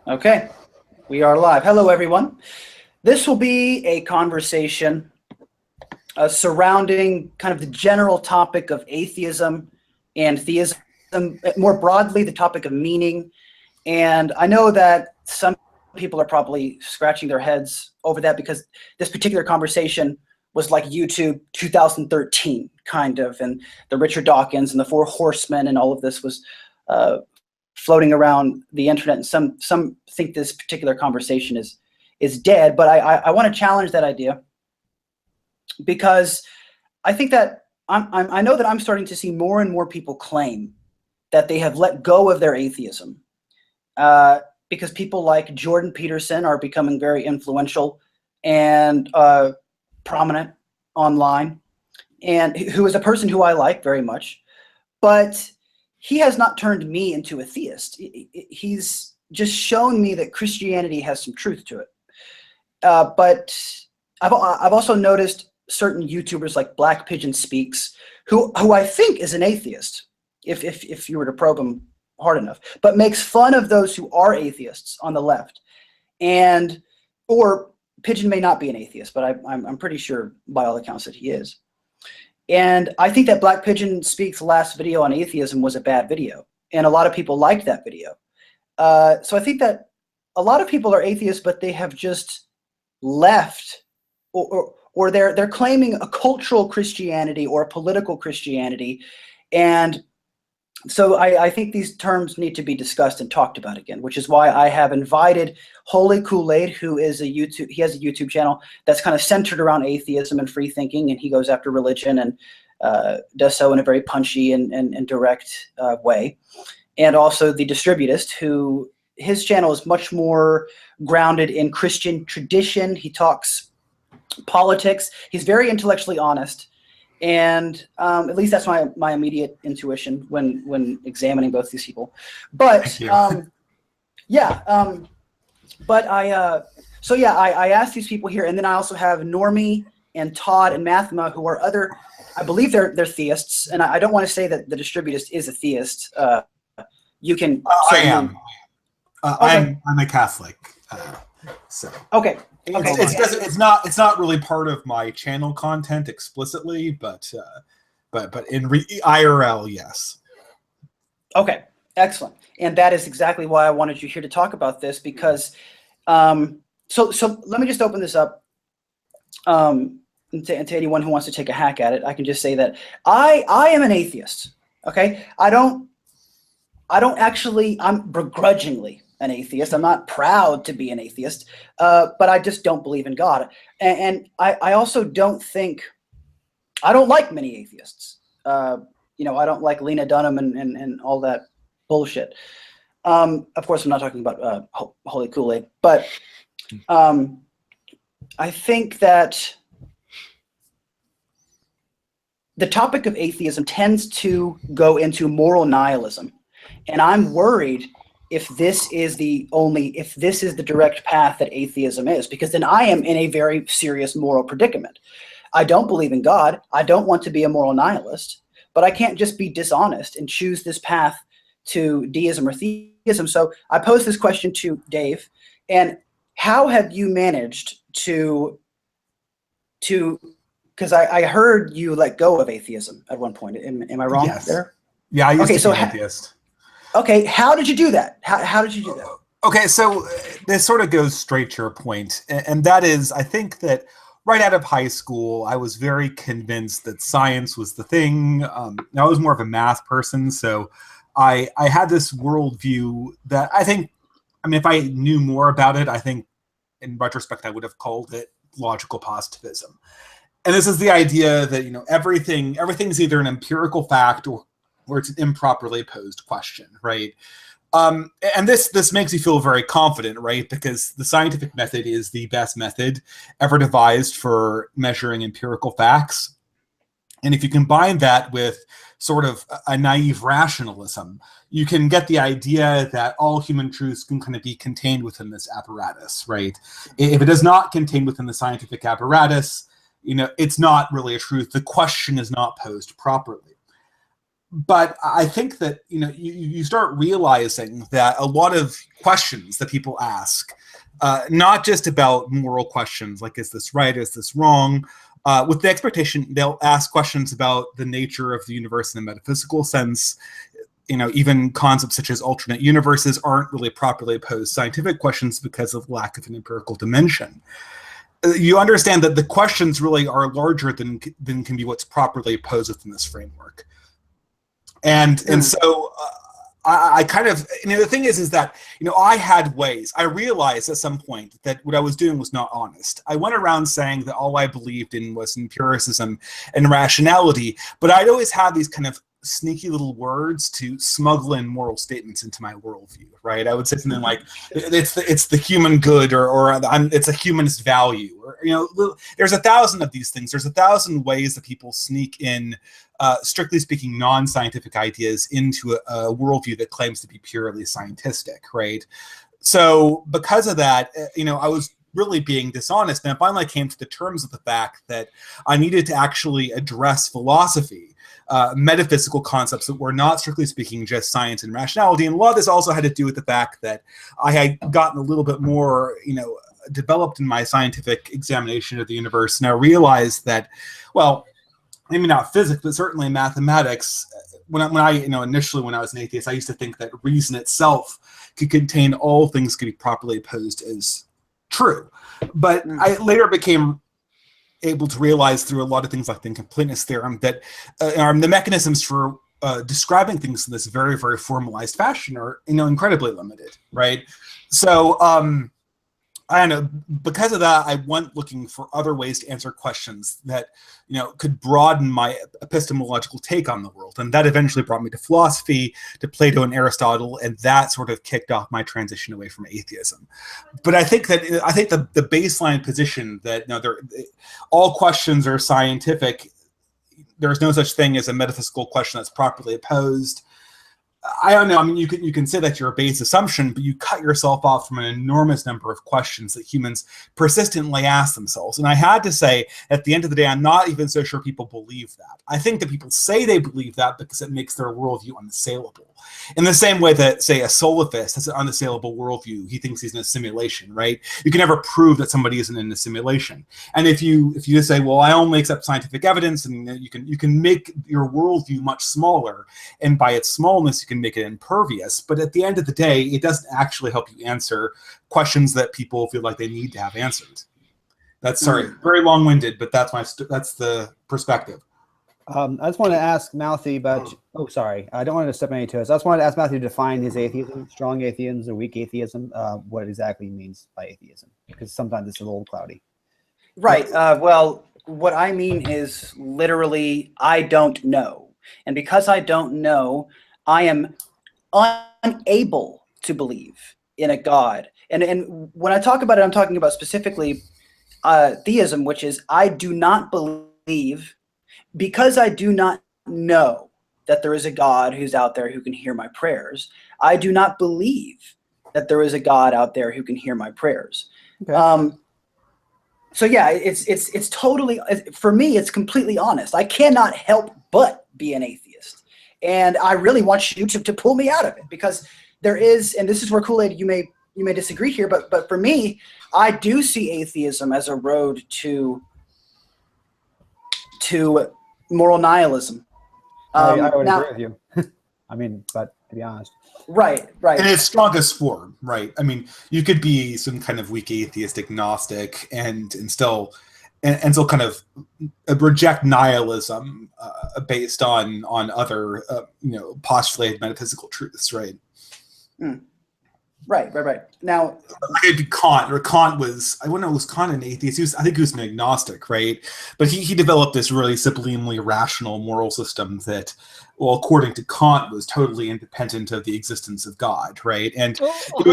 Okay, we are live. Hello, everyone. This will be a conversation surrounding kind of the general topic of atheism and theism, more broadly, the topic of meaning. And I know that some people are probably scratching their heads over that because this particular conversation was like YouTube 2013, kind of, and the Richard Dawkins and the Four Horsemen and all of this was floating around the internet, and some think this particular conversation is dead. But I want to challenge that idea because I think that I know that I'm starting to see more and more people claim that they have let go of their atheism because people like Jordan Peterson are becoming very influential and prominent online, and who is a person who I like very much, but he has not turned me into a theist. He's just shown me that Christianity has some truth to it. But I've also noticed certain YouTubers like Black Pigeon Speaks, who I think is an atheist, if you were to probe him hard enough, but makes fun of those who are atheists on the left. Or Pigeon may not be an atheist, but I'm pretty sure by all accounts that he is. And I think that Black Pigeon Speaks' last video on atheism was a bad video, and a lot of people liked that video. So I think that a lot of people are atheists, but they have just left, or they're claiming a cultural Christianity or a political Christianity, and so I think these terms need to be discussed and talked about again, which is why I have invited Holy Kool-Aid, who is he has a YouTube channel that's kind of centered around atheism and free thinking, and he goes after religion and does so in a very punchy and direct way. And also the Distributist, who his channel is much more grounded in Christian tradition. He talks politics. He's very intellectually honest. And at least that's my immediate intuition when examining both these people. But but I asked these people here, and then I also have Normie and Todd and Mathema, who are other, I believe they're theists, and I don't want to say that the Distributist is a theist. You can. I am. Okay. I'm a Catholic. So okay. It's not really part of my channel content explicitly, but in IRL, yes. Okay, excellent. And that is exactly why I wanted you here to talk about this, because so let me just open this up to anyone who wants to take a hack at it. I can just say that I am an atheist. Okay, I'm begrudgingly an atheist. I'm not proud to be an atheist, but I just don't believe in God. And I also don't like many atheists. I don't like Lena Dunham and all that bullshit. Of course, I'm not talking about Holy Kool-Aid, but I think that the topic of atheism tends to go into moral nihilism. And I'm worried if this is the direct path that atheism is, because then I am in a very serious moral predicament. I don't believe in God. I don't want to be a moral nihilist, but I can't just be dishonest and choose this path to deism or theism. So I posed this question to Dave, and how have you managed to because I heard you let go of atheism at one point. Am I wrong there? Yeah, I used to be an atheist. Okay, how did you do that? How did you do that? Okay, so this sort of goes straight to your point, and that is, I think that right out of high school, I was very convinced that science was the thing. I was more of a math person, so I had this worldview that I think, if I knew more about it, I think in retrospect I would have called it logical positivism. And this is the idea that everything's either an empirical fact or it's an improperly posed question, right? And this makes you feel very confident, right? Because the scientific method is the best method ever devised for measuring empirical facts. And if you combine that with sort of a naive rationalism, you can get the idea that all human truths can kind of be contained within this apparatus, right? If it is not contained within the scientific apparatus, it's not really a truth. The question is not posed properly. But I think that, you start realizing that a lot of questions that people ask, not just about moral questions, like, is this right, is this wrong, with the expectation they'll ask questions about the nature of the universe in a metaphysical sense. Even concepts such as alternate universes aren't really properly posed scientific questions because of lack of an empirical dimension. You understand that the questions really are larger than can be what's properly posed within this framework. And so I kind of, the thing is that, I had ways. I realized at some point that what I was doing was not honest. I went around saying that all I believed in was empiricism and rationality, but I'd always had these kind of sneaky little words to smuggle in moral statements into my worldview, right? I would say something like, it's the human good, or it's a humanist value, or, there's 1,000 of these things. There's 1,000 ways that people sneak in, strictly speaking, non-scientific ideas into a worldview that claims to be purely scientific, right? So because of that, I was really being dishonest, and I finally came to the terms of the fact that I needed to actually address philosophy, metaphysical concepts that were not, strictly speaking, just science and rationality. And a lot of this also had to do with the fact that I had gotten a little bit more, developed in my scientific examination of the universe. And I realized that, well, maybe not physics, but certainly mathematics. Initially when I was an atheist, I used to think that reason itself could contain all things could be properly posed as true. But I later became able to realize through a lot of things like the incompleteness theorem that the mechanisms for describing things in this very, very formalized fashion are, incredibly limited, right? So I don't know, because of that, I went looking for other ways to answer questions that, could broaden my epistemological take on the world. And that eventually brought me to philosophy, to Plato and Aristotle, and that sort of kicked off my transition away from atheism. But I think the baseline position that, all questions are scientific, there's no such thing as a metaphysical question that's properly posed. I don't know. I mean, you can say that's your base assumption, but you cut yourself off from an enormous number of questions that humans persistently ask themselves. And I had to say, at the end of the day, I'm not even so sure people believe that. I think that people say they believe that because it makes their worldview unassailable. In the same way that, say, a solophist has an unassailable worldview, he thinks he's in a simulation, right? You can never prove that somebody isn't in a simulation. And if you just say, well, I only accept scientific evidence, and you can make your worldview much smaller, and by its smallness, you can make it impervious. But at the end of the day, it doesn't actually help you answer questions that people feel like they need to have answered. That's very long-winded, but that's the perspective. I just want to ask Mouthy about. Oh, sorry, I don't want to step on any toes. I just wanted to ask Mouthy to define his atheism, strong atheism or weak atheism. What exactly he means by atheism, because sometimes it's a little cloudy. Right. Well, what I mean is literally, I don't know, and because I don't know, I am unable to believe in a God. And when I talk about it, I'm talking about specifically theism, which is I do not believe. Because I do not know that there is a God who's out there who can hear my prayers, I do not believe that there is a God out there who can hear my prayers. Okay. So yeah, it's totally, for me, it's completely honest. I cannot help but be an atheist. And I really want you to pull me out of it, because there is, and this is where Kool-Aid, you may disagree here, but for me, I do see atheism as a road to moral nihilism. I would agree with you. I mean, but to be honest. Right. In its strongest form, right? I mean, you could be some kind of weak atheist agnostic and still kind of reject nihilism based on other postulated metaphysical truths, right? Mm. Right. Now, Kant was, I wouldn't know, was Kant an atheist? I think he was an agnostic, right? But he developed this really sublimely rational moral system that, well, according to Kant, was totally independent of the existence of God, right? And it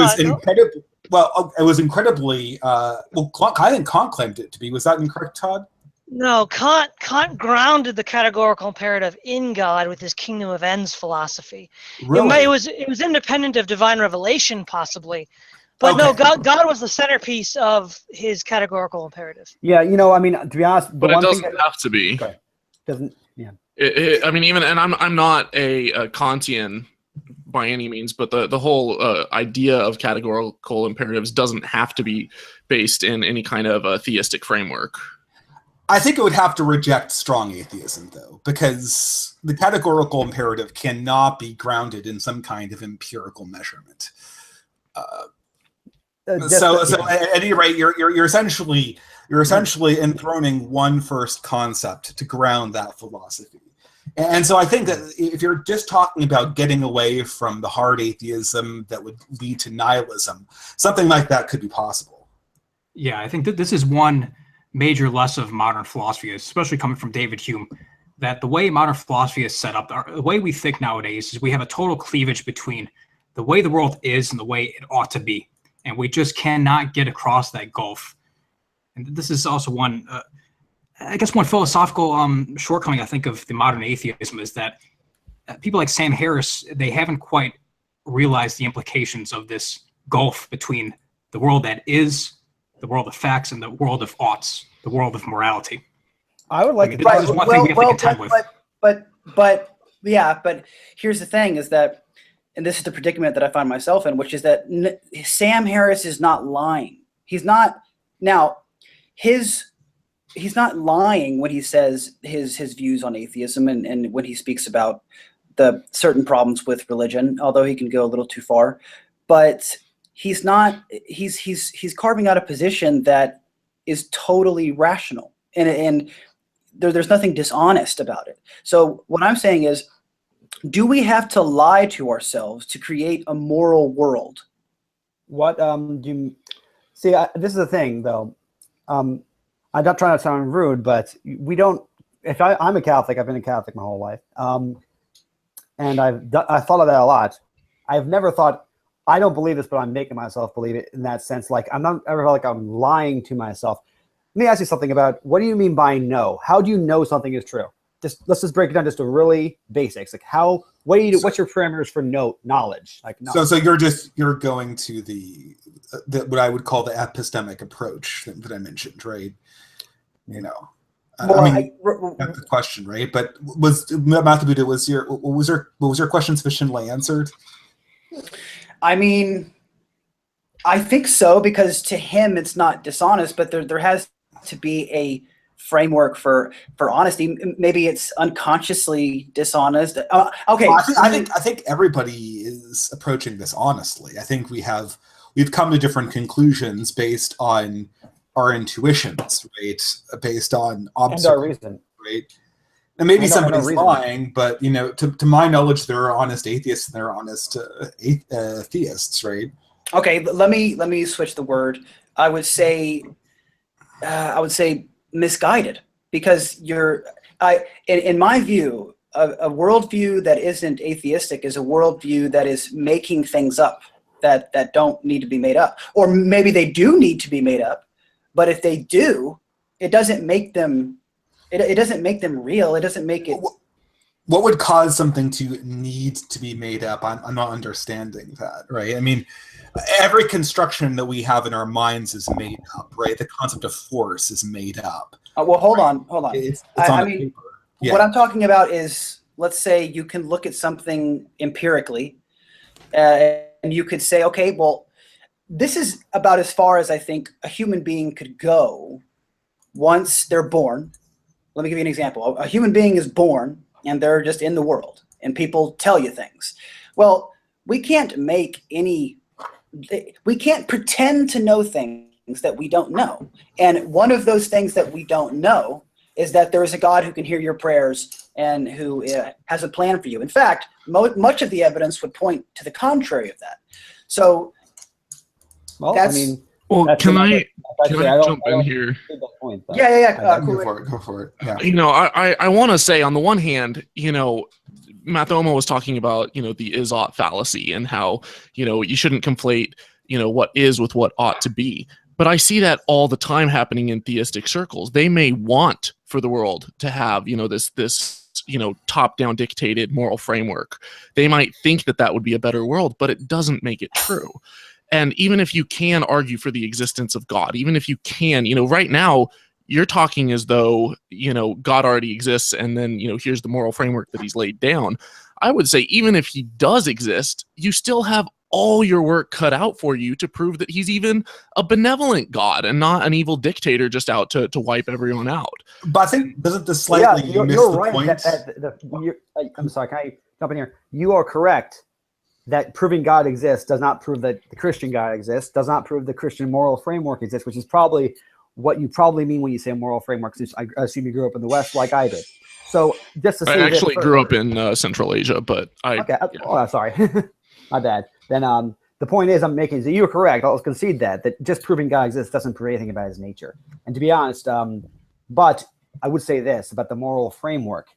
was incredibly, I think Kant claimed it to be. Was that incorrect, Todd? No, Kant grounded the categorical imperative in God with his kingdom of ends philosophy. Really? It was independent of divine revelation, possibly, but okay. No, God was the centerpiece of his categorical imperative. Yeah, I mean, to be honest, but it doesn't have to be. Okay. Doesn't. Yeah. I mean, even, and I'm not a Kantian by any means, but the whole idea of categorical imperatives doesn't have to be based in any kind of a theistic framework. I think it would have to reject strong atheism, though, because the categorical imperative cannot be grounded in some kind of empirical measurement. So at any rate, you're essentially enthroning one first concept to ground that philosophy. And so I think that if you're just talking about getting away from the hard atheism that would lead to nihilism, something like that could be possible. Yeah, I think that this is one major lesson of modern philosophy, especially coming from David Hume, that the way modern philosophy is set up, the way we think nowadays is we have a total cleavage between the way the world is and the way it ought to be. And we just cannot get across that gulf. And this is also one, I guess one philosophical shortcoming, I think, of the modern atheism is that people like Sam Harris, they haven't quite realized the implications of this gulf between the world that is, the world of facts, and the world of oughts, the world of morality. I would like I mean, to. this is one thing we have to contend with. But here's the thing: is that, and this is the predicament that I find myself in, which is that Sam Harris is not lying. He's not now. He's not lying when he says his views on atheism and when he speaks about the certain problems with religion, although he can go a little too far. But he's not. He's carving out a position that is totally rational, and there's nothing dishonest about it. So what I'm saying is, do we have to lie to ourselves to create a moral world? What do you see? This is the thing, though. I'm not trying to sound rude, but we don't. If I'm a Catholic, I've been a Catholic my whole life, and I thought of that a lot. I've never thought, I don't believe this, but I'm making myself believe it in that sense. Like, I'm not ever felt like I'm lying to myself. Let me ask you something about, what do you mean by know? How do you know something is true? Let's just break it down just to really basics. Like, what's your parameters for knowledge? Like, so you're going to the what I would call the epistemic approach that I mentioned, right? You know, Well, I mean, that's the question, right? But was your question sufficiently answered? I mean, I think so, because to him it's not dishonest, but there has to be a framework for honesty. Maybe it's unconsciously dishonest. Okay, well, I think everybody is approaching this honestly. I think we've come to different conclusions based on our intuitions, right? Based on observation, and our reason, right? And maybe somebody's lying, but to my knowledge, there are honest atheists and there are honest theists, right? Okay, let me switch the word. I would say misguided, because in my view, a worldview that isn't atheistic is a worldview that is making things up that don't need to be made up, or maybe they do need to be made up, but if they do, it doesn't make them. It doesn't make them real. It doesn't make it. What would cause something to need to be made up? I'm not understanding that, right? I mean, every construction that we have in our minds is made up, right? The concept of force is made up. Well, hold on. It's I mean, yeah. What I'm talking about is, let's say you can look at something empirically, and you could say, okay, well, this is about as far as I think a human being could go once they're born. Let me give you an example. A human being is born and they're just in the world and people tell you things. Well, we can't pretend to know things that we don't know. And one of those things that we don't know is that there is a God who can hear your prayers and who has a plan for you. In fact, much of the evidence would point to the contrary of that. So, well, that's, I mean, well, can I jump in I here? Point, yeah. Go for it. Yeah. I want to say, on the one hand, Mathoma was talking about, the is-ought fallacy and how, you shouldn't conflate, what is with what ought to be. But I see that all the time happening in theistic circles. They may want for the world to have, this top-down dictated moral framework. They might think that would be a better world, but it doesn't make it true. And even if you can argue for the existence of God, even if you can, right now, you're talking as though, God already exists, and then, here's the moral framework that he's laid down. I would say even if he does exist, you still have all your work cut out for you to prove that he's even a benevolent God and not an evil dictator just out to wipe everyone out. But I think doesn't this slightly you're miss the right. point? I'm sorry, can I jump in here? You are correct that proving God exists does not prove that the Christian God exists, does not prove the Christian moral framework exists, which is probably what you probably mean when you say moral framework. I assume you grew up in the West like I did. So just to say I actually grew up in Central Asia, but Okay. Oh, sorry. My bad. Then the point is I'm making is that you're correct. I'll concede that just proving God exists doesn't prove anything about his nature. And to be honest, but I would say this about the moral framework.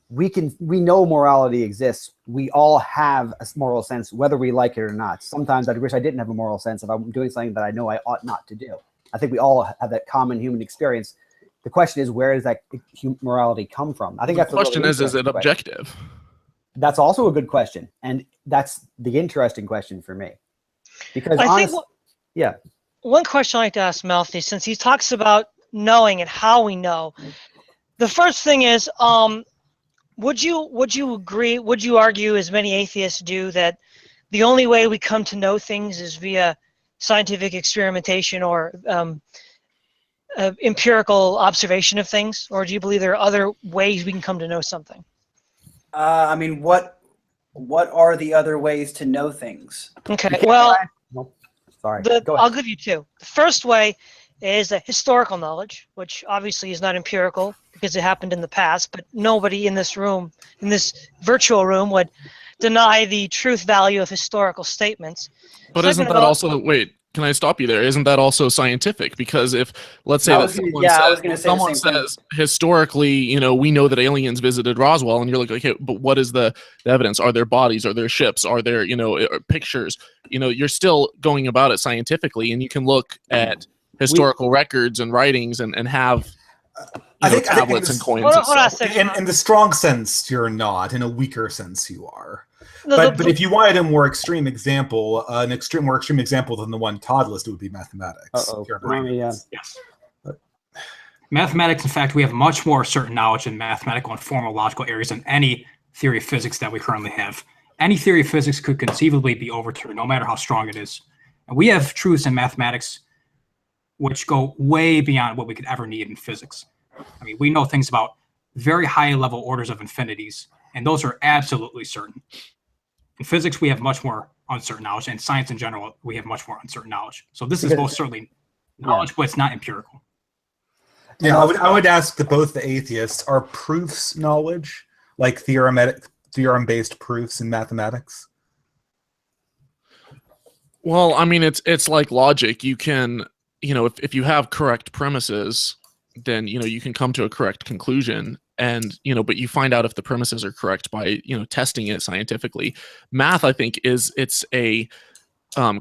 We know morality exists. We all have a moral sense, whether we like it or not. Sometimes I wish I didn't have a moral sense if I'm doing something that I know I ought not to do. I think we all have that common human experience. The question is, where does that morality come from? I think that's the question really is it question. objective? That's also a good question, and that's the interesting question for me. Because one question I like to ask Malfi, since he talks about knowing and how we know, the first thing is, would you agree? Would you argue, as many atheists do, that the only way we come to know things is via scientific experimentation or empirical observation of things, or do you believe there are other ways we can come to know something? I mean, what are the other ways to know things? Okay, well, sorry. I'll give you two. The first way is a historical knowledge, which obviously is not empirical because it happened in the past, but nobody in this room, in this virtual room, would deny the truth value of historical statements. But isn't that also, wait, can I stop you there? Isn't that also scientific? Because if, let's say that someone says historically, we know that aliens visited Roswell, and you're like, okay, but what is the evidence? Are there bodies? Are there ships? Are there, pictures? You're still going about it scientifically, and you can look at historical records and writings and have tablets and coins. In the strong sense, you're not. In a weaker sense, you are. But if you wanted a more extreme example, more extreme example than the one Todd listed would be mathematics. Yes. Mathematics, in fact, we have much more certain knowledge in mathematical and formal logical areas than any theory of physics that we currently have. Any theory of physics could conceivably be overturned, no matter how strong it is. And we have truths in mathematics which go way beyond what we could ever need in physics. I mean, we know things about very high-level orders of infinities, and those are absolutely certain. In physics, we have much more uncertain knowledge, and science in general, we have much more uncertain knowledge. So this is most certainly knowledge, but it's not empirical. Yeah, I would ask both the atheists, are proofs knowledge, like theorem-based proofs in mathematics? Well, I mean, it's like logic. You can, if you have correct premises, then, you can come to a correct conclusion. And, but you find out if the premises are correct by, testing it scientifically. Math, I think, it's a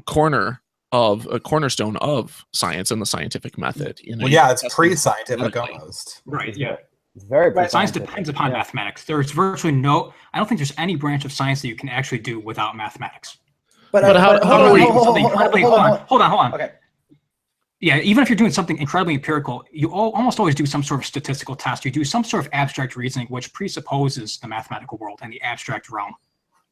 cornerstone of science and the scientific method. It's pre-scientific almost. Right, yeah. It's very science depends upon mathematics. There's virtually I don't think there's any branch of science that you can actually do without mathematics. But how do we... Hold on. Okay. Yeah, even if you're doing something incredibly empirical, you almost always do some sort of statistical test. You do some sort of abstract reasoning, which presupposes the mathematical world and the abstract realm.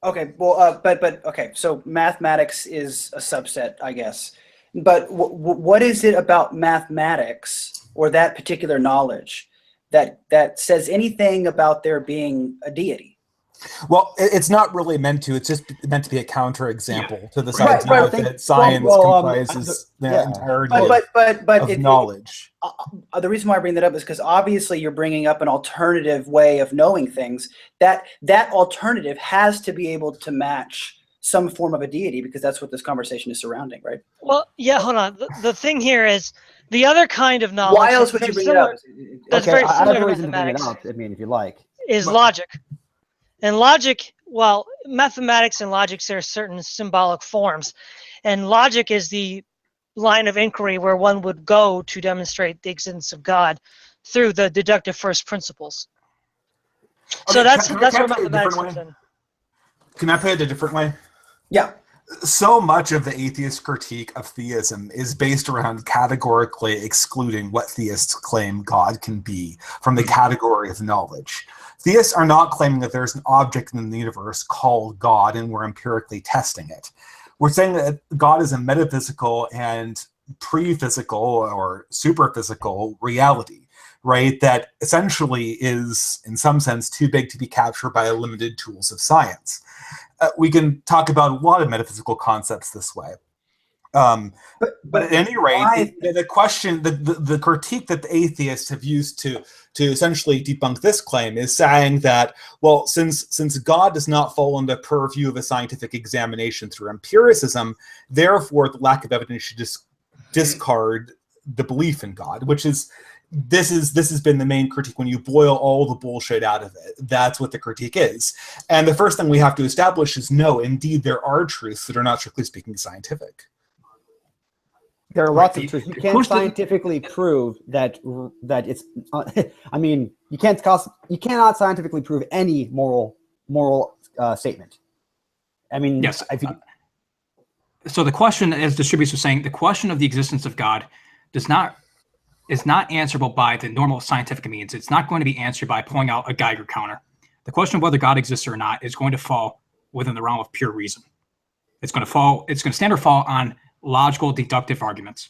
Okay, well, okay, so mathematics is a subset, I guess. But what is it about mathematics or that particular knowledge that says anything about there being a deity? Well, it's not really meant to. It's just meant to be a counterexample to this idea that science comprises the entirety of knowledge. The reason why I bring that up is because obviously you're bringing up an alternative way of knowing things. That alternative has to be able to match some form of a deity, because that's what this conversation is surrounding, right? Well, yeah, hold on. The thing here is the other kind of knowledge. Why else would you bring it up? That's very similar to mathematics. I mean, if you like. Is logic. And logic, well, mathematics and logic, there are certain symbolic forms. And logic is the line of inquiry where one would go to demonstrate the existence of God through the deductive first principles. So that's where mathematics comes in. Can I put it a different way? Yeah. So much of the atheist critique of theism is based around categorically excluding what theists claim God can be from the category of knowledge. Theists are not claiming that there's an object in the universe called God and we're empirically testing it. We're saying that God is a metaphysical and pre-physical or superphysical reality, right? That essentially is, in some sense, too big to be captured by limited tools of science. We can talk about a lot of metaphysical concepts this way. But at any rate, the question, the critique that the atheists have used to essentially debunk this claim is saying that, well, since God does not fall in the purview of a scientific examination through empiricism, therefore the lack of evidence should discard the belief in God, which is this has been the main critique. When you boil all the bullshit out of it, that's what the critique is. And the first thing we have to establish is, no, indeed, there are truths that are not strictly speaking scientific. There are lots of truths. You can't scientifically prove that it's. I mean, you cannot scientifically prove any moral statement. I mean, yes. So the question, as Distributors was saying, the question of the existence of God is not answerable by the normal scientific means. It's not going to be answered by pulling out a Geiger counter. The question of whether God exists or not is going to fall within the realm of pure reason. It's going to stand or fall on logical deductive arguments,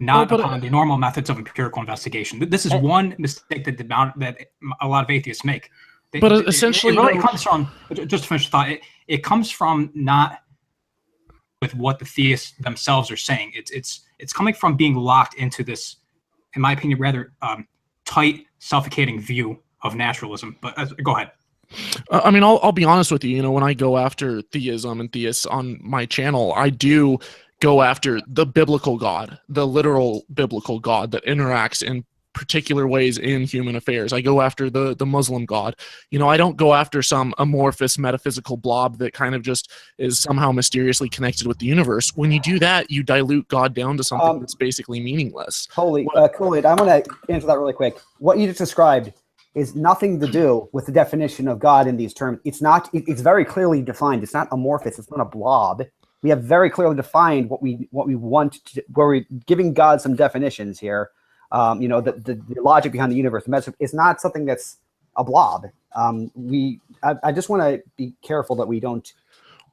not upon the normal methods of empirical investigation. This is one mistake that a lot of atheists make. Essentially, it really comes from, just to finish the thought, it comes from not with what the theists themselves are saying. It's coming from being locked into this, in my opinion, rather tight, suffocating view of naturalism. But go ahead. I mean, I'll be honest with you. You know, when I go after theism and theists on my channel, I do go after the biblical God, the literal biblical God that interacts in particular ways in human affairs. I go after the Muslim God. You know, I don't go after some amorphous metaphysical blob that kind of just is somehow mysteriously connected with the universe. When you do that, you dilute God down to something that's basically meaningless. Kool-Aid, I want to answer that really quick. What you just described is nothing to do with the definition of God in these terms. It's not. It's very clearly defined. It's not amorphous. It's not a blob. We have very clearly defined what we want to, where we're giving God some definitions here. You know, the logic behind the universe. It's not something that's a blob. I just want to be careful that we don't.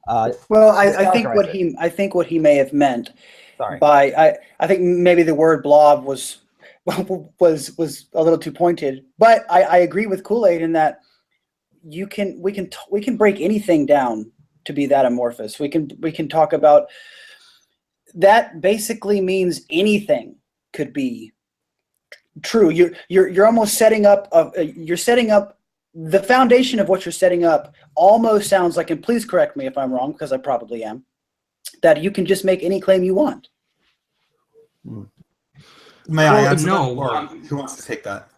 Well, I think what he may have meant. Sorry. By I think maybe the word blob was a little too pointed, but I agree with Kool-Aid in that we can break anything down to be that amorphous. We can talk about that. Basically means anything could be true. You're almost setting up the foundation of what you're setting up. Almost sounds like, and please correct me if I'm wrong, because I probably am, that you can just make any claim you want. May I answer that? Or who wants to take that?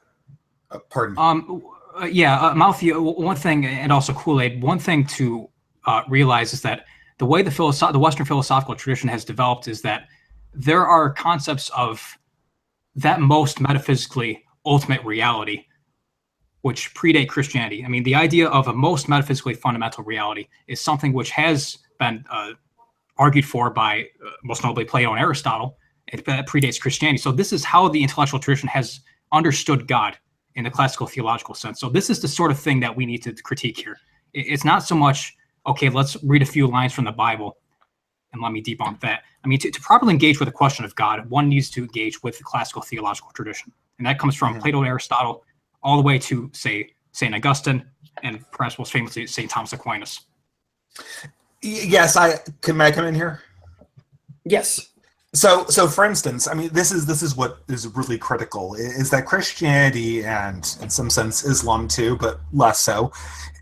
Pardon me. Mouthy, one thing, and also Kool-Aid, one thing to realize is that the way the Western philosophical tradition has developed is that there are concepts of that most metaphysically ultimate reality, which predate Christianity. I mean, the idea of a most metaphysically fundamental reality is something which has been argued for by most notably Plato and Aristotle. It predates Christianity. So this is how the intellectual tradition has understood God in the classical theological sense. So this is the sort of thing that we need to critique here. It's not so much, okay, let's read a few lines from the Bible and let me debunk that. I mean, to properly engage with the question of God, one needs to engage with the classical theological tradition. And that comes from Plato and Aristotle all the way to, say, St. Augustine, and perhaps most famously, St. Thomas Aquinas. Yes, may I come in here? Yes. So for instance, I mean, this is what is really critical, is that Christianity, and in some sense Islam too, but less so,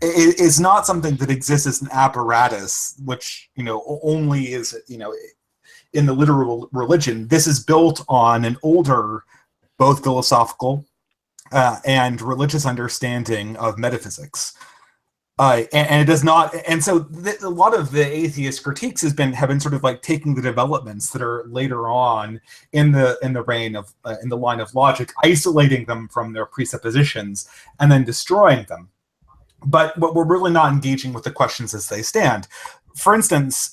is not something that exists as an apparatus, which, you know, only is, you know, in the literal religion. This is built on an older, both philosophical and religious understanding of metaphysics. And it does not, and so a lot of the atheist critiques have been sort of like taking the developments that are later on in the line of logic, isolating them from their presuppositions, and then destroying them. But what we're really not engaging with the questions as they stand. For instance,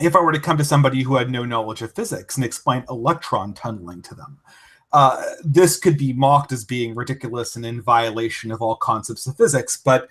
if I were to come to somebody who had no knowledge of physics and explain electron tunneling to them, this could be mocked as being ridiculous and in violation of all concepts of physics. But,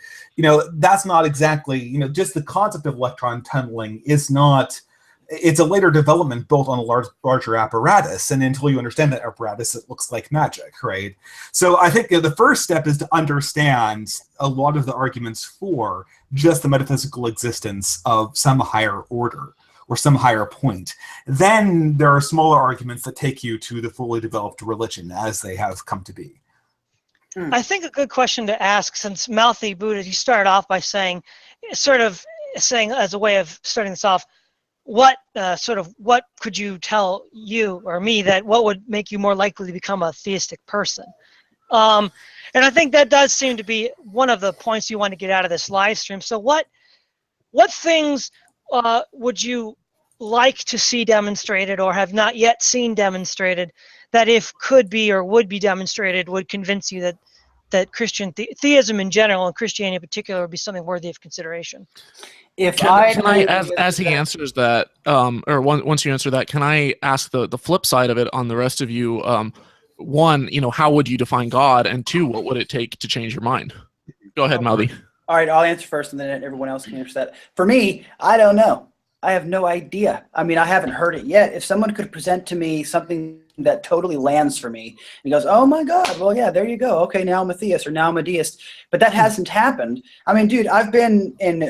that's not exactly, just the concept of electron tunneling is not, it's a later development built on a larger apparatus. And until you understand that apparatus, it looks like magic, right? So I think the first step is to understand a lot of the arguments for just the metaphysical existence of some higher order or some higher point. Then there are smaller arguments that take you to the fully developed religion as they have come to be. I think a good question to ask, since Mouthy Buddha, you started off by saying, as a way of starting this off, what could you tell you or me that what would make you more likely to become a theistic person? And I think that does seem to be one of the points you want to get out of this live stream. So what things would you like to see demonstrated or have not yet seen demonstrated that if could be or would be demonstrated would convince you that Christian theism in general and Christianity in particular would be something worthy of consideration? Can I, as he answers that, or once you answer that, can I ask the flip side of it on the rest of you? One, how would you define God? And two, what would it take to change your mind? Go ahead, Mouthy. All right, I'll answer first, and then everyone else can answer that. For me, I don't know. I have no idea. I mean, I haven't heard it yet. If someone could present to me something that totally lands for me, and he goes, oh my God, well, yeah, there you go. Okay, now I'm a theist or now I'm a deist. But that hasn't happened. I mean, dude, I've been in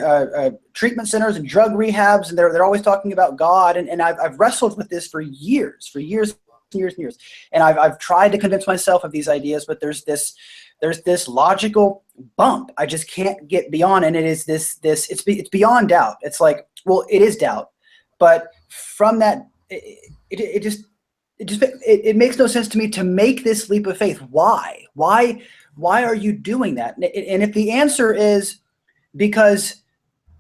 treatment centers and drug rehabs, and they're always talking about God. And I've wrestled with this for years. And I've tried to convince myself of these ideas, but there's this logical bump I just can't get beyond, and it is it's beyond doubt. It's like, well, it is doubt, but from that, it makes no sense to me to make this leap of faith. Why are you doing that? And if the answer is because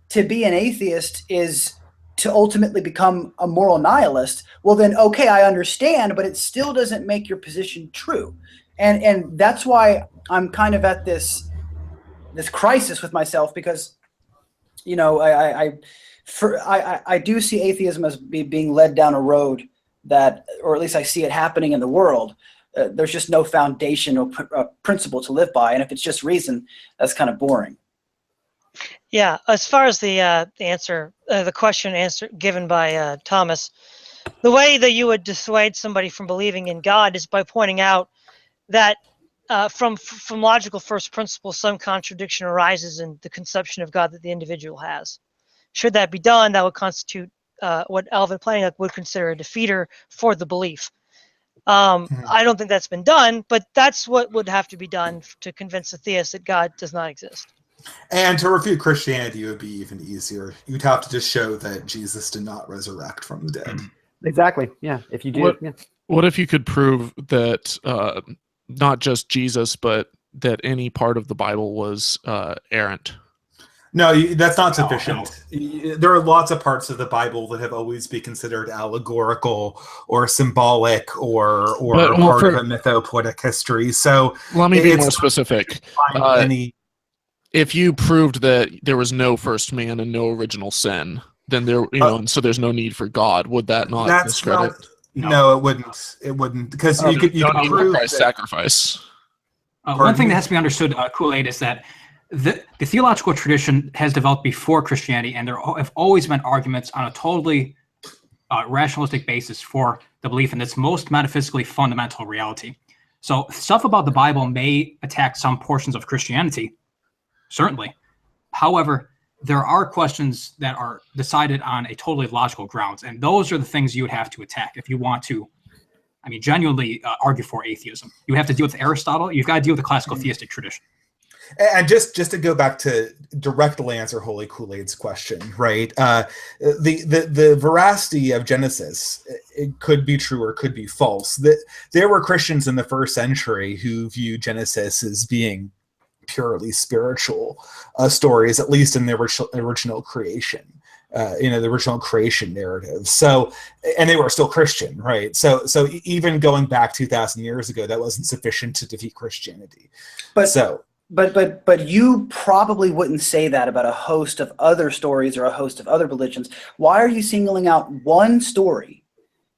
to be an atheist is to ultimately become a moral nihilist, well then, okay, I understand, but it still doesn't make your position true. And that's why I'm kind of at this crisis with myself, because, I do see atheism as being led down a road that, or at least I see it happening in the world. There's just no foundation or principle to live by. And if it's just reason, that's kind of boring. Yeah, as far as the question given by Thomas, the way that you would dissuade somebody from believing in God is by pointing out that from logical first principles, some contradiction arises in the conception of God that the individual has. Should that be done, that would constitute what Alvin Plantinga would consider a defeater for the belief. I don't think that's been done, but that's what would have to be done to convince a theist that God does not exist. And to refute Christianity would be even easier. You'd have to just show that Jesus did not resurrect from the dead. Exactly. Yeah. If you do. What if you could prove that not just Jesus, but that any part of the Bible was errant? No, that's not sufficient. No. There are lots of parts of the Bible that have always been considered allegorical or symbolic or part of a mythopoetic history. So let me be more specific. If you proved that there was no first man and no original sin, then and so there's no need for God. Would that not discredit? No, it wouldn't. It wouldn't, because you could prove Christ's sacrifice. One thing that has to be understood, Kool-Aid, is that the theological tradition has developed before Christianity, and there have always been arguments on a totally rationalistic basis for the belief in this most metaphysically fundamental reality. So stuff about the Bible may attack some portions of Christianity, certainly. However, there are questions that are decided on a totally logical grounds, and those are the things you would have to attack if you want to, genuinely argue for atheism. You have to deal with Aristotle. You've got to deal with the classical theistic tradition. And just to go back to directly answer Holy Kool-Aid's question, right? The veracity of Genesis, it could be true or could be false. There were Christians in the first century who viewed Genesis as being purely spiritual stories, at least in the original creation, the original creation narrative. So, and they were still Christian, right? So even going back 2,000 years ago, that wasn't sufficient to defeat Christianity. But you probably wouldn't say that about a host of other stories or a host of other religions. Why are you singling out one story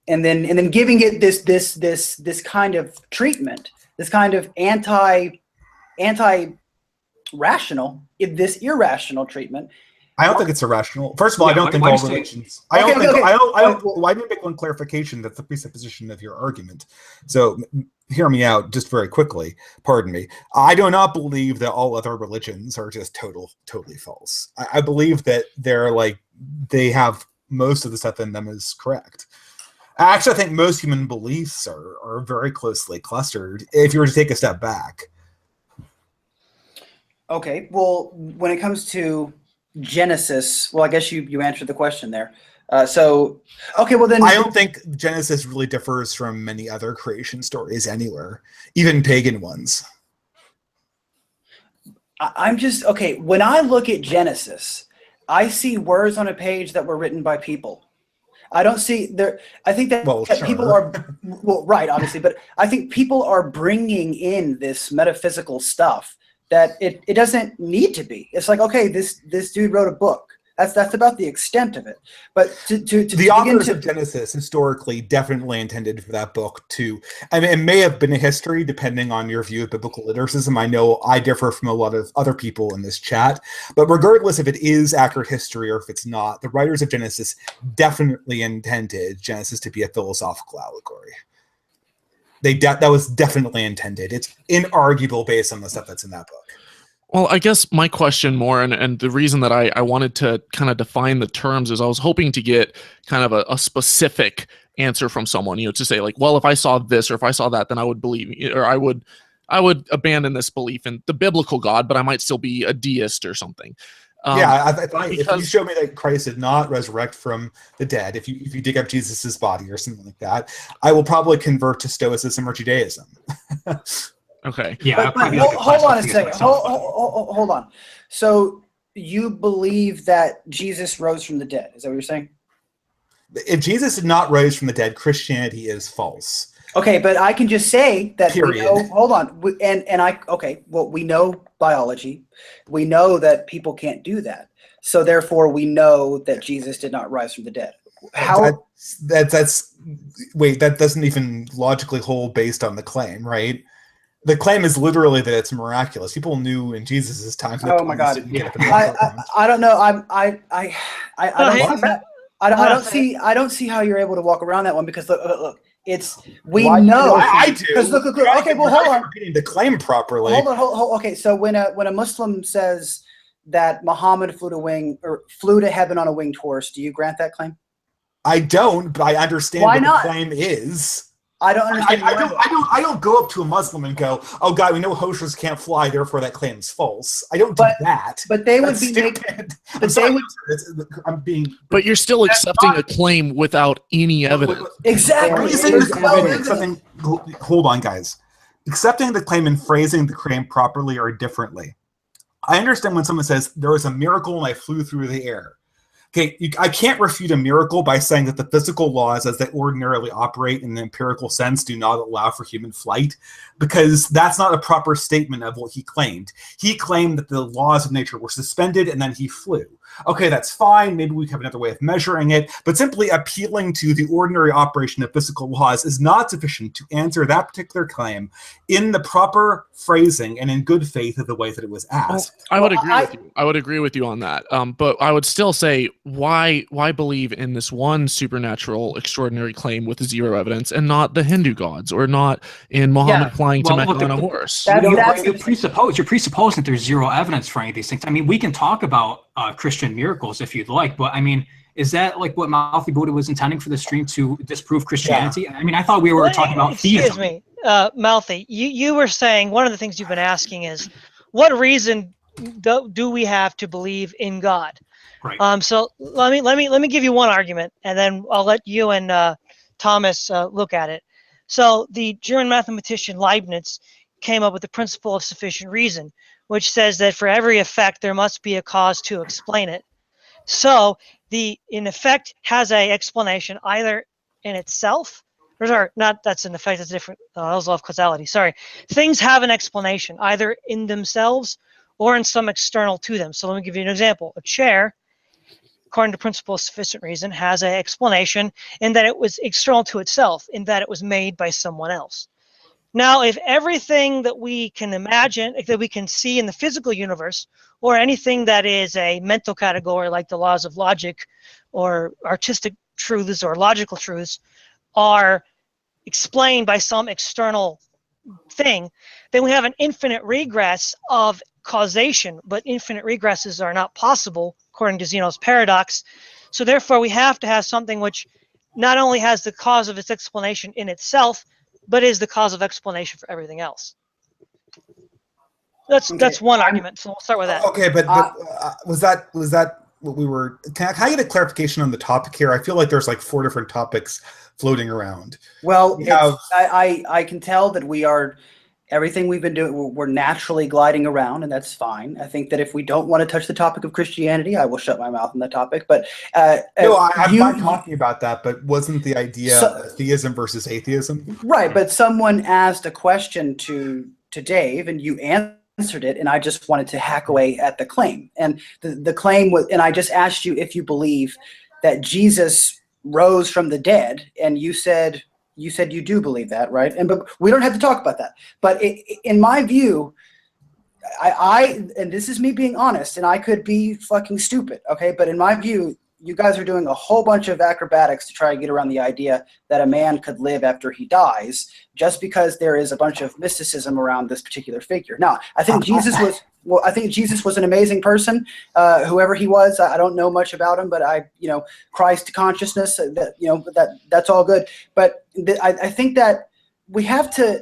and then giving it this kind of treatment, this kind of anti-rational, this irrational treatment? I don't think it's irrational. First of all, I don't think all religions. Okay. Why didn't make one clarification? That's the presupposition of your argument. So hear me out just very quickly. Pardon me. I do not believe that all other religions are just totally false. I believe that they have most of the stuff in them is correct. Actually, I think most human beliefs are very closely clustered if you were to take a step back. Okay. Well, when it comes to Genesis, well, I guess you answered the question there. Okay, well then I don't think Genesis really differs from many other creation stories anywhere, even pagan ones. I'm just okay. When I look at Genesis, I see words on a page that were written by people. I don't see there. I think that, sure. People are right, obviously, but I think people are bringing in this metaphysical stuff that it doesn't need to be. It's like, okay, this dude wrote a book. That's about the extent of it. But the authors of Genesis historically definitely intended for that book to. I mean, it may have been a history depending on your view of biblical lyricism. I know I differ from a lot of other people in this chat, but regardless if it is accurate history or if it's not, the writers of Genesis definitely intended Genesis to be a philosophical allegory. That was definitely intended. It's inarguable based on the stuff that's in that book. Well, I guess my question more, and the reason that I wanted to kind of define the terms is I was hoping to get kind of a specific answer from someone, to say like, well, if I saw this or if I saw that, then I would believe, or I would abandon this belief in the biblical God, but I might still be a deist or something. If you show me that Christ did not resurrect from the dead, if you dig up Jesus's body or something like that, I will probably convert to Stoicism or Judaism. Okay. Yeah. But hold on a second. Hold on. So you believe that Jesus rose from the dead? Is that what you're saying? If Jesus did not rise from the dead, Christianity is false. Okay, but I can just say that. Period. Hold on. We know biology. We know that people can't do that. So therefore, we know that Jesus did not rise from the dead. How? That doesn't even logically hold based on the claim, right? The claim is literally that it's miraculous. People knew in Jesus' time. Oh my God! I don't know. I don't see how you're able to walk around that one because look. Know. I do. Look. Okay, well, hold on. Repeating the claim properly. Hold on. Okay, so when a Muslim says that Muhammad flew to heaven on a winged horse, do you grant that claim? I don't, but I understand what the claim is. I don't understand. I don't go up to a Muslim and go, "Oh God, we know hoshers can't fly, therefore that claim is false." I don't do that. But they would be stupid. But you're still accepting a claim without any evidence. Exactly. Hold on, guys. Accepting the claim and phrasing the claim properly or differently. I understand when someone says there was a miracle and I flew through the air. Okay, I can't refute a miracle by saying that the physical laws as they ordinarily operate in the empirical sense do not allow for human flight, because that's not a proper statement of what he claimed. He claimed that the laws of nature were suspended and then he flew. Okay, that's fine. Maybe we have another way of measuring it, but simply appealing to the ordinary operation of physical laws is not sufficient to answer that particular claim in the proper phrasing and in good faith of the way that it was asked. I would agree with you. I would agree with you on that. But I would still say, why believe in this one supernatural, extraordinary claim with zero evidence, and not the Hindu gods, or not in Muhammad flying to Mecca on a horse? You're presupposing that there's zero evidence for any of these things. I mean, we can talk about Christian miracles if you'd like, but I mean, is that like what Mouthy Buddha was intending for the stream, to disprove Christianity? Yeah. I mean, I thought we were talking about theism. Excuse me, Mouthy, you were saying one of the things you've been asking is, what reason do we have to believe in God? Right. So let me give you one argument, and then I'll let you and Thomas look at it. So the German mathematician Leibniz came up with the principle of sufficient reason, which says that for every effect there must be a cause to explain it. So the in effect has a explanation either in itself, or sorry, not that's an effect, that's different. That was law of causality. Sorry. Things have an explanation, either in themselves or in some external to them. So let me give you an example. A chair, according to principle of sufficient reason, has an explanation in that it was external to itself, in that it was made by someone else. Now, if everything that we can imagine, that we can see in the physical universe, or anything that is a mental category like the laws of logic or artistic truths or logical truths, are explained by some external thing, then we have an infinite regress of causation, but infinite regresses are not possible according to Zeno's paradox. So therefore we have to have something which not only has the cause of its explanation in itself, but is the cause of explanation for everything else. That's one argument. So we'll start with that. Okay, but was that what we were? Can I get a clarification on the topic here? I feel like there's like 4 different topics floating around. Well, Yeah. I can tell that we are, everything we've been doing, we're naturally gliding around, and that's fine. I think that if we don't want to touch the topic of Christianity, I will shut my mouth on that topic. But No, I'm not talking about that, but wasn't the idea theism versus atheism? Right, but someone asked a question to Dave, and you answered it, and I just wanted to hack away at the claim. And the claim was, and I just asked you if you believe that Jesus rose from the dead, and you said you do believe that, right? But we don't have to talk about that. But in my view, I and this is me being honest, and I could be fucking stupid, okay? But in my view, you guys are doing a whole bunch of acrobatics to try to get around the idea that a man could live after he dies, just because there is a bunch of mysticism around this particular figure. Now, I think Jesus was an amazing person, whoever he was. I don't know much about him, but Christ consciousness, that's all good. But I think that we have to.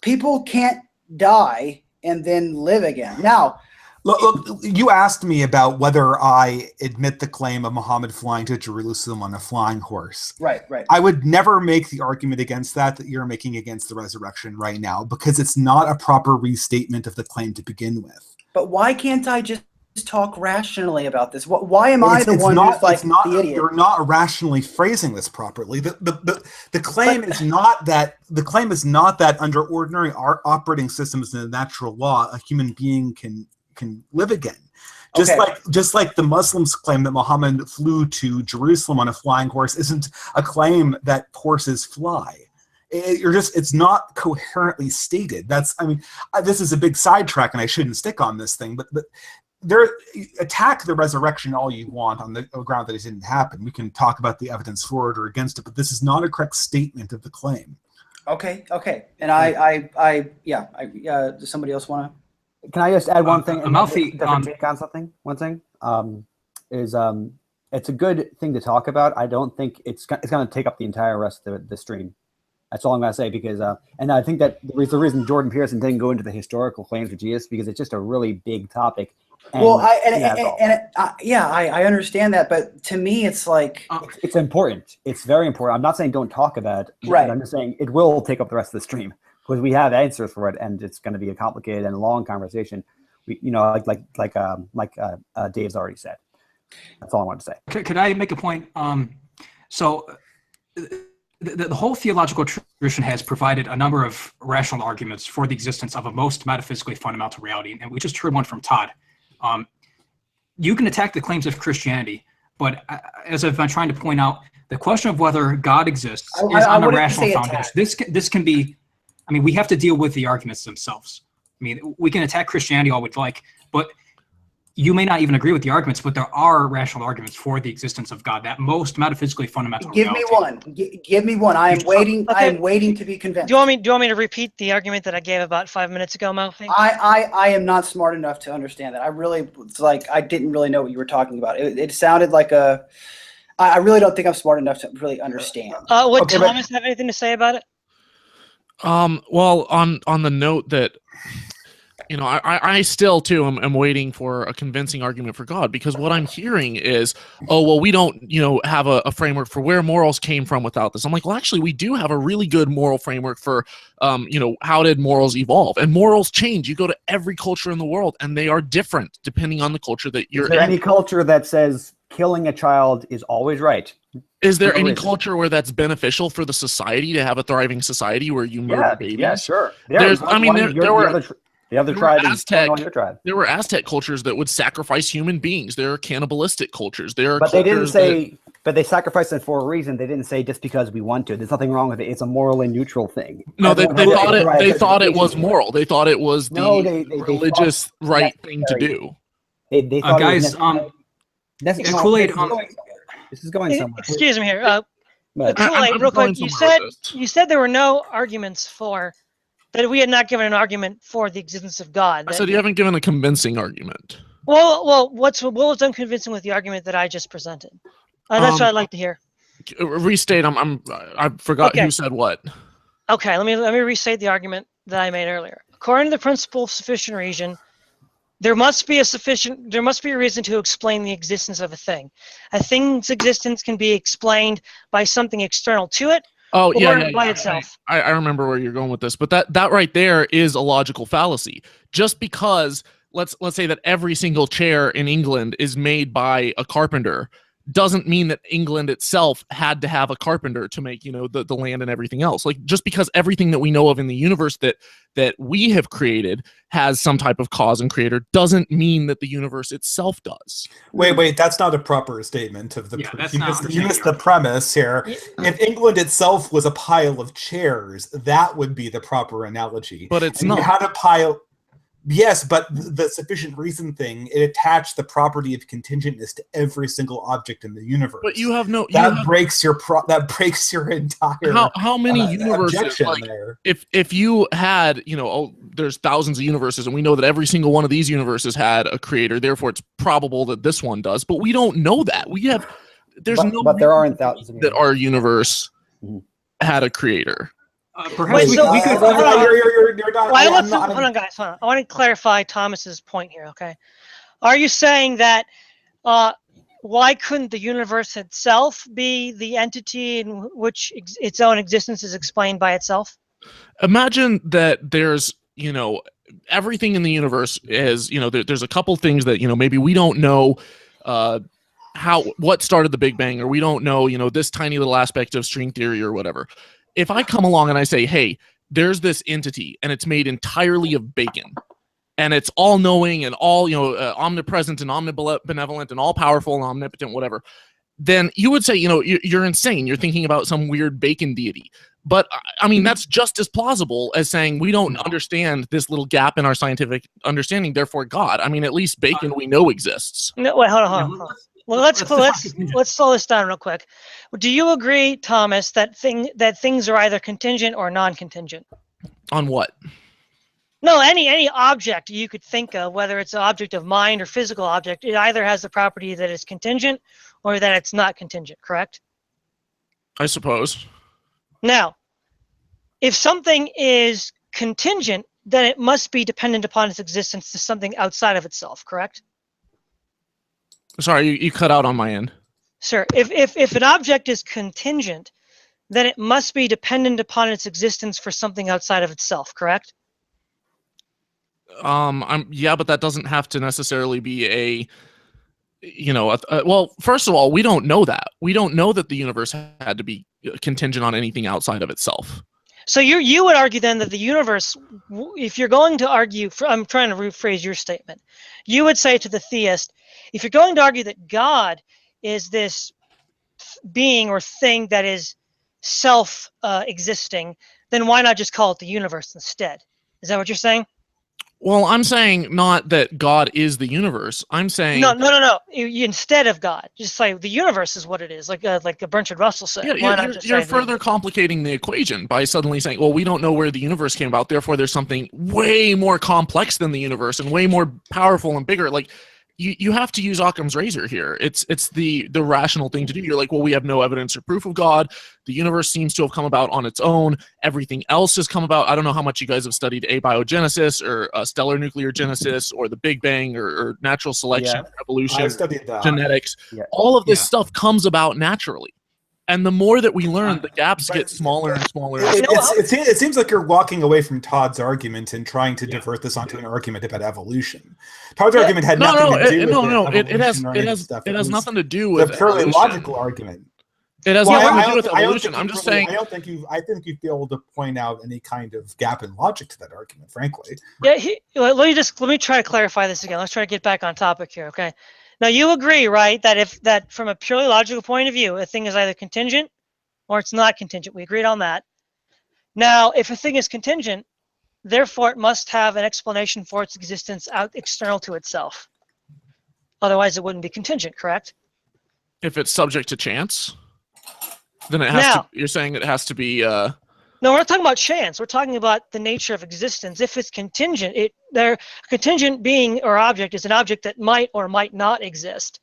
People can't die and then live again. Now, Look, you asked me about whether I admit the claim of Muhammad flying to Jerusalem on a flying horse. Right. I would never make the argument against that you're making against the resurrection right now, because it's not a proper restatement of the claim to begin with. But why can't I just talk rationally about this? Why am I the one who's like the idiot? You're not rationally phrasing this properly. The claim is not that under ordinary operating systems in the natural law, a human being can live again. Just like the Muslims claim that Muhammad flew to Jerusalem on a flying horse isn't a claim that horses fly. It's not coherently stated. This is a big sidetrack, and I shouldn't stick on this thing, but attack the resurrection all you want on the ground that it didn't happen. We can talk about the evidence for it or against it, but this is not a correct statement of the claim. Okay. And does somebody else want to? Can I just add one thing? Different take on something. One thing is it's a good thing to talk about. I don't think it's going to take up the entire rest of the stream. That's all I'm going to say, because and I think that the reason Jordan Peterson didn't go into the historical claims of Jesus, because it's just a really big topic. I understand that, but to me, it's like it's important. It's very important. I'm not saying don't talk about it. Right. I'm just saying it will take up the rest of the stream, because we have answers for it, and it's going to be a complicated and long conversation. Like Dave's already said. That's all I wanted to say. Could I make a point? The whole theological tradition has provided a number of rational arguments for the existence of a most metaphysically fundamental reality, and we just heard one from Todd. You can attack the claims of Christianity, but as I've been trying to point out, the question of whether God exists is on a rational foundation. This can be. We have to deal with the arguments themselves. We can attack Christianity all we'd like, but you may not even agree with the arguments, but there are rational arguments for the existence of God, that most metaphysically fundamental reality. Give me one. I am waiting. Okay. I am waiting to be convinced. Do you want me to repeat the argument that I gave about 5 minutes ago, Malfi? I am not smart enough to understand that. I didn't really know what you were talking about. It sounded like I really don't think I'm smart enough to really understand. Would Thomas have anything to say about it? Well, on the note that, I still too am waiting for a convincing argument for God, because what I'm hearing is, we don't, have a framework for where morals came from without this. I'm like, well, actually, we do have a really good moral framework for, how did morals evolve? And morals change. You go to every culture in the world, and they are different depending on the culture that you're in. Is there any culture that says killing a child is always right? Is there For no any reason. culture where that's beneficial for the society to have a thriving society where you murder babies? Yeah, sure. There's- I mean, there were- the other there were tribe is Aztec- going on your tribe. There were Aztec cultures that would sacrifice human beings. There are cannibalistic cultures. There are But they didn't cultures that- say. But they sacrificed it for a reason. They didn't say just because we want to. There's nothing wrong with it. It's a morally neutral thing. No, they Everyone has thought the right they to thought it education. was moral. They thought it was the No, they religious thought right thing to necessary. do. They thought Guys, it was necessary. Kool-Aid, This is going somewhere. Excuse me here. But Kool-Aid, I'm real going quick. somewhere with this. You said there were no arguments for that. We had not given an argument for the existence of God. I said you haven't given a convincing argument. Well, what was unconvincing with the argument that I just presented? That's what I'd like to hear. Restate. I forgot Okay. who said what. Okay, let me restate the argument that I made earlier. According to the principle of sufficient reason, there must be a reason to explain the existence of a thing. A thing's existence can be explained by something external to it, Oh, or yeah, by itself. I remember where you're going with this, but that right there is a logical fallacy. Just because let's say that every single chair in England is made by a carpenter doesn't mean that England itself had to have a carpenter to make, the land and everything else. Like, just because everything that we know of in the universe that we have created has some type of cause and creator doesn't mean that the universe itself does. Wait, that's not a proper statement of the. Yeah, that's you not missed, what you I'm missed saying. the premise here. If England itself was a pile of chairs, that would be the proper analogy. But it's And not. you had a pile. Yes, but the sufficient reason thing, it attached the property of contingentness to every single object in the universe. But you have no. breaks your entire. How many universes? objection Like, there. if you had, there's thousands of universes, and we know that every single one of these universes had a creator. Therefore, it's probable that this one does. But we don't know that. But there aren't thousands of that our universe Mhm. had a creator. Perhaps we could. You're not. Hold on, guys. Hold on. I want to clarify Thomas's point here. Okay, are you saying that why couldn't the universe itself be the entity in which its own existence is explained by itself? Imagine that there's, everything in the universe is, there's a couple things that, maybe we don't know what started the Big Bang, or we don't know, this tiny little aspect of string theory or whatever. If I come along and I say, hey, there's this entity and it's made entirely of bacon, and it's all knowing and all, omnipresent and omnibenevolent and all powerful and omnipotent, whatever, then you would say, you're insane. You're thinking about some weird bacon deity. But I mean, that's just as plausible as saying we don't understand this little gap in our scientific understanding. Therefore, God. I mean, at least bacon we know exists. No, wait, hold on. Well, let's slow this down real quick. Do you agree, Thomas, that things are either contingent or non-contingent? On what? No, any object you could think of, whether it's an object of mind or physical object, it either has the property that it's contingent or that it's not contingent, correct? I suppose. Now, if something is contingent, then it must be dependent upon its existence to something outside of itself, correct? Sorry, you cut out on my end. Sir, if an object is contingent, then it must be dependent upon its existence for something outside of itself, correct? Yeah, but that doesn't have to necessarily be well, first of all, we don't know that. We don't know that the universe had to be contingent on anything outside of itself. So you would argue then that the universe, if you're going to argue, I'm trying to rephrase your statement, you would say to the theist, if you're going to argue that God is this being or thing that is self-existing, then why not just call it the universe instead? Is that what you're saying? Well, I'm saying not that God is the universe. I'm saying No. Instead of God, just say the universe is what it is, like Bertrand Russell said. Yeah, you're further complicating the equation by suddenly saying, well, we don't know where the universe came about, therefore there's something way more complex than the universe and way more powerful and bigger. Like, you have to use Occam's razor here. It's the rational thing to do. You're like, well, we have no evidence or proof of God. The universe seems to have come about on its own. Everything else has come about. I don't know how much you guys have studied abiogenesis or stellar nuclear genesis or the Big Bang or natural selection, evolution, I studied that. genetics. Yeah. All of this stuff comes about naturally. And the more that we learn, the gaps get smaller and smaller. It seems like you're walking away from Todd's argument and trying to divert this onto an argument about evolution. Todd's argument had nothing to do with it has stuff. nothing to do with a purely evolution. logical argument. It has Well, nothing I to do with don't- I don't evolution. think I'm you just really- saying. I think you'd be able to point out any kind of gap in logic to that argument, frankly. Yeah, let me try to clarify this again. Let's try to get back on topic here, okay? Now you agree, right, that from a purely logical point of view, a thing is either contingent or it's not contingent. We agreed on that. Now, if a thing is contingent, therefore it must have an explanation for its existence out external to itself. Otherwise, it wouldn't be contingent, correct? If it's subject to chance, then it has Now- to. You're saying it has to be. No, we're not talking about chance. We're talking about the nature of existence. If it's contingent, a contingent being or object is an object that might or might not exist.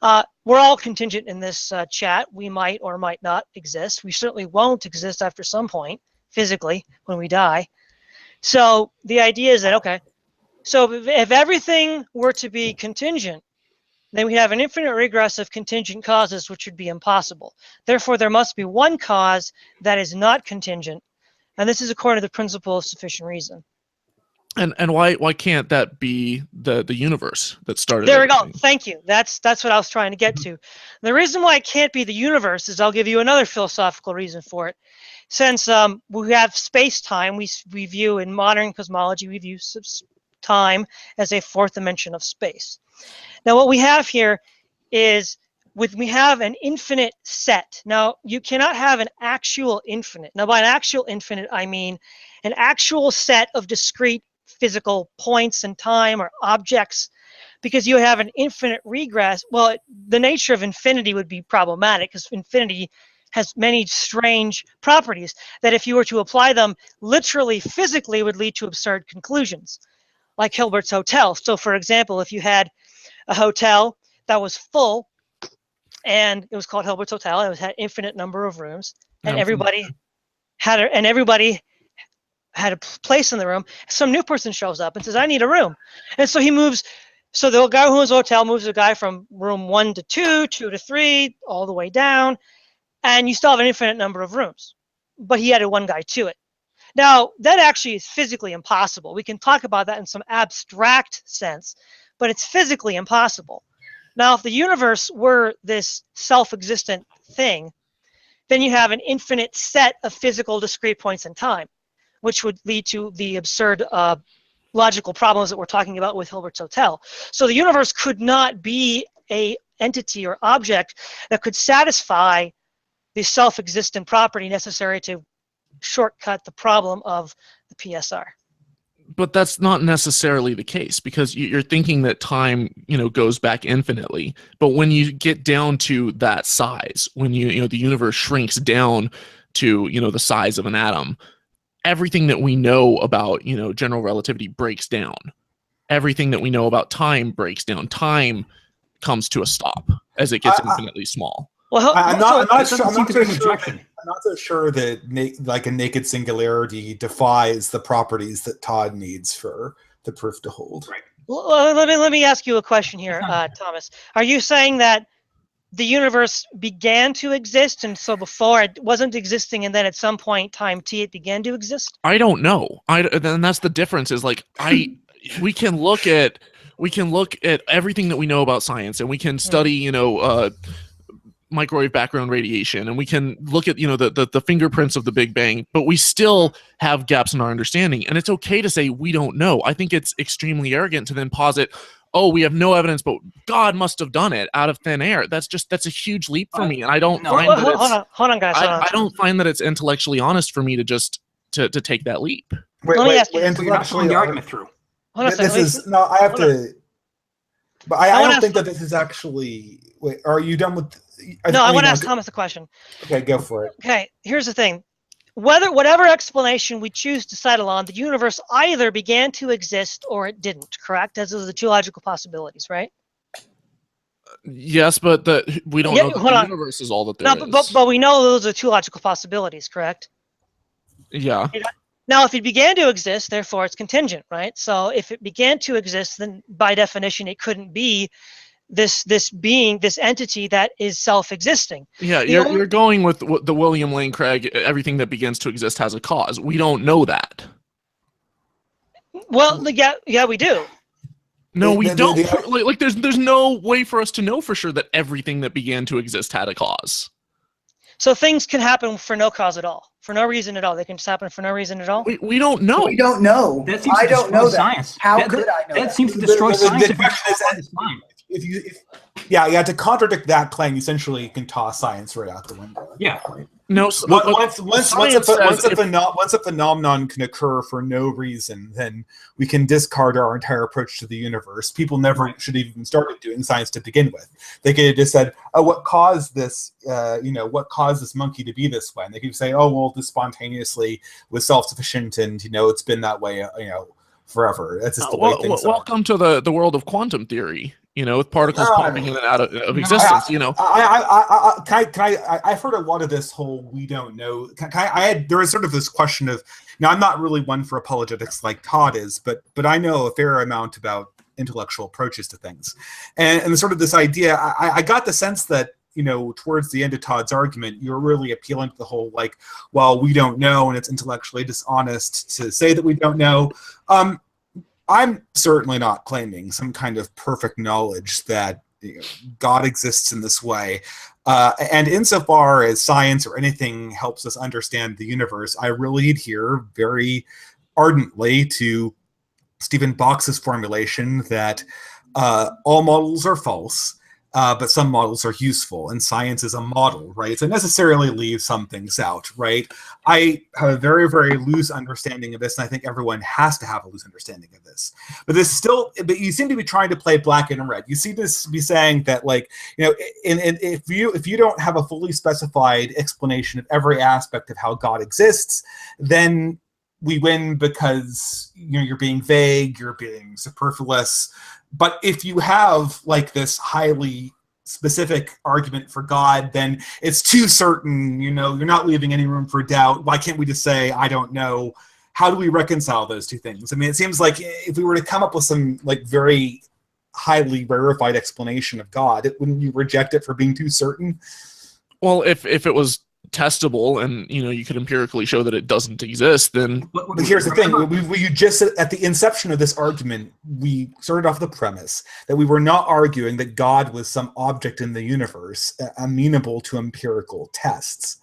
We're all contingent in this chat. We might or might not exist. We certainly won't exist after some point, physically, when we die. So the idea is that, okay, so if everything were to be contingent, then we have an infinite regress of contingent causes, which would be impossible. Therefore, there must be one cause that is not contingent, and this is according to the principle of sufficient reason. And why can't that be the universe that started? There we go. everything? Thank you. That's what I was trying to get to. The reason why it can't be the universe is I'll give you another philosophical reason for it. Since we have space-time, we view in modern cosmology, we view time as a fourth dimension of space. Now, what we have here is we have an infinite set. Now, you cannot have an actual infinite. Now, by an actual infinite, I mean an actual set of discrete physical points in time or objects, because you have an infinite regress. Well, the nature of infinity would be problematic because infinity has many strange properties that if you were to apply them literally physically would lead to absurd conclusions, like Hilbert's hotel. So, for example, if you had a hotel that was full and it was called Hilbert's Hotel, it had infinite number of rooms, and everybody had a place in the room. Some new person shows up and says, I need a room. And so he moves. So the guy who owns the hotel moves the guy from room 1 to 2, 2 to 3, all the way down. And you still have an infinite number of rooms. But he added one guy to it. Now, that actually is physically impossible. We can talk about that in some abstract sense, but it's physically impossible. Now, if the universe were this self-existent thing, then you have an infinite set of physical discrete points in time, which would lead to the absurd logical problems that we're talking about with Hilbert's Hotel. So the universe could not be an entity or object that could satisfy the self-existent property necessary to shortcut the problem of the PSR. But that's not necessarily the case, because you're thinking that time, goes back infinitely. But when you get down to that size, when the universe shrinks down to the size of an atom, everything that we know about general relativity breaks down. Everything that we know about time breaks down. Time comes to a stop as it gets infinitely small. Well, I'm not doesn't so seem to be an sure. objection. I'm not so sure that like a naked singularity defies the properties that Todd needs for the proof to hold. Right. Well, let me ask you a question here, Thomas. Are you saying that the universe began to exist, and so before it wasn't existing, and then at some point, time t, it began to exist? I don't know. And that's the difference. Is like we can look at everything that we know about science, and we can study microwave background radiation, and we can look at the fingerprints of the Big Bang, but we still have gaps in our understanding, and it's okay to say we don't know. I think it's extremely arrogant to then posit, oh, we have no evidence, but God must have done it out of thin air. That's a huge leap for me, and I don't find that it's, hold on, guys. I don't find that it's intellectually honest for me to just to take that leap. Let me ask you- But you're not pulling the argument through. Hold on a This second. is no. I have Hold to. But I wanna don't ask- think that this is actually. Wait, are you done with? No, I want to ask Thomas a question. Okay, go for it. Okay, here's the thing. Whatever explanation we choose to settle on, the universe either began to exist or it didn't, correct? As are the two logical possibilities, right? Yes, but we don't know that hold the on. universe is all that there No, but we know those are two logical possibilities, correct? Yeah. Now, if it began to exist, therefore it's contingent, right? So if it began to exist, then by definition it couldn't be this being, this entity that is self-existing. Yeah, you're going with the William Lane Craig, everything that begins to exist has a cause. We don't know that. Well, yeah, we do. No, we don't. Like there's no way for us to know for sure that everything that began to exist had a cause. So things can happen for no cause at all, for no reason at all. They can just happen for no reason at all. We don't know. We don't know. That seems I to don't destroy know that. science. How could I know that? that? Seems to destroy science. The question is, to contradict that claim, essentially you can toss science right out the window. Yeah. No. Once a if, phenomenon can occur for no reason, then we can discard our entire approach to the universe. People never should have even started doing science to begin with. They could have just said, "Oh, what caused this? What caused this monkey to be this way?" And they could say, "Oh, well, this spontaneously was self-sufficient, and it's been that way, forever." That's just the way things are. Welcome to the world of quantum theory. With particles popping in and out of existence. I've heard a lot of this whole "we don't know." There was sort of this question of. Now, I'm not really one for apologetics like Todd is, but I know a fair amount about intellectual approaches to things, and sort of this idea. I got the sense that towards the end of Todd's argument, you're really appealing to the whole well, we don't know, and it's intellectually dishonest to say that we don't know. I'm certainly not claiming some kind of perfect knowledge that God exists in this way. And insofar as science or anything helps us understand the universe, I really adhere very ardently to Stephen Box's formulation that all models are false, but some models are useful, and science is a model, right? So necessarily leave some things out, right? I have a very, very loose understanding of this, and I think everyone has to have a loose understanding of this. But but you seem to be trying to play black and red. You seem to be saying that, if you don't have a fully specified explanation of every aspect of how God exists, then we win because you're being vague, you're being superfluous. But if you have this highly specific argument for God, then it's too certain, you're not leaving any room for doubt. Why can't we just say, I don't know? How do we reconcile those two things? I mean, it seems like if we were to come up with some very highly rarefied explanation of God, wouldn't you reject it for being too certain? Well, if it was testable and you could empirically show that it doesn't exist, then but here's the thing. We just at the inception of this argument, we started off the premise that we were not arguing that God was some object in the universe amenable to empirical tests.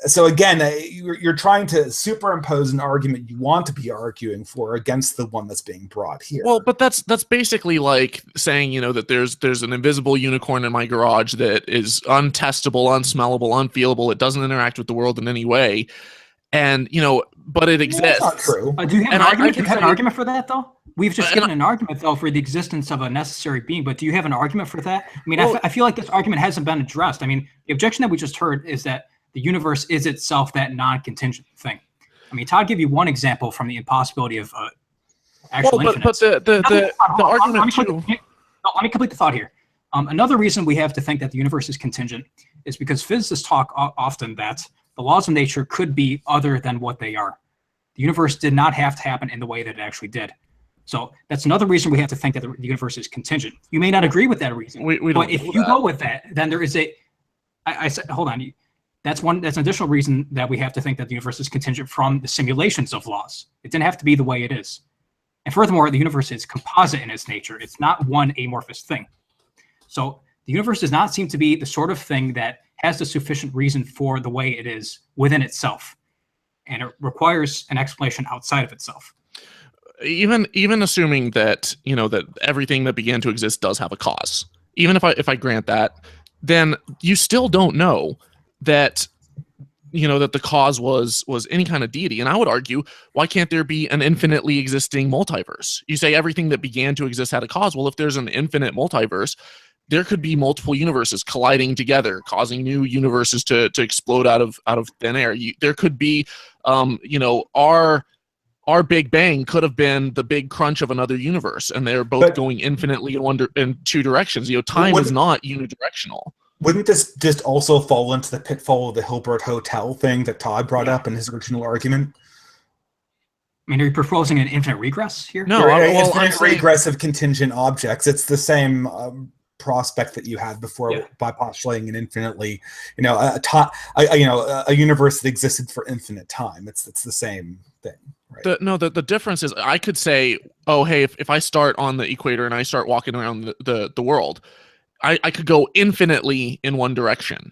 So again, you're trying to superimpose an argument you want to be arguing for against the one that's being brought here. Well, but that's basically like saying, that there's an invisible unicorn in my garage that is untestable, unsmellable, unfeelable. It doesn't interact with the world in any way, and but it exists. That's not true. Do you have an argument for that, though? We've just given an argument, though, for the existence of a necessary being, but do you have an argument for that? I mean, I feel like this argument hasn't been addressed. I mean, the objection that we just heard is that the universe is itself that non-contingent thing. I mean, Todd gave you one example from the impossibility of actual infinite. But the argument too. Let me complete the thought here. Another reason we have to think that the universe is contingent is because physicists talk often that the laws of nature could be other than what they are. The universe did not have to happen in the way that it actually did. So that's another reason we have to think that the universe is contingent. You may not agree with that reason, but if you go with that, then there is I said, hold on. That's an additional reason that we have to think that the universe is contingent from the simulations of laws. It didn't have to be the way it is. And furthermore, the universe is composite in its nature. It's not one amorphous thing. So the universe does not seem to be the sort of thing that has the sufficient reason for the way it is within itself. And it requires an explanation outside of itself. Even assuming that, that everything that began to exist does have a cause. Even if I grant that, then you still don't know that that the cause was any kind of deity. And I would argue, why can't there be an infinitely existing multiverse? You say everything that began to exist had a cause. Well, if there's an infinite multiverse, there could be multiple universes colliding together, causing new universes to explode out of thin air. There could be our Big Bang could have been the big crunch of another universe, and they're both going infinitely in two directions. Time is not unidirectional. Wouldn't this just also fall into the pitfall of the Hilbert Hotel thing that Todd brought up in his original argument? I mean, are you proposing an infinite regress here? No, infinite regress of contingent objects. It's the same prospect that you had before by postulating an infinitely, a universe that existed for infinite time. It's the same thing. Right. The difference is I could say, oh, hey, if I start on the equator and I start walking around the world, I could go infinitely in one direction.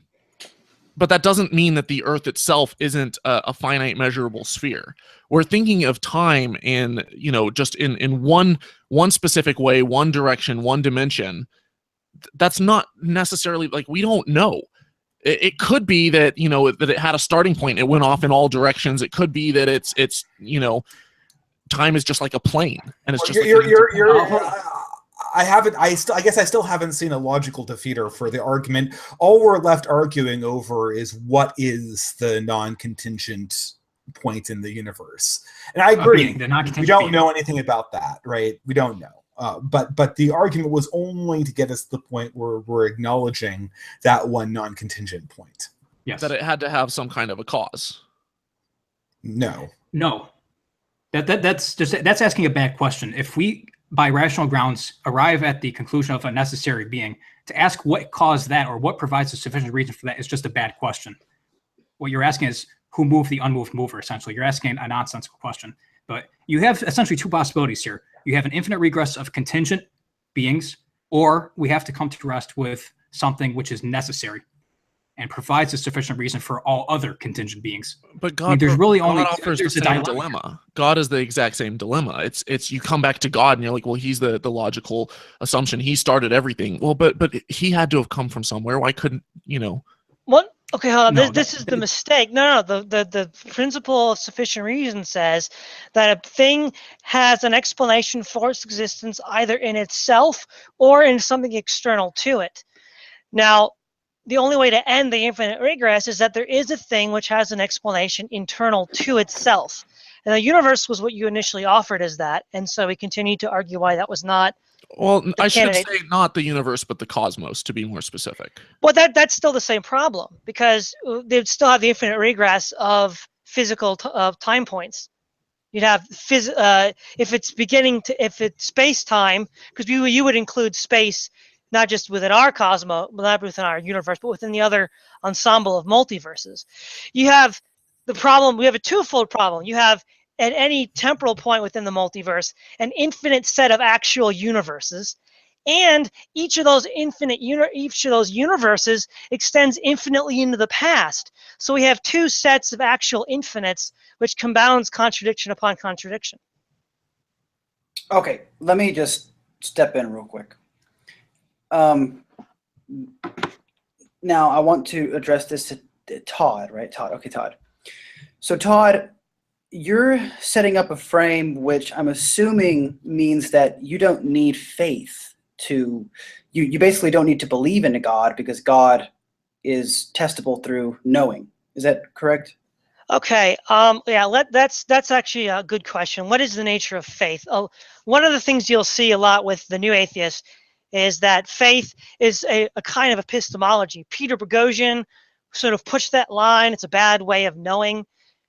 but that doesn't mean that the Earth itself isn't a finite measurable sphere. We're thinking of time in, just in one specific way, one direction, one dimension. That's not necessarily, like, we don't know. It could be that, that it had a starting point. It went off in all directions. It could be that it's time is just like a plane, and it's just I guess I still haven't seen a logical defeater for the argument. All we're left arguing over is what is the non-contingent point in the universe. And I agree, we don't know anything about that, right? We don't know. But the argument was only to get us to the point where we're acknowledging that one non-contingent point. Yes. That it had to have some kind of a cause. No. That's asking a bad question. If we, by rational grounds, arrive at the conclusion of a necessary being, to ask what caused that or what provides a sufficient reason for that is just a bad question. What you're asking is who moved the unmoved mover, essentially. You're asking a nonsensical question. But you have essentially two possibilities here. You have an infinite regress of contingent beings, or we have to come to rest with something which is necessary and provides a sufficient reason for all other contingent beings. But God, there's really God only offers the same dilemma. God is the exact same dilemma. It's you come back to God and you're like, well, he's the logical assumption. He started everything. Well, but he had to have come from somewhere. Why couldn't What? Okay, hold on. No, This is the mistake. No. The principle of sufficient reason says that a thing has an explanation for its existence either in itself or in something external to it. Now, the only way to end the infinite regress is that there is a thing which has an explanation internal to itself. And the universe was what you initially offered as that, and so we continue to argue why that was not. Well, I should say not the universe, but the cosmos, to be more specific. Well, that's still the same problem, because they'd still have the infinite regress of physical time points. You'd have if it's space time, because you would include space not just within our cosmos, not within our universe, but within the other ensemble of multiverses. You have the problem. We have a twofold problem. You have, at any temporal point within the multiverse, an infinite set of actual universes, and each of those universes extends infinitely into the past. So we have two sets of actual infinites, which compounds contradiction upon contradiction. Okay, let me just step in real quick. Now I want to address this to Todd, right? Todd. Okay, Todd. So Todd, you're setting up a frame which I'm assuming means that you don't need faith to, you basically don't need to believe in a God, because God is testable through knowing. Is that correct? Okay. Yeah. That's actually a good question. What is the nature of faith? One of the things you'll see a lot with the new atheists is that faith is a kind of epistemology. Peter Boghossian sort of pushed that line. It's a bad way of knowing.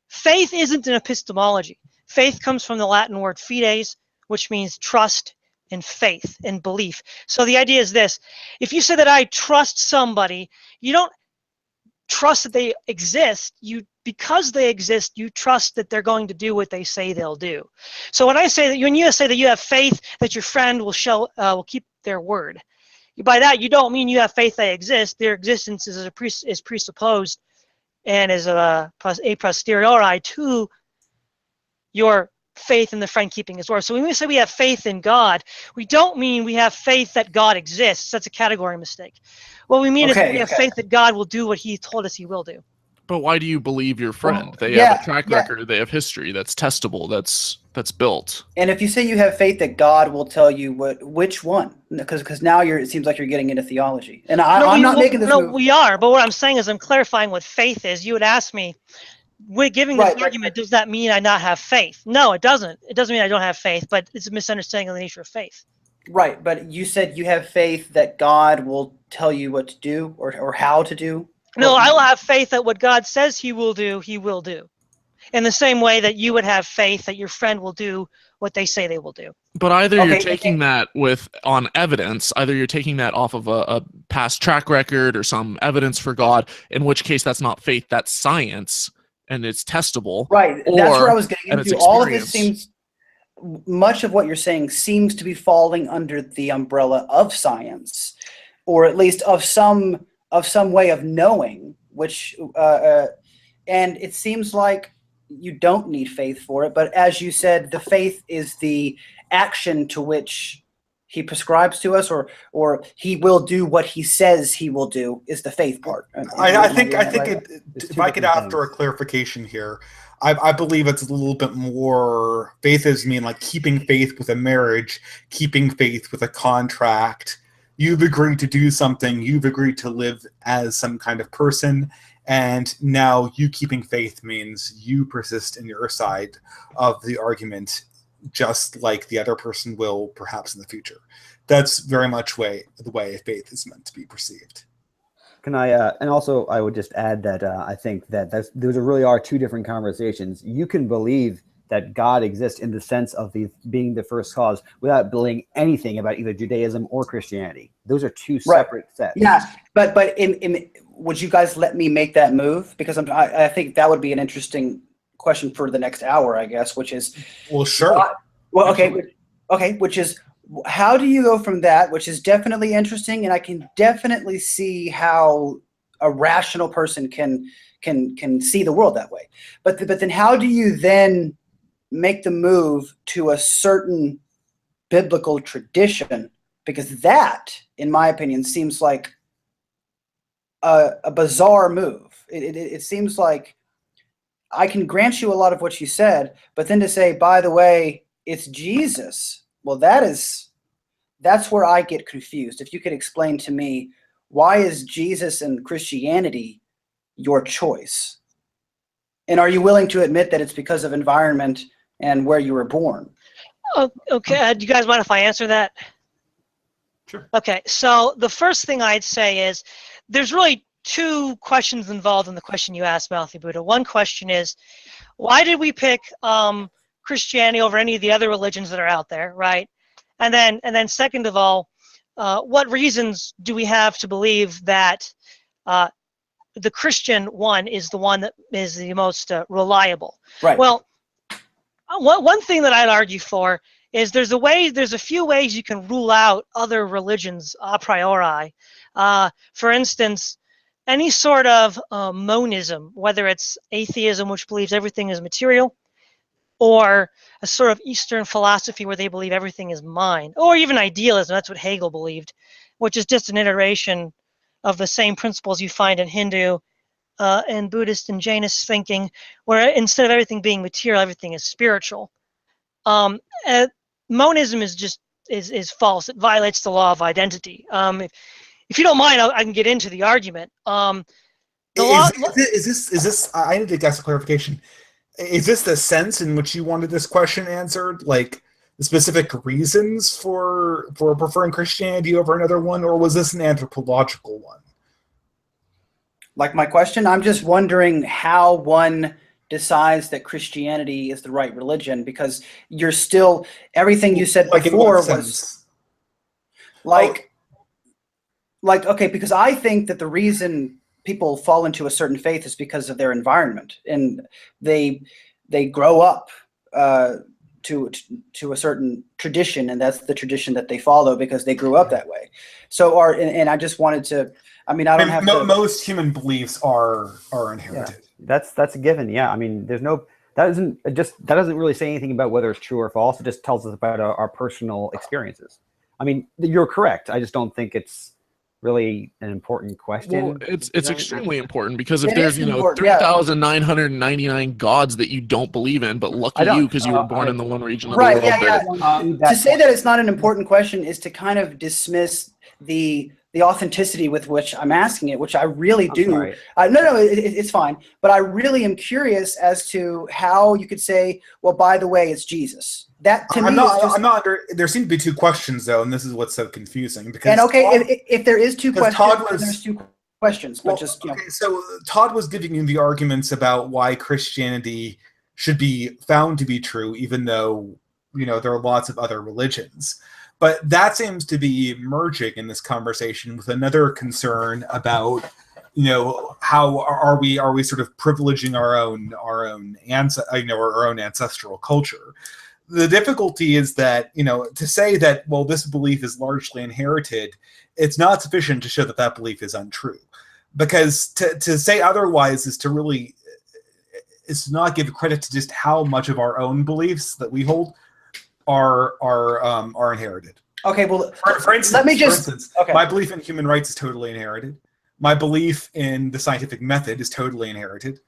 Faith isn't an epistemology. Faith comes from the Latin word fides, which means trust and faith and belief. So the idea is this: if you say that I trust somebody, you don't trust that they exist. Because they exist, you trust that they're going to do what they say they'll do. So when you say that you have faith that your friend will keep their word, by that you don't mean you have faith they exist. Their existence is presupposed and is a posteriori to your faith in the friend keeping his word. So when we say we have faith in God, we don't mean we have faith that God exists. That's a category mistake. What we mean is we have faith that God will do what he told us he will do. But why do you believe your friend? They have a track record. They have history that's testable. That's built. And if you say you have faith that God will tell you which one, because now it seems like you're getting into theology. And I'm not making this. No, move. we are. But what I'm saying is I'm clarifying what faith is. You would ask me, giving this argument, does that mean I not have faith? No, it doesn't. It doesn't mean I don't have faith, but it's a misunderstanding of the nature of faith. Right, but you said you have faith that God will tell you what to do or how to do. No, I will have faith that what God says he will do, he will do. In the same way that you would have faith that your friend will do what they say they will do. But either you're taking that on evidence, either you're taking that off of a past track record or some evidence for God, in which case that's not faith, that's science, and it's testable. Right, that's where I was getting into. All of this seems, much of what you're saying seems to be falling under the umbrella of science, or at least of some way of knowing which and it seems like you don't need faith for it. But as you said, the faith is the action to which he prescribes to us, or he will do what he says he will do, is the faith part. I think if I could ask for a clarification here, I believe it's a little bit more, faith is mean like keeping faith with a marriage, keeping faith with a contract. You've agreed to do something, you've agreed to live as some kind of person, and now you keeping faith means you persist in your side of the argument, just like the other person will perhaps in the future. That's very much the way faith is meant to be perceived. Can I, and also I would just add that I think that those really are two different conversations. You can believe that God exists in the sense of being the first cause without believing anything about either Judaism or Christianity. Those are two separate sets. Yeah, but would you guys let me make that move? Because I think that would be an interesting question for the next hour, I guess, which is, well, sure. Okay, which is, how do you go from that, which is definitely interesting, and I can definitely see how a rational person can see the world that way. But then how do you then make the move to a certain biblical tradition? Because that, in my opinion, seems like a bizarre move. It seems like I can grant you a lot of what you said, but then to say, by the way, it's Jesus. Well, that's where I get confused. If you could explain to me, why is Jesus and Christianity your choice? And are you willing to admit that it's because of environment and where you were born? Oh, okay. Do you guys mind if I answer that? Sure. Okay. So the first thing I'd say is there's really two questions involved in the question you asked, Mouthy Buddha. One question is, why did we pick Christianity over any of the other religions that are out there, right? And then second of all, what reasons do we have to believe that the Christian one is the one that is the most reliable? Right. Well, one thing that I'd argue for is there's a few ways you can rule out other religions a priori. For instance, any sort of monism, whether it's atheism, which believes everything is material, or a sort of Eastern philosophy where they believe everything is mind, or even idealism, that's what Hegel believed, which is just an iteration of the same principles you find in Hindu and Buddhist and Jainist thinking, where instead of everything being material, everything is spiritual. Monism is false. It violates the law of identity. If you don't mind, I can get into the argument. Is this? I need to get some clarification. Is this the sense in which you wanted this question answered? Like the specific reasons for preferring Christianity over another one, or was this an anthropological one? Like my question, I'm just wondering how one decides that Christianity is the right religion, because you're still, everything you said like before was sense? like okay, because I think that the reason people fall into a certain faith is because of their environment, and they grow up to a certain tradition, and that's the tradition that they follow because they grew up that way. So and I just wanted to, I mean, I don't have to. Most human beliefs are inherited. Yeah, that's a given. Yeah, I mean, that doesn't really say anything about whether it's true or false. It just tells us about our personal experiences. I mean, you're correct. I just don't think it's really an important question. Well, it's extremely important, because if It there's is important, 3,999 gods that you don't believe in, but lucky you because you were born in the one region of the Right, world to say that it's not an important question is to kind of dismiss the authenticity with which I'm asking it, which I really do. No, it's fine. But I really am curious as to how you could say, well, by the way, it's Jesus. That to me is just... I'm not under. There seem to be two questions though, and this is what's so confusing. Because and okay, if there is two questions, there's two questions. But so Todd was giving you the arguments about why Christianity should be found to be true, even though there are lots of other religions. But that seems to be merging in this conversation with another concern about, how are we sort of privileging our own ancestral culture. The difficulty is that, to say that, well, this belief is largely inherited, it's not sufficient to show that belief is untrue. because to say otherwise is to not give credit to just how much of our own beliefs that we hold are inherited. Okay, well, For instance, let me just. Okay. My belief in human rights is totally inherited. My belief in the scientific method is totally inherited.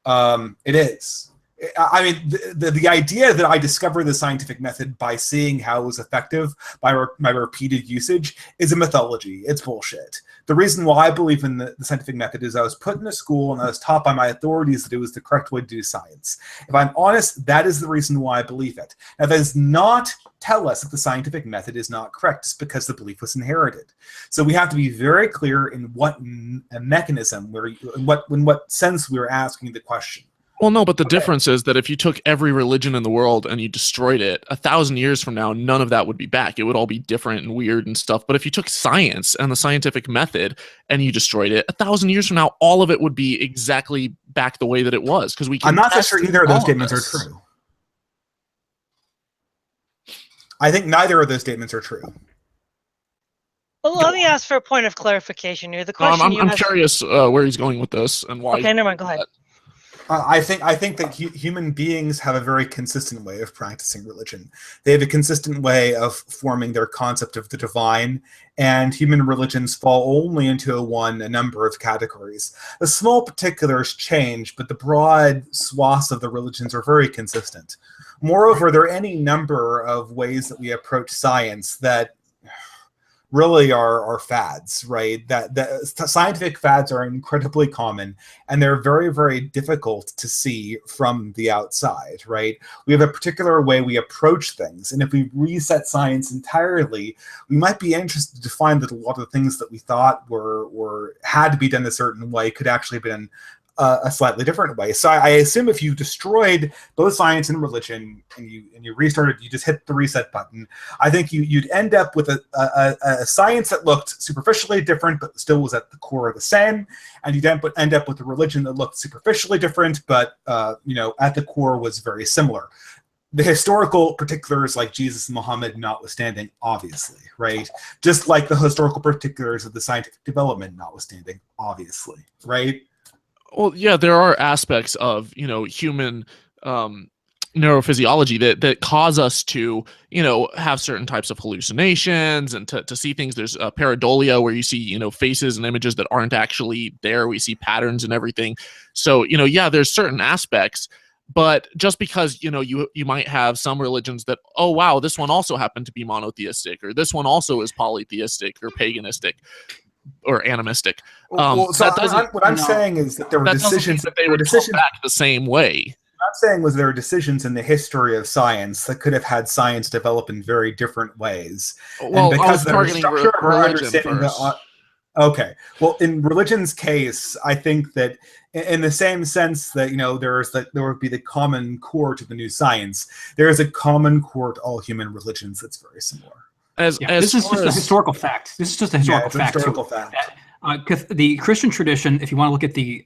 It is. I mean, the idea that I discovered the scientific method by seeing how it was effective by my repeated usage is a mythology. It's bullshit. The reason why I believe in the scientific method is I was put in a school and I was taught by my authorities that it was the correct way to do science. If I'm honest, that is the reason why I believe it. Now, that does not tell us that the scientific method is not correct. It's because the belief was inherited. So we have to be very clear in what mechanism, in what sense we're asking the question. Well, no, but the difference is that if you took every religion in the world and you destroyed it, 1,000 years from now, none of that would be back. It would all be different and weird and stuff. But if you took science and the scientific method and you destroyed it, 1,000 years from now, all of it would be exactly back the way that it was. Because we can. I'm not so sure either of those statements are true. I think neither of those statements are true. Well, let me ask for a point of clarification here. The question I'm curious where he's going with this and why. Okay, never mind. Go ahead. I think that human beings have a very consistent way of practicing religion. They have a consistent way of forming their concept of the divine, and human religions fall only into a number of categories. The small particulars change, but the broad swaths of the religions are very consistent. Moreover, there are any number of ways that we approach science that really are fads, right? That scientific fads are incredibly common, and they're very, very difficult to see from the outside, right? We have a particular way we approach things, and if we reset science entirely, we might be interested to find that a lot of the things that we thought had to be done a certain way could actually have been a slightly different way. So I assume if you destroyed both science and religion and you restarted, you just hit the reset button, I think you'd end up with a science that looked superficially different but still was at the core of the same, and you'd end up with a religion that looked superficially different but at the core was very similar. The historical particulars like Jesus and Muhammad notwithstanding, obviously, right? Just like the historical particulars of the scientific development notwithstanding, obviously, right? Well, yeah, there are aspects of, human neurophysiology that cause us to, have certain types of hallucinations and to see things. There's pareidolia where you see, faces and images that aren't actually there. We see patterns and everything. So, yeah, there's certain aspects, but just because, you might have some religions that, oh, wow, this one also happened to be monotheistic, or this one also is polytheistic or paganistic or animistic. What I'm saying is that there were decisions that they would come back the same way. What I'm saying was there are decisions in the history of science that could have had science develop in very different ways. Well, and because I was targeting religion first. Okay. Well, in religion's case, I think that in the same sense that, there would be the common core to the new science, there is a common core to all human religions that's very similar. This is just a historical fact. This is just a historical fact. Historical fact. The Christian tradition, if you want to look at the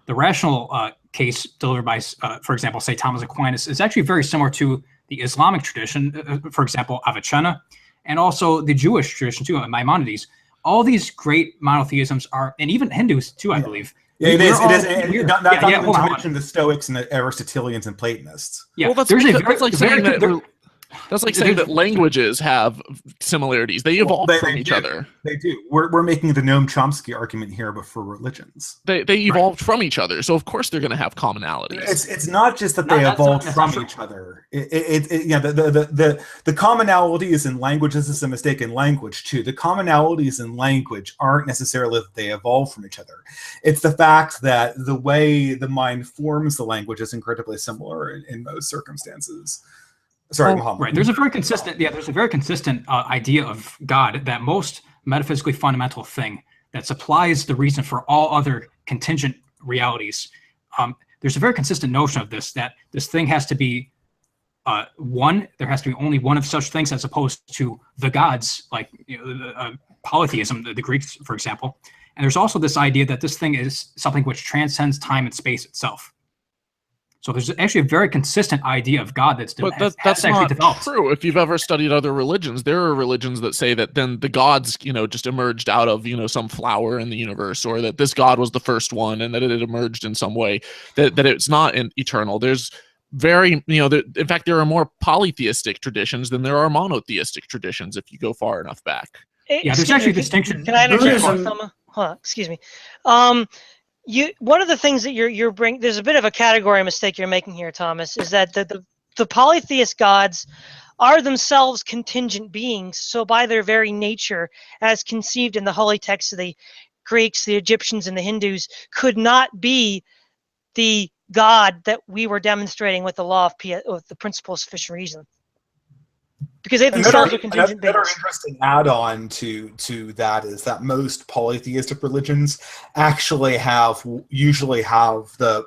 rational case delivered by, for example, say Thomas Aquinas, is actually very similar to the Islamic tradition, for example, Avicenna, and also the Jewish tradition too, Maimonides. All these great monotheisms are, and even Hindus too, I believe. Yeah, it is. Not even to mention the Stoics and the Aristotelians and Platonists. Yeah, well, that's like saying that languages have similarities. They evolve from each other. They do. We're making the Noam Chomsky argument here, but for religions. They evolved from each other, so of course they're going to have commonalities. It's not just that they evolved from each other. The commonalities in languages is a mistake in language too. The commonalities in language aren't necessarily that they evolve from each other. It's the fact that the way the mind forms the language is incredibly similar in most circumstances. Sorry, Muhammad. Right. There's a very consistent idea of God, that most metaphysically fundamental thing that supplies the reason for all other contingent realities. There's a very consistent notion of this, that this thing has to be one. There has to be only one of such things, as opposed to the gods, like polytheism, the Greeks, for example. And there's also this idea that this thing is something which transcends time and space itself. So there's actually a very consistent idea of God that's But has that's actually not developed. true. If you've ever studied other religions, there are religions that say that then the gods, just emerged out of, some flower in the universe, or that this god was the first one and that it emerged in some way, that it's not eternal. There's very, in fact, there are more polytheistic traditions than there are monotheistic traditions if you go far enough back. Yeah, there's actually a distinction. Can I interject, Buddhism- Thelma? Hold on, excuse me. One of the things that you're bringing, there's a bit of a category mistake you're making here, Thomas, is that the polytheist gods are themselves contingent beings. So by their very nature, as conceived in the holy texts of the Greeks, the Egyptians, and the Hindus, could not be the God that we were demonstrating with the law of with the principle of sufficient reason. Because they themselves are contingent another beings. interesting add-on to that is that most polytheistic religions actually usually have a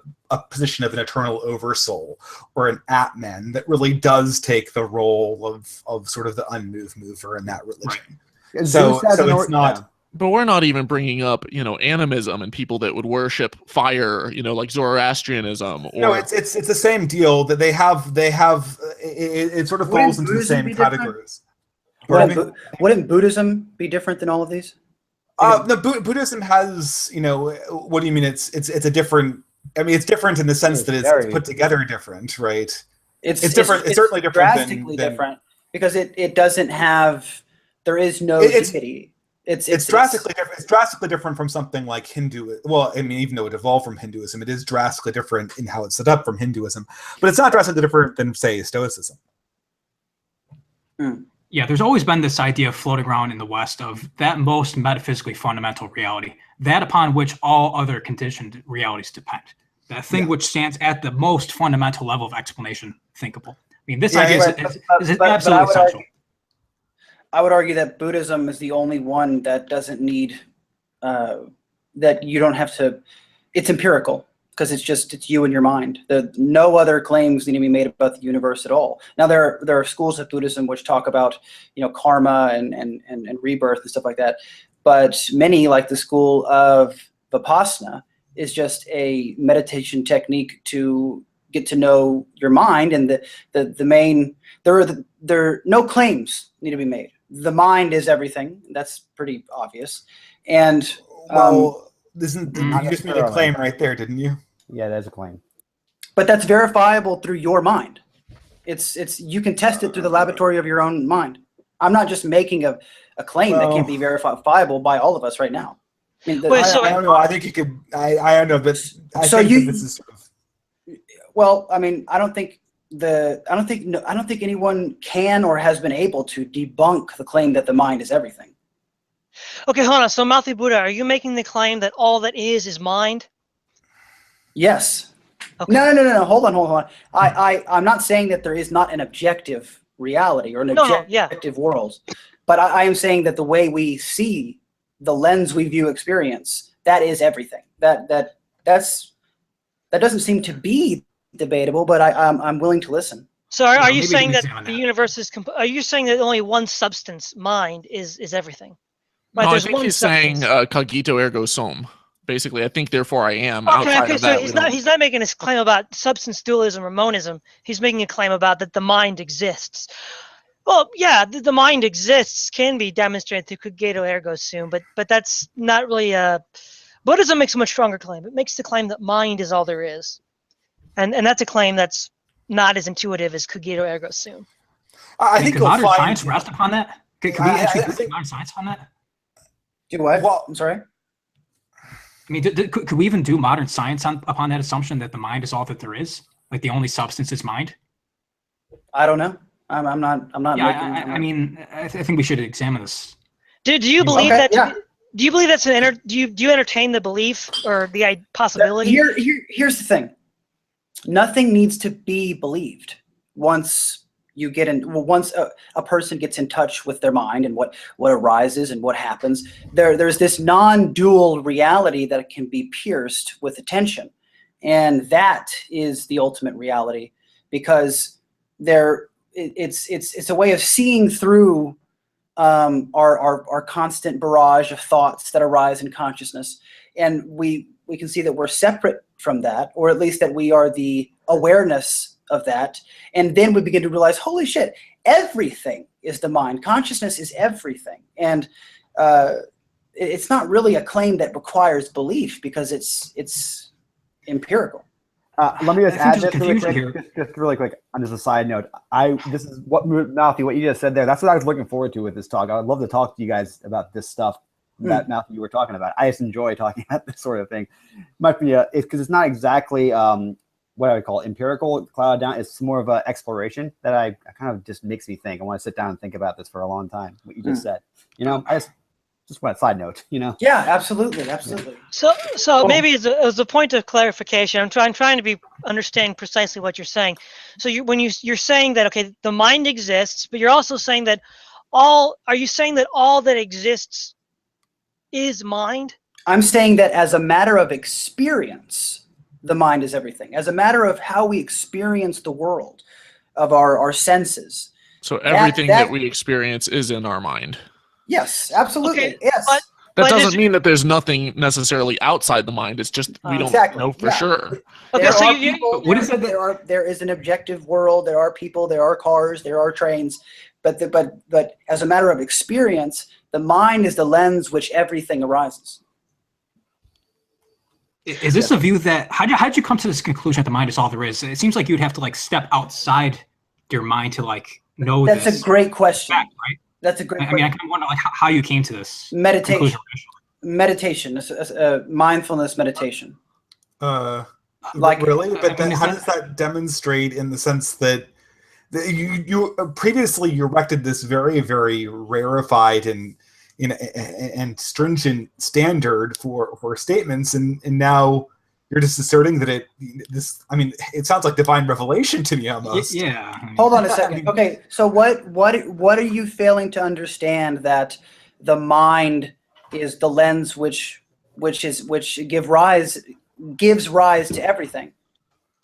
position of an eternal oversoul or an Atman that really does take the role of sort of the unmoved mover in that religion. Right. So Zeus has an it's not. yeah. But we're not even bringing up, animism and people that would worship fire, like Zoroastrianism. Or No, it's the same deal that they have. It sort of falls into the Buddhism same be different? categories. Pardon me? Wouldn't Buddhism be different than all of these? No, Buddhism has, what do you mean? It's a different. I mean, it's different in the sense that it's put together different, right? It's different. It's certainly different. Drastically different because it doesn't have. There is no deity. It's drastically different. It's drastically different from something like Hindu. Well, I mean, even though it evolved from Hinduism, it is drastically different in how it's set up from Hinduism. But it's not drastically different than, say, Stoicism. Yeah, there's always been this idea floating around in the West of that most metaphysically fundamental reality, that upon which all other conditioned realities depend. That thing which stands at the most fundamental level of explanation thinkable. I mean, this idea is absolutely essential. I would argue that Buddhism is the only one that doesn't need, that you don't have to, it's empirical because it's you and your mind. No other claims need to be made about the universe at all. Now there are schools of Buddhism which talk about, karma and rebirth and stuff like that. But many, like the school of Vipassana, is just a meditation technique to get to know your mind, and the main, there are no claims need to be made. The mind is everything. That's pretty obvious. And you just made a claim right there, didn't you? Yeah, that's a claim. But that's verifiable through your mind. It's you can test it through the laboratory of your own mind. I'm not just making a claim that can't be verifiable by all of us right now. I mean, I don't know. I think you could. I don't know, but I think that this is sort of. Well, I mean, I don't think anyone can or has been able to debunk the claim that the mind is everything. Okay, hold on. So, Mouthy Buddha, are you making the claim that all that is mind? Yes. Okay. No. Hold on. I'm not saying that there is not an objective reality or an objective world, but I am saying that the way we see, the lens we view experience, that is everything. That doesn't seem to be debatable, but I'm willing to listen. So are you saying that the universe is? Are you saying that only one substance, mind, is everything? Right, no, I think he's saying cogito ergo sum. Basically, I think therefore I am. Okay, so he's not making a claim about substance dualism or monism. He's making a claim about that the mind exists. Well, yeah, the mind exists can be demonstrated through cogito ergo sum, but that's not really a. Buddhism makes a much stronger claim. It makes the claim that mind is all there is. And that's a claim that's not as intuitive as cogito ergo sum. I think modern science rest upon that. Can we actually modern science on that? Do what? Well, I'm sorry. I mean, could we even do modern science upon that assumption that the mind is all that there is? Like the only substance is mind? I don't know. I'm not. Yeah, I mean, I think we should examine this. Do you believe that? Yeah. Do you believe that's do you entertain the belief or the possibility? Here's the thing. Nothing needs to be believed once you get in. Well, once a person gets in touch with their mind and what arises and what happens, there's this non-dual reality that can be pierced with attention, and that is the ultimate reality, because it's a way of seeing through our constant barrage of thoughts that arise in consciousness, and we can see that we're separate from that, or at least that we are the awareness of that. And then we begin to realize, holy shit, everything is the mind. Consciousness is everything. And it's not really a claim that requires belief because it's empirical. Let me just I add think this there's really confusion quick, just really quick, on just a side note. This is what Mouthy, what you just said there. That's what I was looking forward to with this talk. I would love to talk to you guys about this stuff that Mouthy you were talking about. I just enjoy talking about this sort of thing. Might be because it's not exactly what I would call empirical cloud down. It's more of an exploration that I kind of just makes me think. I want to sit down and think about this for a long time. What you just said, I just want a side note, Yeah, absolutely. So maybe as a point of clarification, I'm trying to understand precisely what you're saying. So you're saying that, okay, the mind exists, but you're also saying that are you saying that all that exists is mind? I'm saying that as a matter of experience, the mind is everything. As a matter of how we experience the world, of our senses. So everything that we experience is in our mind. Yes, absolutely. Okay, yes. That doesn't mean that there's nothing necessarily outside the mind. It's just we don't know for sure. Okay, There so are people, what is it that- there is an objective world. There are people. There are cars. There are trains. But as a matter of experience, the mind is the lens which everything arises. Is this a view that how'd you come to this conclusion that the mind is all there is? It seems like you'd have to step outside your mind to know That's this a great question. fact, right? That's a great I question. mean, I kind of wonder how you came to this Meditation. conclusion. Meditation, mindfulness meditation. Really? But then is how that- does that demonstrate in the sense that you previously you erected this very, very rarefied and stringent standard for statements, and now you're just asserting that it sounds like divine revelation to me almost. Yeah. Hold on a second. Okay, so what are you failing to understand that the mind is the lens which gives rise to everything?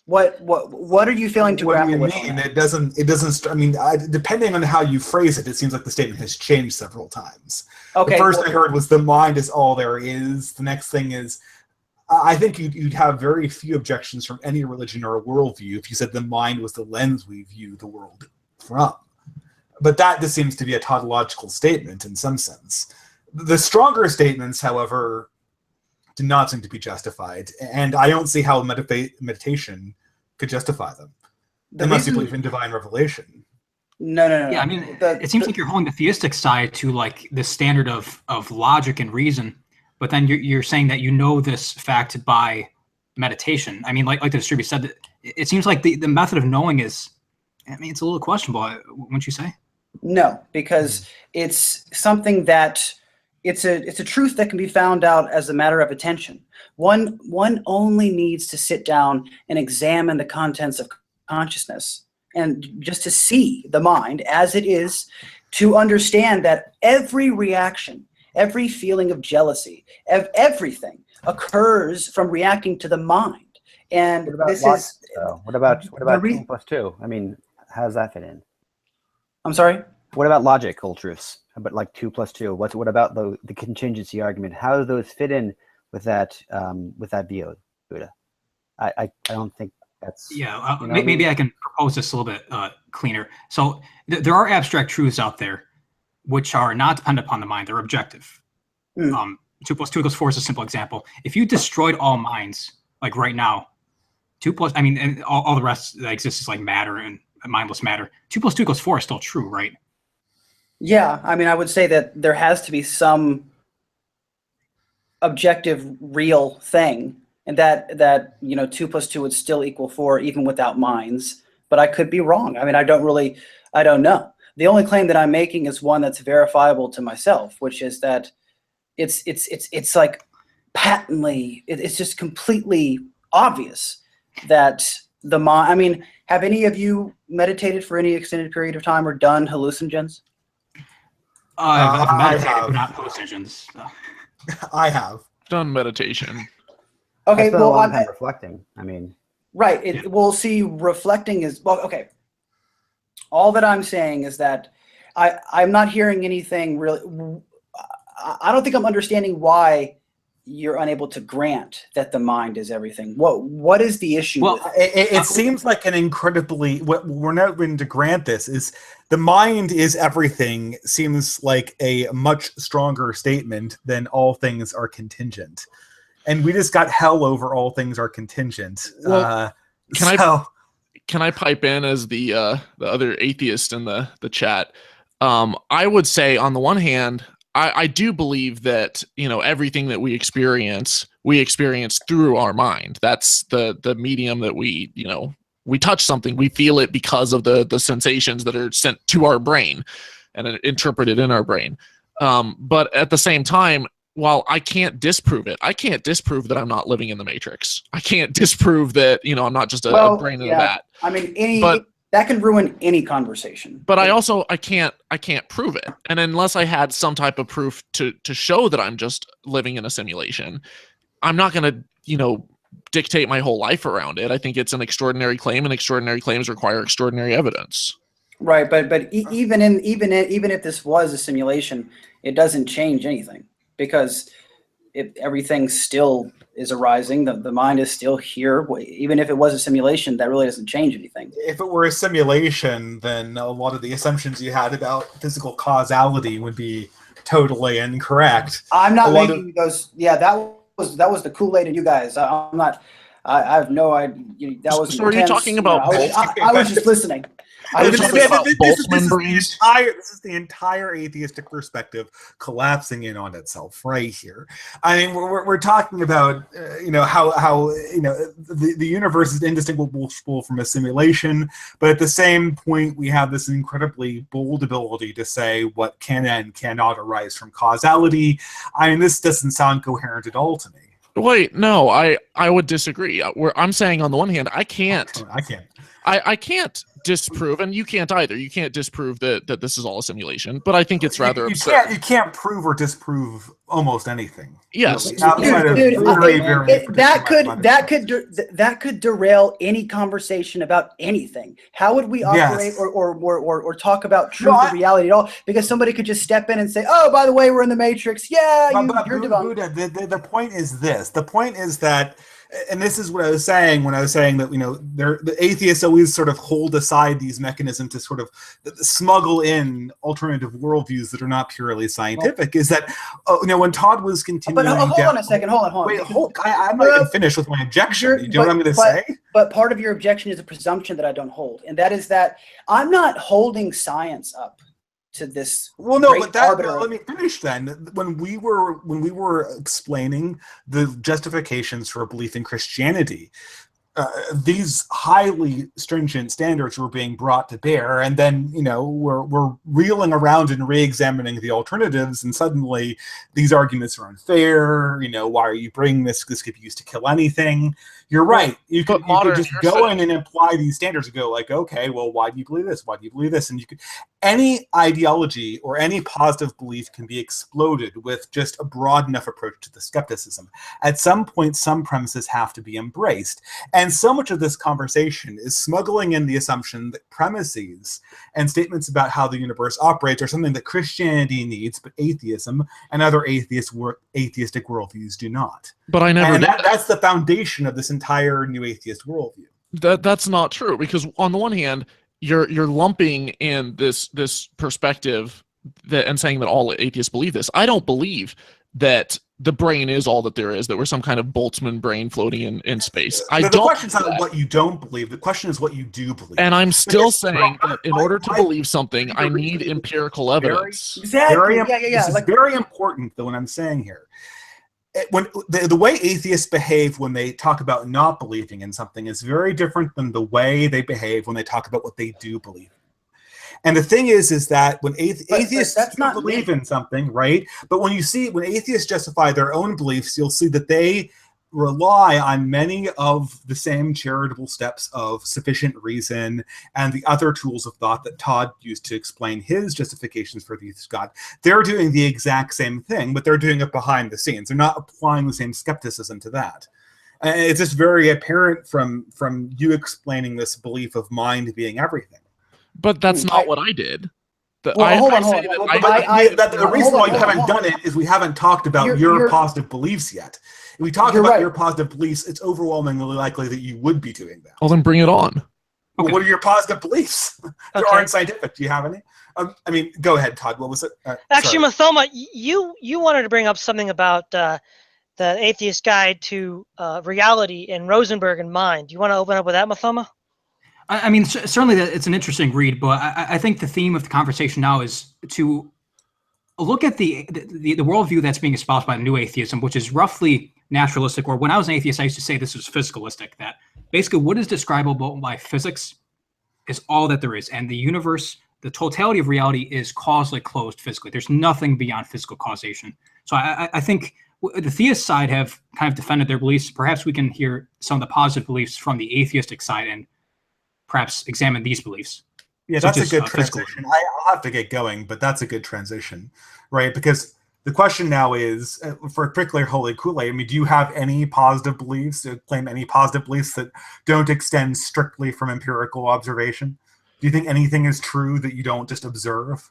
What are you failing to What do grapple you with? mean? It doesn't. I mean, depending on how you phrase it, it seems like the statement has changed several times. Okay. The first I heard was the mind is all there is. The next thing is, I think you'd have very few objections from any religion or worldview if you said the mind was the lens we view the world from. But that just seems to be a tautological statement in some sense. The stronger statements, however, do not seem to be justified, and I don't see how meditation could justify them unless you believe in divine revelation. No. Yeah, I mean, it seems like you're holding the theistic side to the standard of logic and reason, but then you're saying that this fact by meditation. I mean, like the distributor said, it seems like the method of knowing is, it's a little questionable, wouldn't you say? No, because it's something that it's a truth that can be found out as a matter of attention. One only needs to sit down and examine the contents of consciousness and just to see the mind as it is, to understand that every reaction, every feeling of jealousy, everything occurs from reacting to the mind. And this is what about 2 plus 2? I mean, how does that fit in? I'm sorry? What about logical truths? But 2 plus 2? What about the contingency argument? How do those fit in with that view, Buddha? I don't think that's maybe I can propose this a little bit cleaner. So there are abstract truths out there which are not dependent upon the mind; they're objective. 2 plus 2 equals 4 is a simple example. If you destroyed all minds, like right now, 2 plus and all the rest that exists is matter and mindless matter. 2 plus 2 equals 4 is still true, right? Yeah, I mean, I would say that there has to be some objective, real thing, and that 2 plus 2 would still equal 4 even without minds. But I could be wrong. I mean, I don't know. The only claim that I'm making is one that's verifiable to myself, which is that it's like patently, it's just completely obvious that the mind. I mean, have any of you meditated for any extended period of time or done hallucinogens? I've meditated, have. but not hallucinogens. I have Done meditation. Okay, I spent a well, long time reflecting. I mean, right. We'll see. Reflecting is okay. All that I'm saying is that I'm not hearing anything really. I don't think I'm understanding why you're unable to grant that the mind is everything? What is the issue? Well, with it seems like an incredibly, what we're not going to grant this is the mind is everything seems like a much stronger statement than all things are contingent. And we just got hell over all things are contingent. Well, can I pipe in as the other atheist in the chat? I would say on the one hand, I do believe that, you know, everything that we experience through our mind. That's the medium that we, you know, we touch something, we feel it because of the sensations that are sent to our brain and interpreted in our brain. But at the same time, while I can't disprove it, I can't disprove that I'm not living in the Matrix. I can't disprove that, you know, I'm not just a brain in a vat. I mean, that can ruin any conversation. But I can't prove it. And unless I had some type of proof to show that I'm just living in a simulation, I'm not going to, you know, dictate my whole life around it. I think it's an extraordinary claim, and extraordinary claims require extraordinary evidence. Right, but even if this was a simulation, it doesn't change anything, because everything still is arising. The mind is still here. Even if it was a simulation, that really doesn't change anything. If it were a simulation, then a lot of the assumptions you had about physical causality would be totally incorrect. I'm not making those. Yeah, that was the Kool-Aid in you guys. I'm not. I have no idea. That was. So are you talking about? I was just listening. This is the entire atheistic perspective collapsing in on itself right here. I mean, we're talking about you know, how you know, the universe is indistinguishable from a simulation, but at the same point we have this incredibly bold ability to say what can and cannot arise from causality. I mean, this doesn't sound coherent at all to me. Wait, no, I would disagree. I'm saying on the one hand, I can't disprove, and you can't either. You can't disprove that this is all a simulation, but I think it's rather absurd. You can't prove or disprove almost anything. Yes, dude, that could derail any conversation about anything. How would we operate or talk about truth or reality at all? Because somebody could just step in and say, "Oh, by the way, we're in the Matrix." Yeah, you're Buddha, the point is this. The point is that. And this is what I was saying when I was saying that, you know, the atheists always sort of hold aside these mechanisms to sort of smuggle in alternative worldviews that are not purely scientific. Is that, you know, when Todd was continuing... But hold on a second. Hold on. Wait, I'm not even finished with my objection. Do you know what I'm going to say? But part of your objection is a presumption that I don't hold. And that is that I'm not holding science up to this. Well, no, but let me finish then. When we were explaining the justifications for a belief in Christianity, these highly stringent standards were being brought to bear, and then, you know, we're reeling around and re-examining the alternatives, and suddenly these arguments are unfair. You know, why are you bringing this? This could be used to kill anything. You're right. You could just go in and apply these standards and go like, okay, well, why do you believe this? Why do you believe this? And you could, any ideology or any positive belief can be exploded with just a broad enough approach to the skepticism. At some point, some premises have to be embraced. And so much of this conversation is smuggling in the assumption that premises and statements about how the universe operates are something that Christianity needs, but atheism and other atheistic worldviews do not. But I never. And that's the foundation of this entire new atheist worldview. That's not true, because on the one hand, you're lumping in this perspective and saying that all atheists believe this. I don't believe that the brain is all that there is, that we're some kind of Boltzmann brain floating in space. The question's not what you don't believe. The question is what you do believe. And I'm still saying that in order to believe something, I need empirical evidence. Exactly. This is very important, though, what I'm saying here. When the way atheists behave when they talk about not believing in something is very different than the way they behave when they talk about what they do believe. And the thing is that when atheists don't believe in something, right? But when atheists justify their own beliefs, you'll see that they rely on many of the same charitable steps of sufficient reason and the other tools of thought that Todd used to explain his justifications for the God. They're doing the exact same thing, but they're doing it behind the scenes. They're not applying the same skepticism to that. And it's just very apparent from you explaining this belief of mind being everything. But that's not what I did. Hold on. The reason why you haven't done it is we haven't talked about your positive beliefs yet. If we talked about your positive beliefs, it's overwhelmingly likely that you would be doing that. Well, then bring it on. Well, what are your positive beliefs? They aren't scientific. Do you have any? I mean, go ahead, Todd. What was it? Actually, Mathoma, you wanted to bring up something about the Atheist Guide to Reality in Rosenberg and Mind. Do you want to open up with that, Mathoma? I mean, certainly it's an interesting read, but I think the theme of the conversation now is to look at the worldview that's being espoused by new atheism, which is roughly naturalistic, or when I was an atheist, I used to say this was physicalistic, that basically what is describable by physics is all that there is. And the universe, the totality of reality is causally closed physically. There's nothing beyond physical causation. So I think the theist side have kind of defended their beliefs. Perhaps we can hear some of the positive beliefs from the atheistic side and perhaps examine these beliefs. Yeah, that's a good transition. I'll have to get going, but that's a good transition, right? Because the question now is, for particularly Holy Kool-Aid, I mean, do you have any positive beliefs, claim any positive beliefs that don't extend strictly from empirical observation? Do you think anything is true that you don't just observe?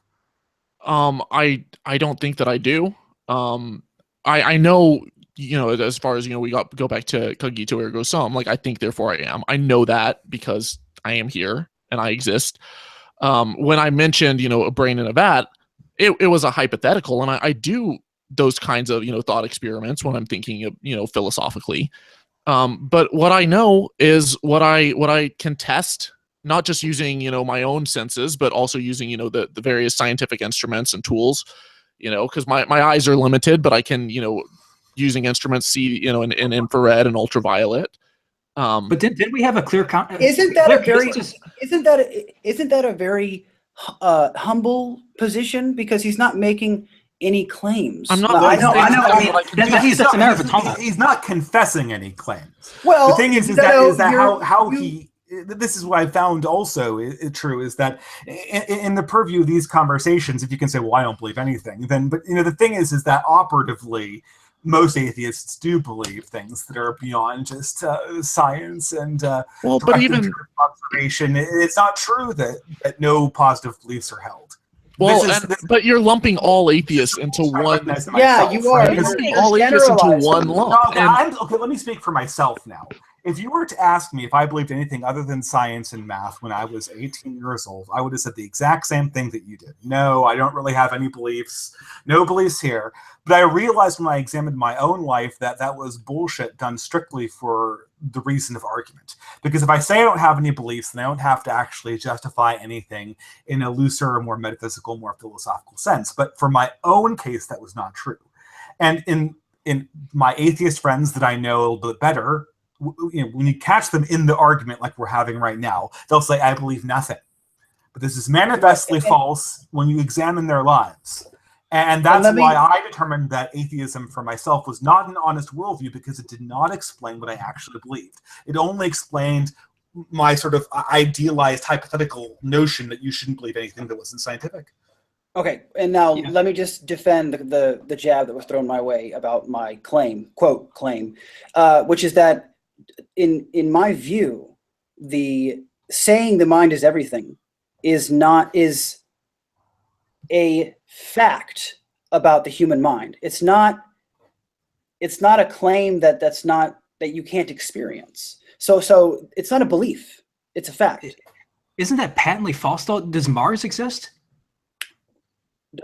I don't think that I do. I know, as far as, we go back to cogito ergo sum, like I think, therefore I am. I know that because I am here and I exist. When I mentioned, a brain in a vat, it was a hypothetical, and I do those kinds of, thought experiments when I'm thinking of, philosophically. But what I know is what I can test, not just using, my own senses, but also using, the various scientific instruments and tools, because my eyes are limited, but I can, using instruments see, in infrared and ultraviolet. But did we have a clear Isn't that a very humble position, because he's not making any claims? I'm not. I know. He's not confessing any claims. Well, the thing is that how he. This is what I found also true, is that in the purview of these conversations, if you can say, well, I don't believe anything, then, but the thing is that operatively, most atheists do believe things that are beyond just science and but even observation. It's not true that no positive beliefs are held. Well, but you're lumping all atheists into one. Yeah, you are. All atheists into one lump. Okay, let me speak for myself now. If you were to ask me if I believed anything other than science and math when I was 18 years old, I would have said the exact same thing that you did. No, I don't really have any beliefs. No beliefs here. But I realized when I examined my own life that that was bullshit done strictly for the reason of argument. Because if I say I don't have any beliefs, then I don't have to actually justify anything in a looser, more metaphysical, more philosophical sense. But for my own case, that was not true. And in my atheist friends that I know a little bit better, when you catch them in the argument like we're having right now, they'll say, I believe nothing. But this is manifestly false when you examine their lives. And that's why I determined that atheism for myself was not an honest worldview, because it did not explain what I actually believed. It only explained my sort of idealized hypothetical notion that you shouldn't believe anything that wasn't scientific. Okay, and now let me just defend the jab that was thrown my way about my claim, quote claim, which is that in my view, the saying the mind is everything is a fact about the human mind. It's not a claim that you can't experience. So it's not a belief. It's a fact. Isn't that patently false though? Does Mars exist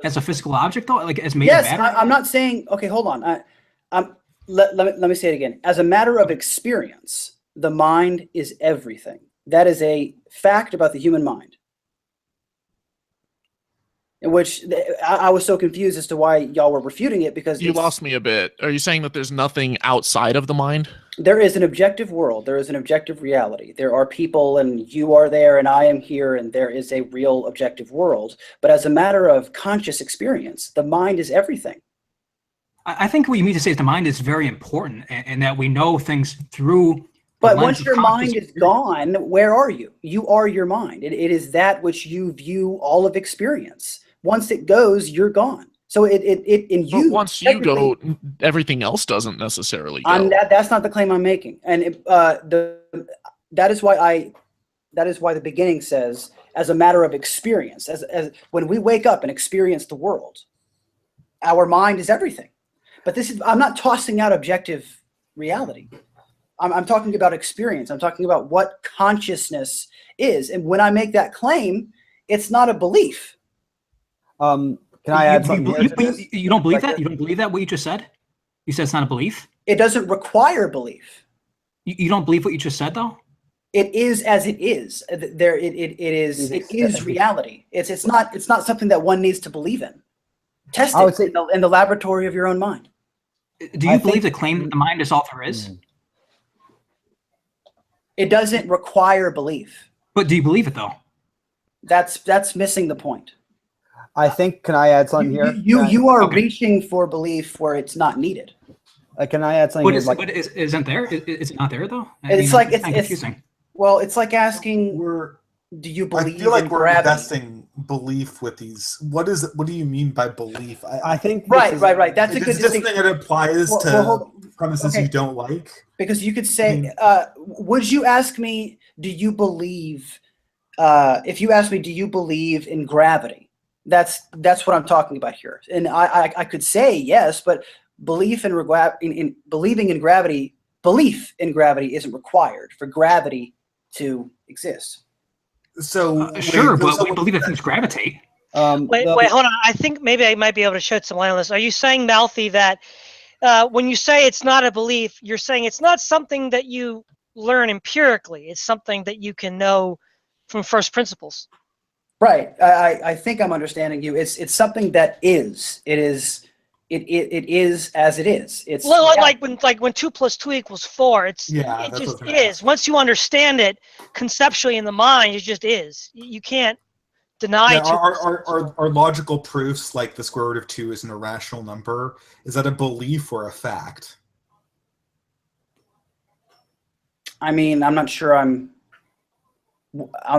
as a physical object though? Like as made of matter? I'm not saying. Okay, hold on. Let me say it again. As a matter of experience, the mind is everything. That is a fact about the human mind. In which I was so confused as to why y'all were refuting it, because you lost me a bit. Are you saying that there's nothing outside of the mind? There is an objective world. There is an objective reality. There are people, and you are there, and I am here, and there is a real objective world. But as a matter of conscious experience, the mind is everything. I think what you mean to say is the mind is very important, and that we know things through. But once your mind is gone, where are you? You are your mind. It is that which you view all of experience. Once it goes, you're gone. So it in you. But once you go, everything else doesn't necessarily go. That's not the claim I'm making, and that is why That is why the beginning says, as a matter of experience, as when we wake up and experience the world, our mind is everything. But I'm not tossing out objective reality. I'm talking about experience. I'm talking about what consciousness is. And when I make that claim, it's not a belief. Can I add something? You don't believe that? You don't believe that, what you just said? You said it's not a belief? It doesn't require belief. You don't believe what you just said, though? It is as it is. It is reality. It's not something that one needs to believe in. Test it in the laboratory of your own mind. Do you believe the claim that the mind is all there is? It doesn't require belief. But do you believe it, though? That's missing the point. I think, can I add something here? You are reaching for belief where it's not needed. Can I add something here? But isn't there? Is it not there, though? It's confusing. Well, it's like asking, do you believe I feel like in we're gravity? investing belief with these. What do you mean by belief? I think right. That's a good distinction. Is this thing that applies to premises you don't like? Because you could say, would you ask me, do you believe, if you ask me, do you believe in gravity? That's what I'm talking about here. And I could say yes, but belief in believing in gravity, belief in gravity isn't required for gravity to exist. So sure, but we believe that things gravitate. Wait, hold on. I think maybe I might be able to shed some light on this. Are you saying, Malthy, that when you say it's not a belief, you're saying it's not something that you learn empirically? It's something that you can know from first principles. Right. I think I'm understanding you. It's something that is. It is as it is. It's like when 2 + 2 = 4. It just is. Once you understand it conceptually in the mind, it just is. You can't deny. Are logical proofs like the square root of 2 is an irrational number? Is that a belief or a fact? I mean, I'm not sure. I'm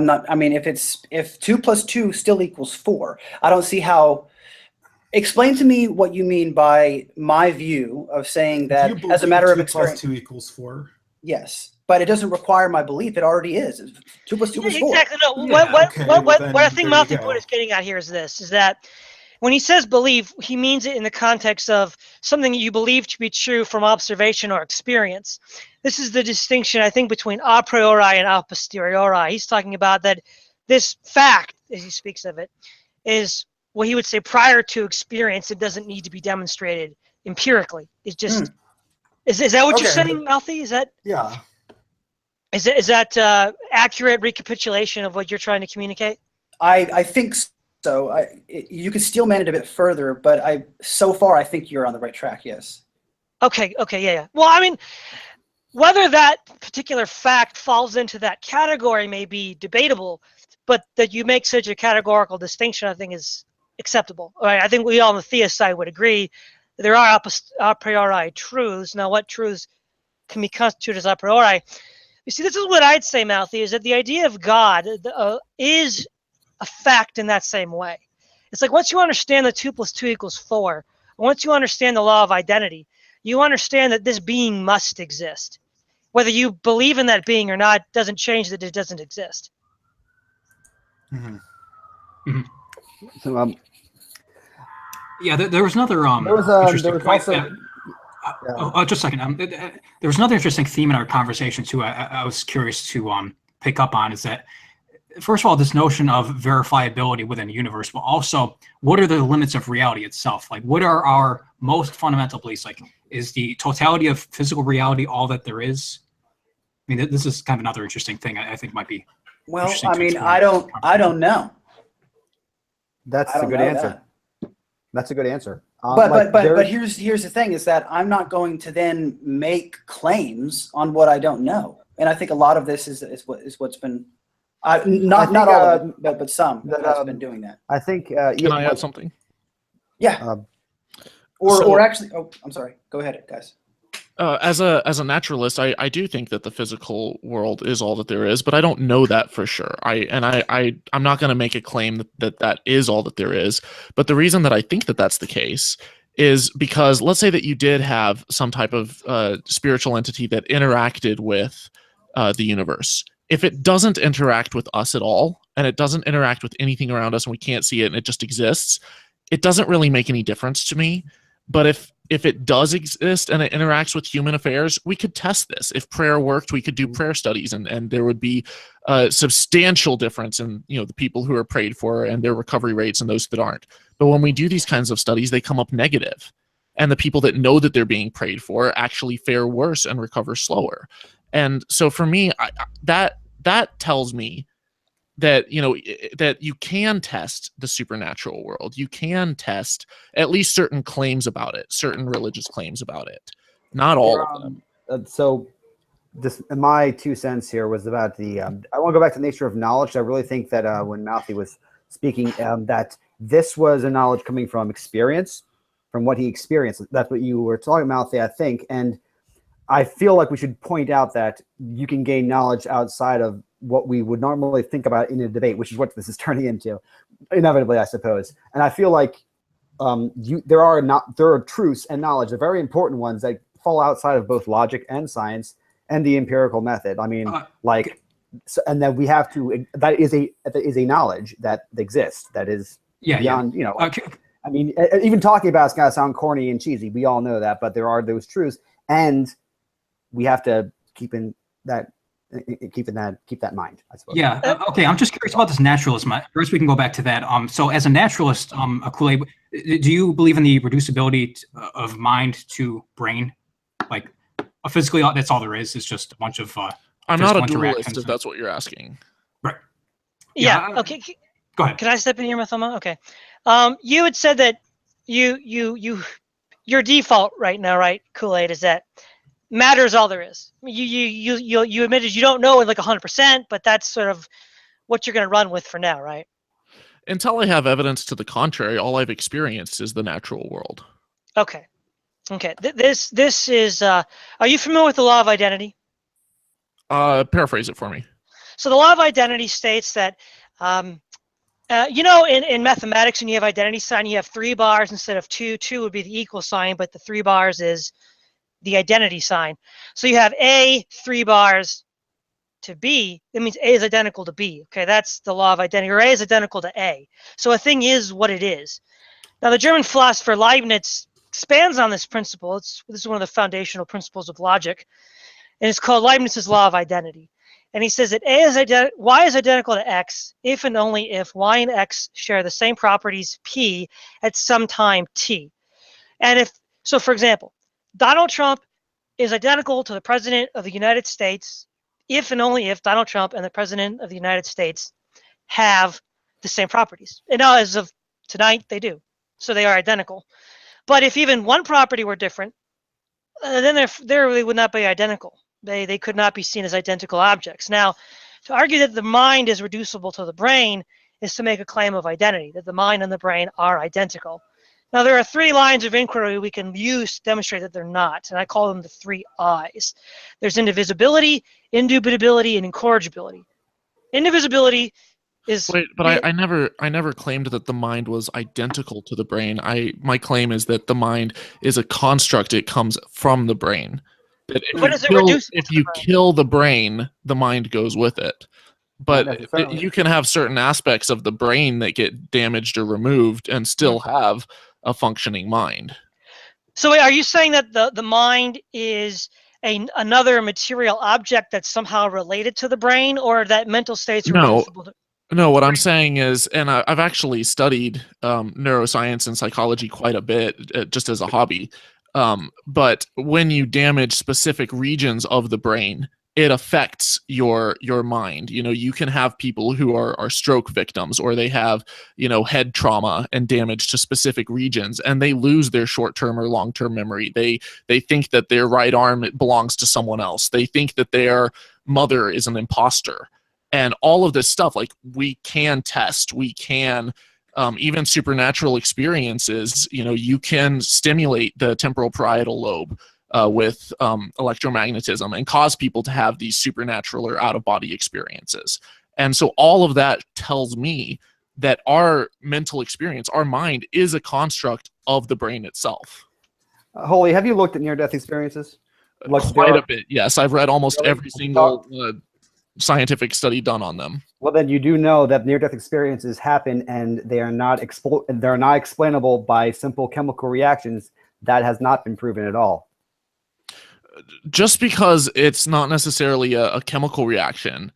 not. I mean, if 2 + 2 still equals 4, I don't see how. Explain to me what you mean by my view of saying that as a matter of experience. 2 + 2 = 4. Yes, but it doesn't require my belief. It already is. 2 + 2 is 4. Exactly. No. What I think Malthy Buddha is getting at here is this: is that when he says belief, he means it in the context of something that you believe to be true from observation or experience. This is the distinction, I think, between a priori and a posteriori. He's talking about that this fact, as he speaks of it, is what he would say prior to experience. It doesn't need to be demonstrated empirically. It's just is that what you're saying, Malthy? Is that is that accurate recapitulation of what you're trying to communicate? I think so. You could steelman it a bit further, but so far I think you're on the right track. Yes. Okay. Yeah. Well, I mean, whether that particular fact falls into that category may be debatable, but that you make such a categorical distinction, I think, is acceptable. All right. I think we all on the theist side would agree that there are a priori truths. Now, what truths can be constituted as a priori? You see, this is what I'd say, Malthy, is that the idea of God is a fact in that same way. It's like once you understand that 2 + 2 = 4, once you understand the law of identity, you understand that this being must exist. Whether you believe in that being or not doesn't change that it doesn't exist. Mm-hmm. Mm-hmm. So, there was another interesting point. Just a second. There was another interesting theme in our conversation too. I was curious to pick up on is that, first of all, this notion of verifiability within the universe, but also what are the limits of reality itself? Like, what are our most fundamental beliefs? Like, is the totality of physical reality all that there is? I mean, this is kind of another interesting thing. I think might be. Well, I mean, I don't know. That's a good answer. That's a good answer. But here's the thing: is that I'm not going to then make claims on what I don't know, and I think a lot of this is what's been not all of it, but some that has been doing that. I think. Can I add something? Yeah. Or actually, I'm sorry. Go ahead, guys. As a naturalist, I do think that the physical world is all that there is, but I don't know that for sure. I'm not going to make a claim that is all that there is. But the reason that I think that that's the case is because let's say that you did have some type of spiritual entity that interacted with the universe, if it doesn't interact with us at all, and it doesn't interact with anything around us and we can't see it and it just exists, it doesn't really make any difference to me. But if it does exist and it interacts with human affairs, we could test this. If prayer worked, we could do prayer studies, and there would be a substantial difference in, you know, the people who are prayed for and their recovery rates and those that aren't. But when we do these kinds of studies, they come up negative. And the people that know that they're being prayed for actually fare worse and recover slower. And so for me, that tells me that, you know, that you can test the supernatural world. You can test at least certain claims about it, certain religious claims about it. Not all of them. So this, my 2 cents here was about the, I want to go back to the nature of knowledge. I really think that when Mouthy was speaking, that this was a knowledge coming from experience, from what he experienced. That's what you were talking about, I think. And I feel like we should point out that you can gain knowledge outside of what we would normally think about in a debate, which is what this is turning into, inevitably, I suppose. And I feel like there are truths and knowledge, the very important ones that fall outside of both logic and science and the empirical method. I mean, and then we have to. That is a knowledge that exists. That is beyond, you know. I mean, even talking about it's gonna sound corny and cheesy. We all know that, but there are those truths, and we have to keep that in mind, I suppose. Yeah. Okay. I'm just curious about this naturalism. First, we can go back to that. So, as a naturalist, Kool-Aid, do you believe in the reducibility of mind to brain? Like, physically, that's all there is. It's just a bunch of. I'm not a dualist, if that's what you're asking. Right. Yeah. Okay. Go ahead. Can I step in here, Mathoma? Okay. You had said that your default right now, right, Kool-Aid, is that matter is all there is. You admitted you don't know it like 100%, but that's sort of what you're going to run with for now, right? Until I have evidence to the contrary, all I've experienced is the natural world. Okay. Okay. This is. Are you familiar with the law of identity? Paraphrase it for me. So the law of identity states that. You know, in mathematics, when you have identity sign, you have 3 bars instead of 2. 2 would be the equal sign, but the 3 bars is the identity sign. So you have A, 3 bars to B. That means A is identical to B. Okay, that's the law of identity. Or A is identical to A. So a thing is what it is. Now, the German philosopher Leibniz expands on this principle. This is one of the foundational principles of logic, and it's called Leibniz's law of identity. And he says that y is identical to x if and only if y and x share the same properties p at some time t. And so, for example, Donald Trump is identical to the President of the United States if and only if Donald Trump and the President of the United States have the same properties. And now, as of tonight, they do. So they are identical. But if even one property were different, then they really would not be identical. They could not be seen as identical objects. Now, to argue that the mind is reducible to the brain is to make a claim of identity, that the mind and the brain are identical. Now, there are 3 lines of inquiry we can use to demonstrate that they're not, and I call them the 3 I's. There's indivisibility, indubitability, and incorrigibility. Indivisibility is... Wait, but I never claimed that the mind was identical to the brain. My claim is that the mind is a construct. It comes from the brain. That if you kill the brain, the mind goes with it. But you can have certain aspects of the brain that get damaged or removed and still have a functioning mind. So are you saying that the mind is another material object that's somehow related to the brain, or that mental states are reducible to... No, what I'm saying is, and I've actually studied neuroscience and psychology quite a bit, just as a hobby. But when you damage specific regions of the brain, it affects your mind. You know, you can have people who are stroke victims, or they have, you know, head trauma and damage to specific regions, and they lose their short-term or long-term memory. They think that their right arm belongs to someone else. They think that their mother is an imposter. And all of this stuff, like, we can test, we can even supernatural experiences, you know, you can stimulate the temporal parietal lobe with electromagnetism and cause people to have these supernatural or out-of-body experiences. And so all of that tells me that our mental experience, our mind, is a construct of the brain itself. Holy, have you looked at near-death experiences? Quite a bit, yes. I've read almost every single scientific study done on them. Well, then you do know that near-death experiences happen, and they are not they're not explainable by simple chemical reactions. That has not been proven at all. Just because it's not necessarily a chemical reaction,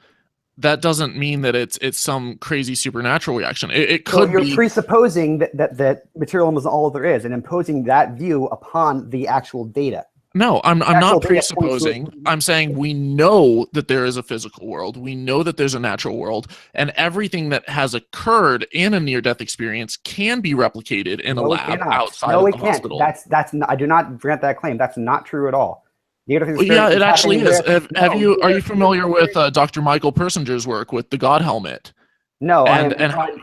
that doesn't mean that it's some crazy supernatural reaction. It could you're be presupposing that materialism is all there is, and imposing that view upon the actual data. No, I'm Actual not data points to presupposing. it. I'm saying we know that there is a physical world. We know that there's a natural world, and everything that has occurred in a near-death experience can be replicated in a No, it lab cannot. outside No, of it the can't. hospital. That's not, I do not grant that claim. That's not true at all. Near-death Well, yeah, it experiences actually happen is. where- Are you familiar with Dr. Michael Persinger's work with the God helmet? No, and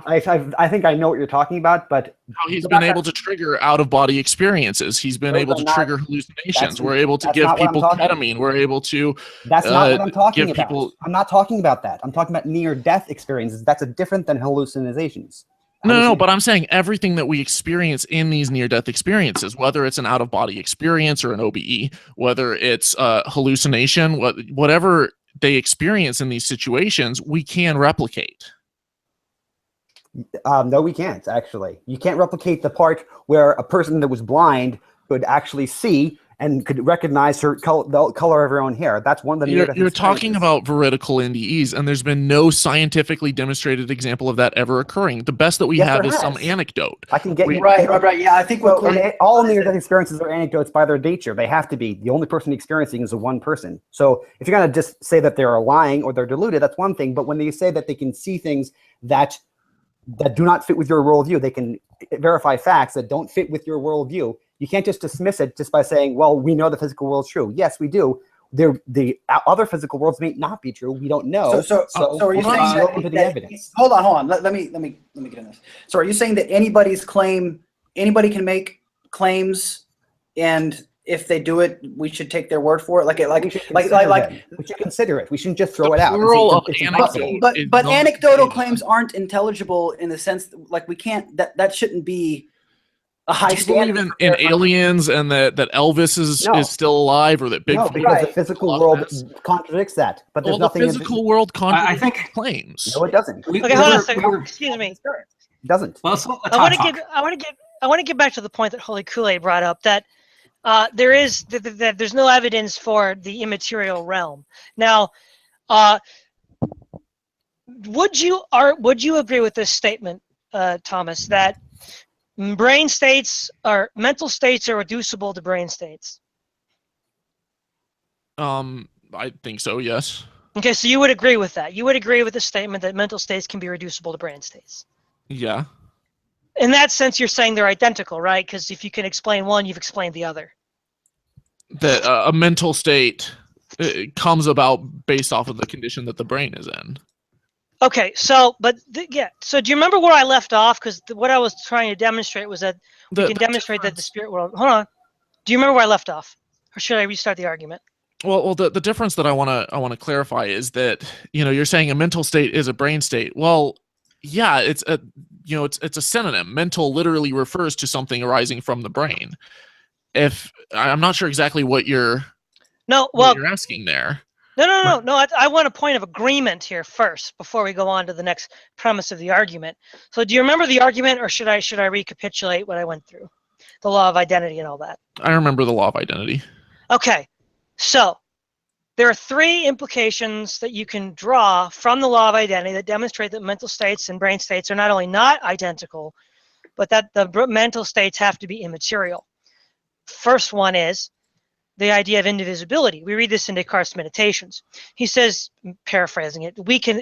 I think I know what you're talking about, but how he's been able to trigger out-of-body experiences. He's been Those able are to not- trigger hallucinations. that's- We're able to that's give not what I'm people talking- ketamine. We're able to that's not what I'm talking give about. people. I'm not talking about that. I'm talking about near-death experiences. That's a different than hallucinations. No, but I'm saying everything that we experience in these near-death experiences, whether it's an out-of-body experience or an OBE, whether it's hallucination, whatever they experience in these situations, we can replicate. No, we can't, actually. You can't replicate the part where a person that was blind could actually see and could recognize the color of her own hair. That's one of the near-death You're talking experiences. about veridical NDEs, and there's been no scientifically demonstrated example of that ever occurring. The best that we Yes, have there is some has. anecdote. I can get you Right. Yeah, I think So, what all near-death experiences are anecdotes by their nature. They have to be. The only person experiencing is the one person. So if you're going to just say that they're lying or they're deluded, that's one thing. But when they say that they can see things that do not fit with your worldview, they can verify facts that don't fit with your worldview. You can't just dismiss it just by saying, well, we know the physical world's true. Yes, we do. The other physical worlds may not be true. We don't know. So are you saying we'll go into the evidence? Hold on. Let me get in this. So are you saying that anybody can make claims, and if they do it, we should take their word for it? We should consider it. We shouldn't just throw The it out. plural of It's anecdote. impossible. But not anecdotal stated. claims aren't intelligible in the sense like we can't that shouldn't be a high Do you believe standard. in aliens and that Elvis No. is still alive, or that Bigfoot? No, because the Right. physical world contradicts that. But there's Well, the nothing in physical world contradicts I think- claims. No, it doesn't. We, Okay, we hold on a were- second. we were- Excuse me. It doesn't. well, let's I want to get back to the point that Holy Kool-Aid brought up, that there's no evidence for the immaterial realm. Now, would you agree with this statement, Thomas, that brain states or mental states are reducible to brain states? I think so. Yes. Okay, so you would agree with that. You would agree with the statement that mental states can be reducible to brain states. Yeah. In that sense, you're saying they're identical, right? Because if you can explain one, you've explained the other. That a mental state comes about based off of the condition that the brain is in. Okay, so so do you remember where I left off? Because what I was trying to demonstrate was that we can demonstrate that the spirit world. Hold on. Do you remember where I left off, or should I restart the argument? Well, the difference that I want to clarify is that you're saying a mental state is a brain state. Well, yeah, it's a synonym. Mental literally refers to something arising from the brain. If I'm not sure exactly what you're asking there. No. I want a point of agreement here first before we go on to the next premise of the argument. So, do you remember the argument, or should I recapitulate what I went through, the law of identity and all that? I remember the law of identity. Okay, so there are three implications that you can draw from the law of identity that demonstrate that mental states and brain states are not only not identical, but that the mental states have to be immaterial. First one is the idea of indivisibility. We read this in Descartes' Meditations. He says, paraphrasing it, we can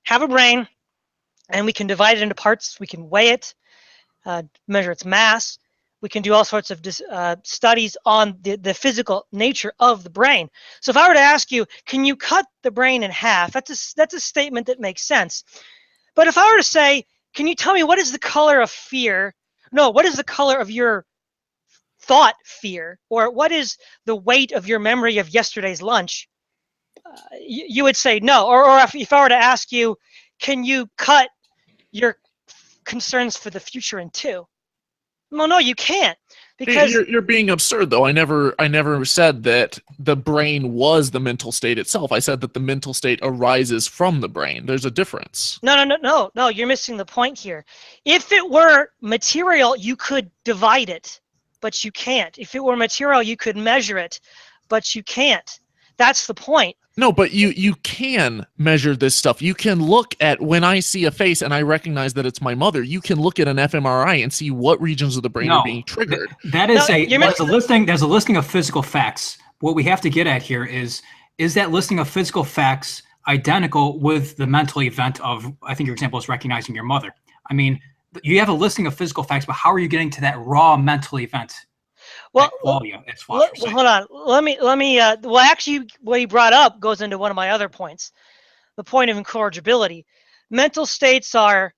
have a brain and we can divide it into parts. We can weigh it, measure its mass. We can do all sorts of studies on the physical nature of the brain. So if I were to ask you, can you cut the brain in half? That's a statement that makes sense. But if I were to say, can you tell me what is the color of fear? No, what is the color of your thought fear? Or what is the weight of your memory of yesterday's lunch? You would say no. Or if I were to ask you, can you cut your concerns for the future in two? Well, no, you can't, Hey, because you're being absurd, though. I never said that the brain was the mental state itself. I said that the mental state arises from the brain. There's a difference. no, you're missing the point here. If it were material, you could divide it, but you can't. If it were material, you could measure it, but you can't. That's the point. No, but you can measure this stuff. You can look at, when I see a face and I recognize that it's my mother, you can look at an fMRI and see what regions of the brain are being triggered. That is No, there's a listing of physical facts. What we have to get at here is that listing of physical facts identical with the mental event of, I think your example is recognizing your mother. I mean, you have a listing of physical facts, but how are you getting to that raw mental event? Well, It's phosphorus. hold on. Let me. Well, actually, what he brought up goes into one of my other points, the point of incorrigibility. Mental states are.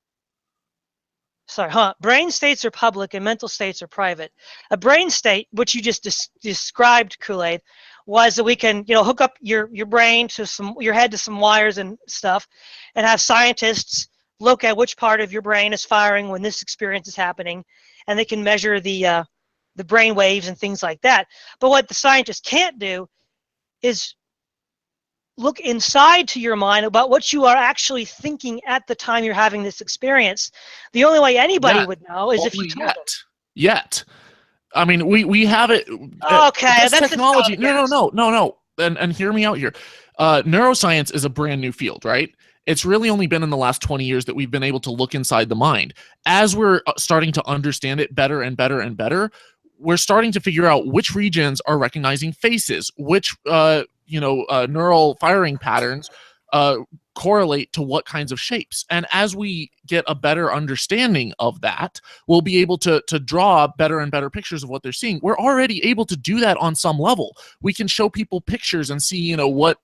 Brain states are public and mental states are private. A brain state, which you just described, Kool-Aid, was that we can, hook up your brain to your head to some wires and stuff, and have scientists look at which part of your brain is firing when this experience is happening, and they can measure the brain waves and things like that. But what the scientists can't do is look inside to your mind about what you are actually thinking at the time you're having this experience. The only way anybody would know is if you told them. Yet. I mean, we have it. Okay, that's technology. No. And hear me out here. Neuroscience is a brand new field, right? It's really only been in the last 20 years that we've been able to look inside the mind. As we're starting to understand it better and better and better, we're starting to figure out which regions are recognizing faces, which neural firing patterns correlate to what kinds of shapes. And as we get a better understanding of that, we'll be able to draw better and better pictures of what they're seeing. We're already able to do that on some level. We can show people pictures and see, what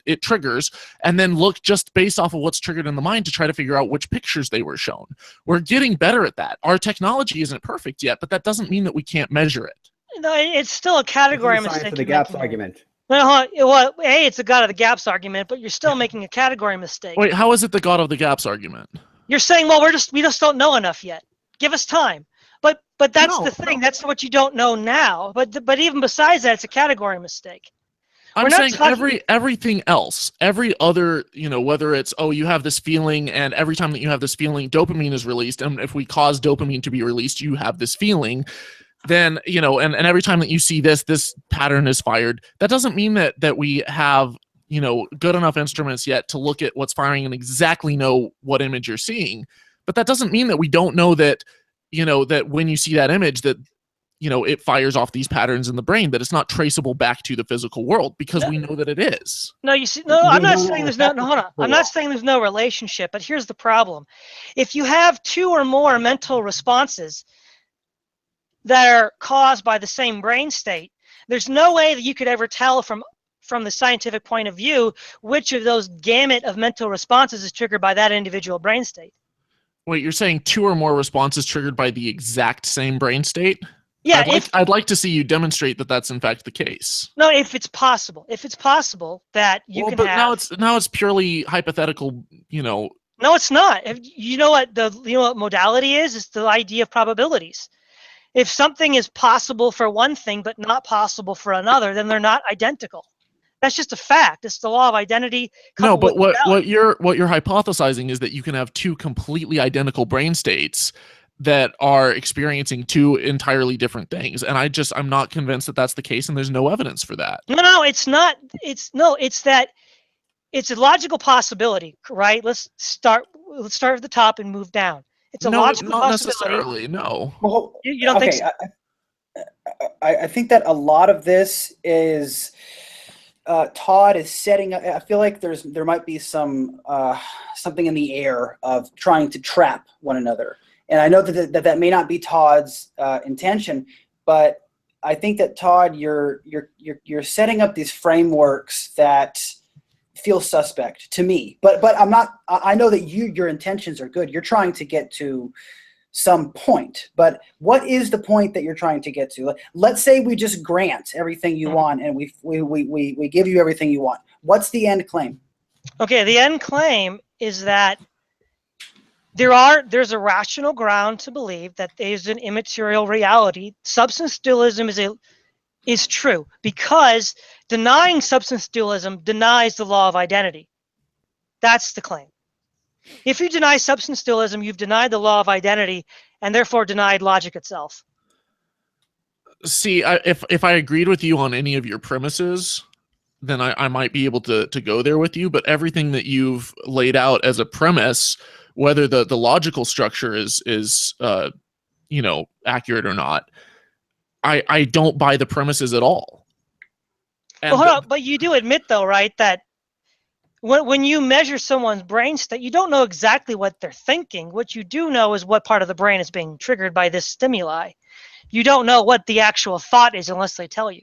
it triggers, and then look just based off of what's triggered in the mind to try to figure out which pictures they were shown. We're getting better at that. Our technology isn't perfect yet, but that doesn't mean that we can't measure it. No, it's still a category This is the mistake. science of the gaps argument. Well, it's a God of the gaps argument, but you're still making a category mistake. Wait, how is it the God of the gaps argument? You're saying, well, we just don't know enough yet. Give us time. But that's the thing. That's what you don't know now. But even besides that, it's a category mistake. I'm saying everything else, every other, whether it's, you have this feeling, and every time that you have this feeling, dopamine is released, and if we cause dopamine to be released, you have this feeling, then, and every time that you see this pattern is fired. That doesn't mean that we have, good enough instruments yet to look at what's firing and exactly know what image you're seeing. But that doesn't mean that we don't know that, that when you see that image that, it fires off these patterns in the brain, that it's not traceable back to the physical world, because we know that it is. No, you see, I'm not saying there's hold on. I'm not saying there's no relationship, but here's the problem. If you have two or more mental responses that are caused by the same brain state, there's no way that you could ever tell from the scientific point of view which of those gamut of mental responses is triggered by that individual brain state. Wait, you're saying two or more responses triggered by the exact same brain state? Yeah, I'd like to see you demonstrate that that's in fact the case. No, if it's possible that you can have. Now it's purely hypothetical. No, it's not. You know what modality is? It's the idea of probabilities. If something is possible for one thing but not possible for another, then they're not identical. That's just a fact. It's the law of identity. No, but what you're hypothesizing is that you can have two completely identical brain states that are experiencing two entirely different things, and I'm not convinced that that's the case, and there's no evidence for that. No, it's not. It's that it's a logical possibility, right? Let's start at the top and move down. It's a logical not possibility. necessarily. No. Well, You don't think so? I think that a lot of this is Todd is setting up. I feel like there might be some something in the air of trying to trap one another. And I know that may not be Todd's intention, but I think that Todd, you're setting up these frameworks that feel suspect to me. But I'm not. I know that your intentions are good. You're trying to get to some point. But what is the point that you're trying to get to? Let's say we just grant everything you want, and we give you everything you want. What's the end claim? Okay, the end claim is that there's a rational ground to believe that there's an immaterial reality. Substance dualism is true, because denying substance dualism denies the law of identity. That's the claim. If you deny substance dualism, you've denied the law of identity and therefore denied logic itself. See, if I agreed with you on any of your premises, then I might be able to go there with you. But everything that you've laid out as a premise, whether the logical structure is accurate or not, I don't buy the premises at all. And Well, hold on, but you do admit, though, right, that when you measure someone's brain state, you don't know exactly what they're thinking. What you do know is what part of the brain is being triggered by this stimuli. You don't know what the actual thought is unless they tell you.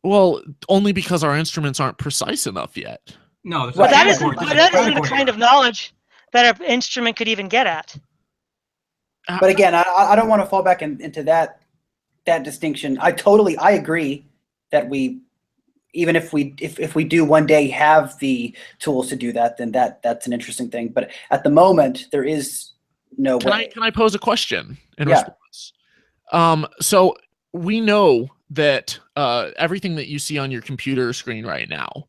Well, only because our instruments aren't precise enough yet. No, But that isn't isn't the kind of knowledge that an instrument could even get at. But again, I don't want to fall back into that distinction. I agree that even if we do one day have the tools to do that, then that's an interesting thing. But at the moment, there is no way. Can I pose a question in response? So we know that everything that you see on your computer screen right now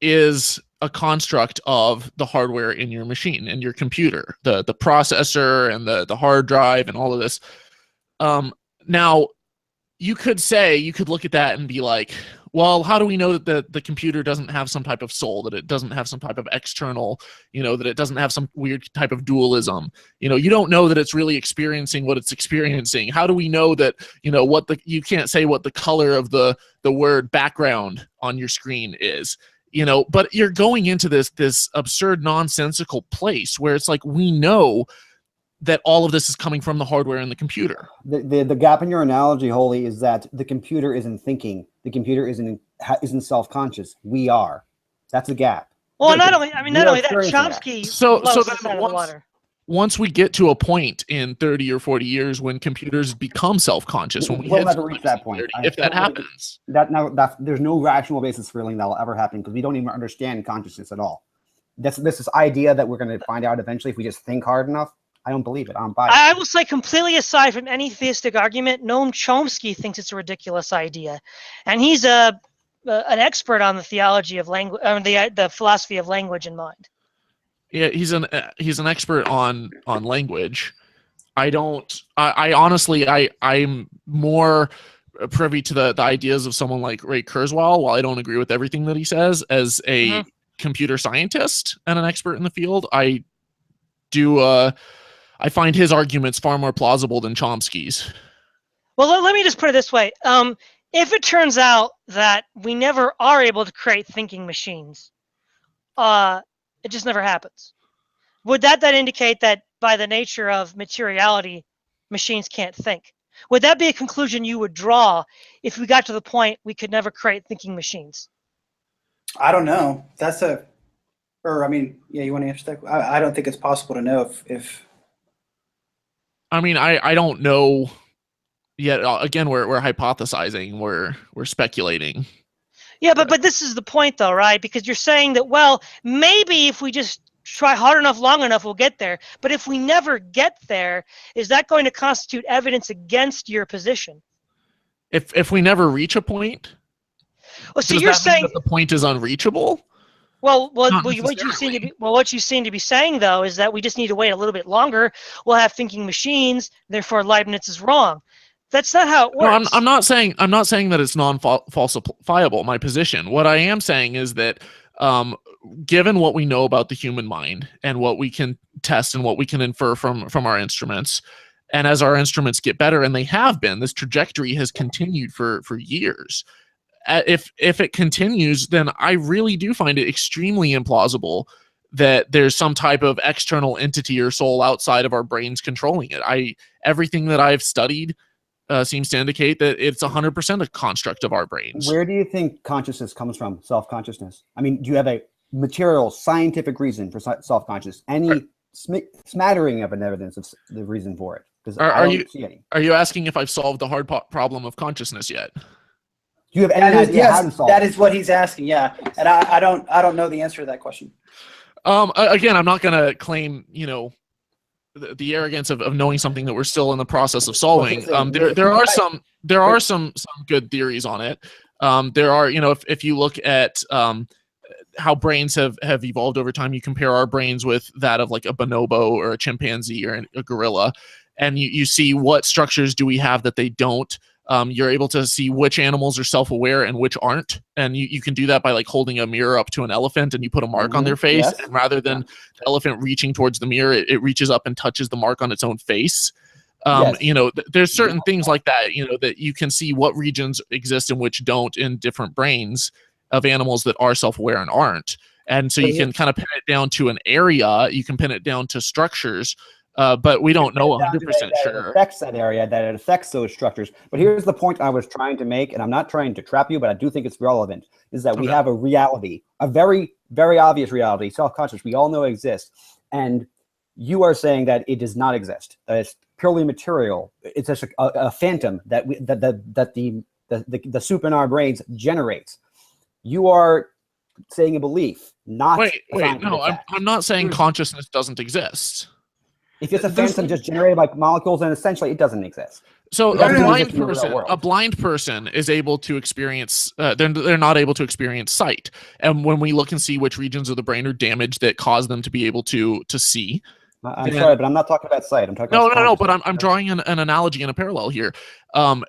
is a construct of the hardware in your machine, in your computer, the processor and the hard drive and all of this. Now, you could look at that and be like, well, how do we know that the computer doesn't have some type of soul, that it doesn't have some type of external, that it doesn't have some weird type of dualism? You don't know that it's really experiencing what it's experiencing. How do we know that, you can't say what the color of the word background on your screen is, but you're going into this absurd nonsensical place where it's like, we know that all of this is coming from the hardware in the computer. The gap in your analogy, Holy, is that the computer isn't thinking. The computer isn't self-conscious. We are. That's a gap. Well, not only that, Chomsky so blows then us out of the water. Once we get to a point in 30 or 40 years when computers become self-conscious, when we'll never reach that point. 30, if that happens, there's no rational basis for feeling that will ever happen, because we don't even understand consciousness at all. This idea that we're going to find out eventually if we just think hard enough. I don't believe it. I'm biased. I will say, completely aside from any theistic argument, Noam Chomsky thinks it's a ridiculous idea, and he's an expert on the theology of language, the philosophy of language and mind. Yeah, he's an expert on language. I'm more privy to the ideas of someone like Ray Kurzweil, while I don't agree with everything that he says as a computer scientist and an expert in the field. I find his arguments far more plausible than Chomsky's. Well, let me just put it this way. If it turns out that we never are able to create thinking machines, it just never happens. Would that indicate that by the nature of materiality, machines can't think? Would that be a conclusion you would draw if we got to the point we could never create thinking machines? I don't know. You want to answer that? I don't think it's possible to know if I don't know yet. Again, we're hypothesizing, we're speculating. Yeah, but this is the point, though, right? Because you're saying that, well, maybe if we just try hard enough, long enough, we'll get there. But if we never get there, is that going to constitute evidence against your position? If we never reach a point, well, so you're saying that the point is unreachable? Well, what you seem to be saying, though, is that we just need to wait a little bit longer. We'll have thinking machines. Therefore, Leibniz is wrong. That's not how it works. No, I'm not saying that it's non-falsifiable. My position. What I am saying is that, given what we know about the human mind and what we can test and what we can infer from our instruments, and as our instruments get better, and they have been, this trajectory has continued for years. If it continues, then I really do find it extremely implausible that there's some type of external entity or soul outside of our brains controlling it. Everything that I've studied seems to indicate that it's 100% a construct of our brains. Where do you think consciousness comes from? Self-consciousness. Do you have a material scientific reason for self-conscious? Any smattering of an evidence of the reason for it? Because I don't see any. Are you asking if I've solved the hard problem of consciousness yet? Do you have any idea how to solve that it? is what he's asking, yeah. And I don't know the answer to that question. Again, I'm not going to claim, the arrogance of knowing something that we're still in the process of solving. There are some good theories on it. There are, if you look at how brains have evolved over time, you compare our brains with that of like a bonobo or a chimpanzee or a gorilla, and you see what structures do we have that they don't. You're able to see which animals are self-aware and which aren't, and you can do that by like holding a mirror up to an elephant and you put a mark on their face, Yes. and rather than the elephant reaching towards the mirror, it reaches up and touches the mark on its own face. Yes. There's certain things like that, that you can see what regions exist and which don't in different brains of animals that are self-aware and aren't. And so you can kind of pin it down to an area, you can pin it down to structures, but we don't know 100% sure. It affects that area, that it affects those structures. But here's the point I was trying to make, and I'm not trying to trap you, but I do think it's relevant, is that we have a reality, a very, very obvious reality, self-conscious, we all know exists. And you are saying that it does not exist, that it's purely material. It's just a phantom that the soup in our brains generates. You are saying a belief, not wait, no, I'm not saying consciousness doesn't exist. If it's a phantom just generated by molecules, then essentially it doesn't exist. So a blind person is able to experience, they're not able to experience sight. And when we look and see which regions of the brain are damaged that cause them to be able to see. I'm sorry, but I'm not talking about sight. I'm talking about no, but I'm drawing an analogy and a parallel here.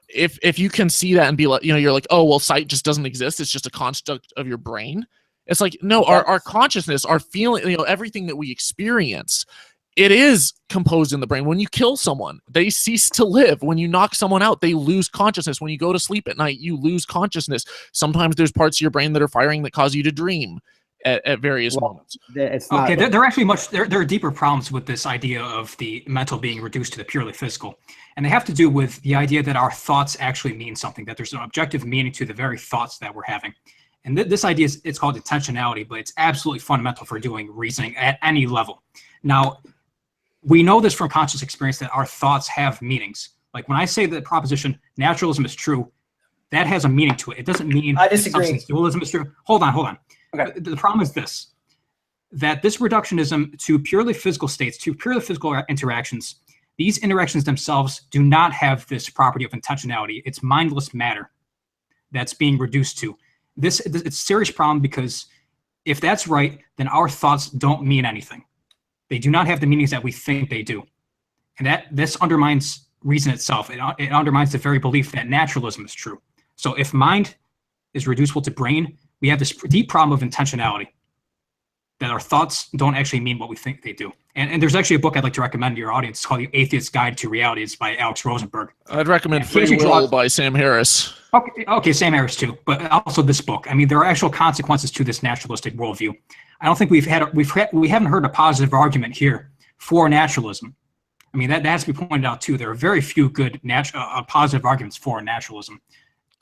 If you can see that and be like, you're like, oh, well, sight just doesn't exist. It's just a construct of your brain. It's like, no, our consciousness, our feeling, everything that we experience, it is composed in the brain. When you kill someone, they cease to live. When you knock someone out, they lose consciousness. When you go to sleep at night, you lose consciousness. Sometimes there's parts of your brain that are firing that cause you to dream at various moments. It's not, okay, there are actually there are deeper problems with this idea of the mental being reduced to the purely physical. And they have to do with the idea that our thoughts actually mean something, that there's an objective meaning to the very thoughts that we're having. And this idea it's called intentionality, but it's absolutely fundamental for doing reasoning at any level. Now, we know this from conscious experience that our thoughts have meanings. Like when I say the proposition naturalism is true, that has a meaning to it. It doesn't mean I disagree. Dualism is true. Hold on. Okay. The problem is this, that this reductionism to purely physical states, to purely physical interactions, these interactions themselves do not have this property of intentionality. It's mindless matter that's being reduced to. It's a serious problem because if that's right, then our thoughts don't mean anything. They do not have the meanings that we think they do. And this undermines reason itself. It undermines the very belief that naturalism is true. So if mind is reducible to brain, we have this deep problem of intentionality, that our thoughts don't actually mean what we think they do. And there's actually a book I'd like to recommend to your audience. It's called The Atheist's Guide to Reality. It's by Alex Rosenberg. I'd recommend Free Will by Sam Harris. Okay, Sam Harris too, but also this book. I mean, there are actual consequences to this naturalistic worldview. I don't think we haven't heard a positive argument here for naturalism. I mean, that has to be pointed out too. There are very few good positive arguments for naturalism.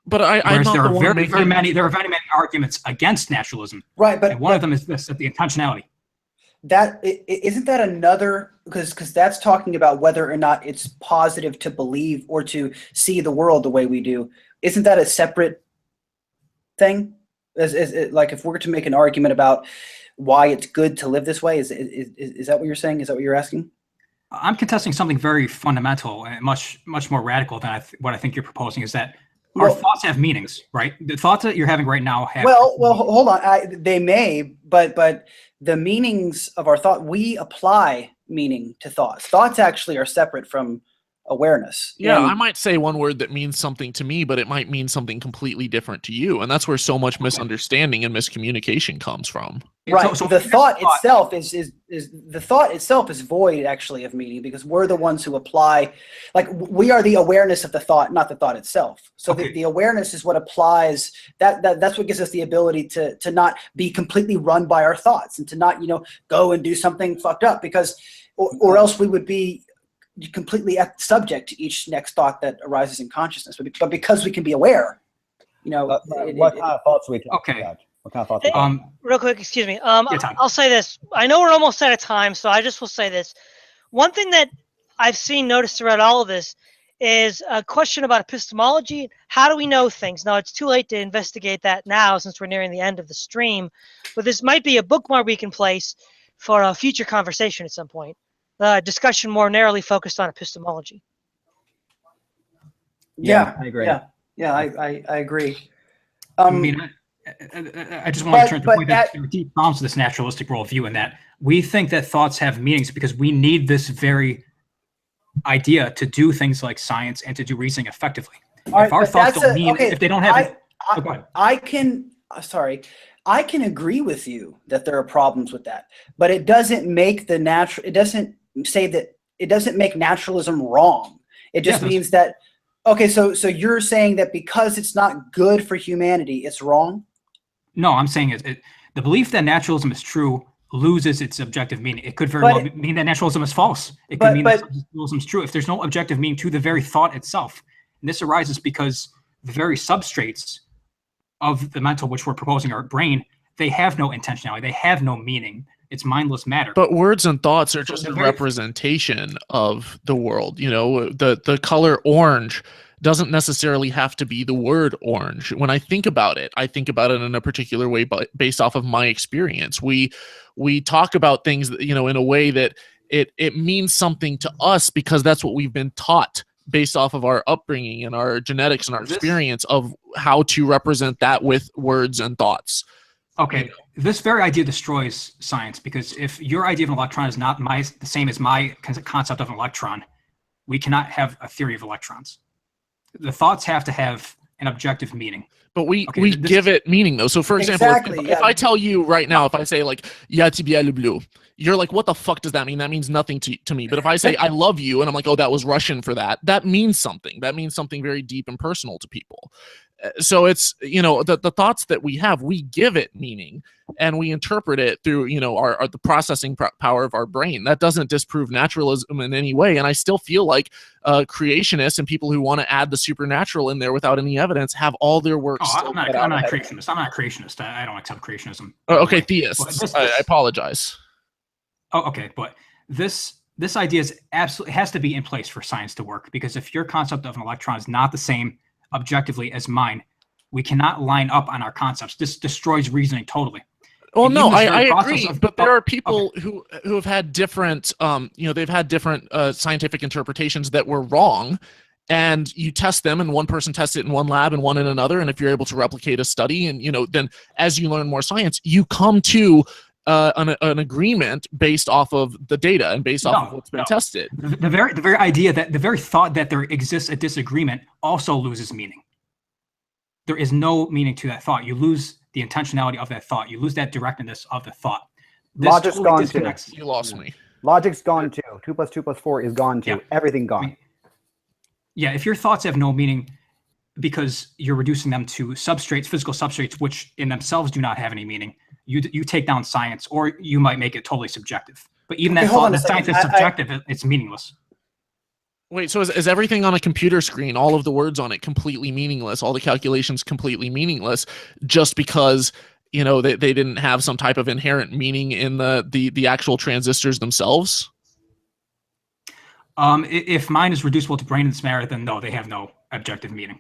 But there are very many arguments against naturalism. Right, but and one of them is this: the intentionality. That isn't that another, because that's talking about whether or not it's positive to believe or to see the world the way we do. Isn't that a separate thing? Like if we're to make an argument about why it's good to live this way, is that what you're saying? Is that what you're asking? I'm contesting something very fundamental and much more radical than what I think you're proposing. Is that our thoughts have meanings, right? The thoughts that you're having right now have. Well, hold on. They may, but the meanings of our thought, we apply meaning to thoughts. Thoughts actually are separate from awareness. Yeah, I might say one word that means something to me, but it might mean something completely different to you, and that's where so much misunderstanding and miscommunication comes from. Right. So the thought itself is void actually of meaning, because we're the ones who apply, like we are the awareness of the thought, not the thought itself. So the awareness is what applies. That's what gives us the ability to not be completely run by our thoughts and to not go and do something fucked up, because or else we would be completely subject to each next thought that arises in consciousness. But because we can be aware, what kind of thoughts are we talking about? What kind of thoughts? Real quick, excuse me. I'll say this. I know we're almost out of time, so I just will say this. One thing that I've noticed throughout all of this is a question about epistemology. How do we know things? Now, it's too late to investigate that now since we're nearing the end of the stream, but this might be a bookmark we can place for a future conversation at some point. Discussion more narrowly focused on epistemology. Yeah, I agree. Yeah, I agree. I mean, I just want to turn to the point that there are deep problems with this naturalistic worldview in that we think that thoughts have meanings because we need this very idea to do things like science and to do reasoning effectively. If our thoughts don't mean, if they don't have I can agree with you that there are problems with that, but it doesn't make it doesn't say that it doesn't make naturalism wrong. It just means that, okay, so you're saying that because it's not good for humanity, it's wrong? No, I'm saying the belief that naturalism is true loses its objective meaning. It could very well mean that naturalism is false. It could mean that naturalism is true if there's no objective meaning to the very thought itself. And this arises because the very substrates of the mental which we're proposing, our brain, they have no intentionality. They have no meaning. It's mindless matter. But words and thoughts are just a representation of the world. You know, the color orange doesn't necessarily have to be the word orange. When I think about it in a particular way, but based off of my experience. We talk about things, you know, in a way that it means something to us because that's what we've been taught based off of our upbringing and our genetics and our experience of how to represent that with words and thoughts. Okay, this very idea destroys science because if your idea of an electron is not the same as my concept of an electron, we cannot have a theory of electrons. The thoughts have to have an objective meaning. But we give it meaning though. So for example, if I tell you right now, if I say like, "Ya ti bien le bleu," you're like, what the fuck does that mean? That means nothing to me. But if I say I love you and I'm like, oh, that was Russian for that, that means something. That means something very deep and personal to people. So it's, you know, the thoughts that we have, we give it meaning and we interpret it through, you know, the processing power of our brain. That doesn't disprove naturalism in any way. And I still feel like creationists and people who want to add the supernatural in there without any evidence have all their work. I'm not a creationist. I'm not a creationist. I don't accept creationism. Okay, theists. I apologize. Oh, okay, but this idea is absolutely has to be in place for science to work because if your concept of an electron is not the same objectively as mine, we cannot line up on our concepts. This destroys reasoning totally. Well, no, I agree, but there are people who have had different, you know, they've had different scientific interpretations that were wrong, and you test them, and one person tests it in one lab and one in another, and if you're able to replicate a study, and you know, then as you learn more science, you come to an agreement based off of the data and based off of what's been tested. The very idea that the very thought that there exists a disagreement also loses meaning. There is no meaning to that thought. You lose the intentionality of that thought. You lose that directness of the thought. Logic's gone too. You lost me. Logic's gone too. 2 + 2 + 4 is gone too. Yeah. Everything gone. Yeah, if your thoughts have no meaning because you're reducing them to substrates, physical substrates, which in themselves do not have any meaning, you take down science, or you might make it totally subjective. But even that thought that science is subjective, it's meaningless. Wait, so is everything on a computer screen, all of the words on it, completely meaningless? All the calculations completely meaningless just because, you know, they didn't have some type of inherent meaning in the actual transistors themselves? If mind is reducible to brainless matter, then no, they have no objective meaning.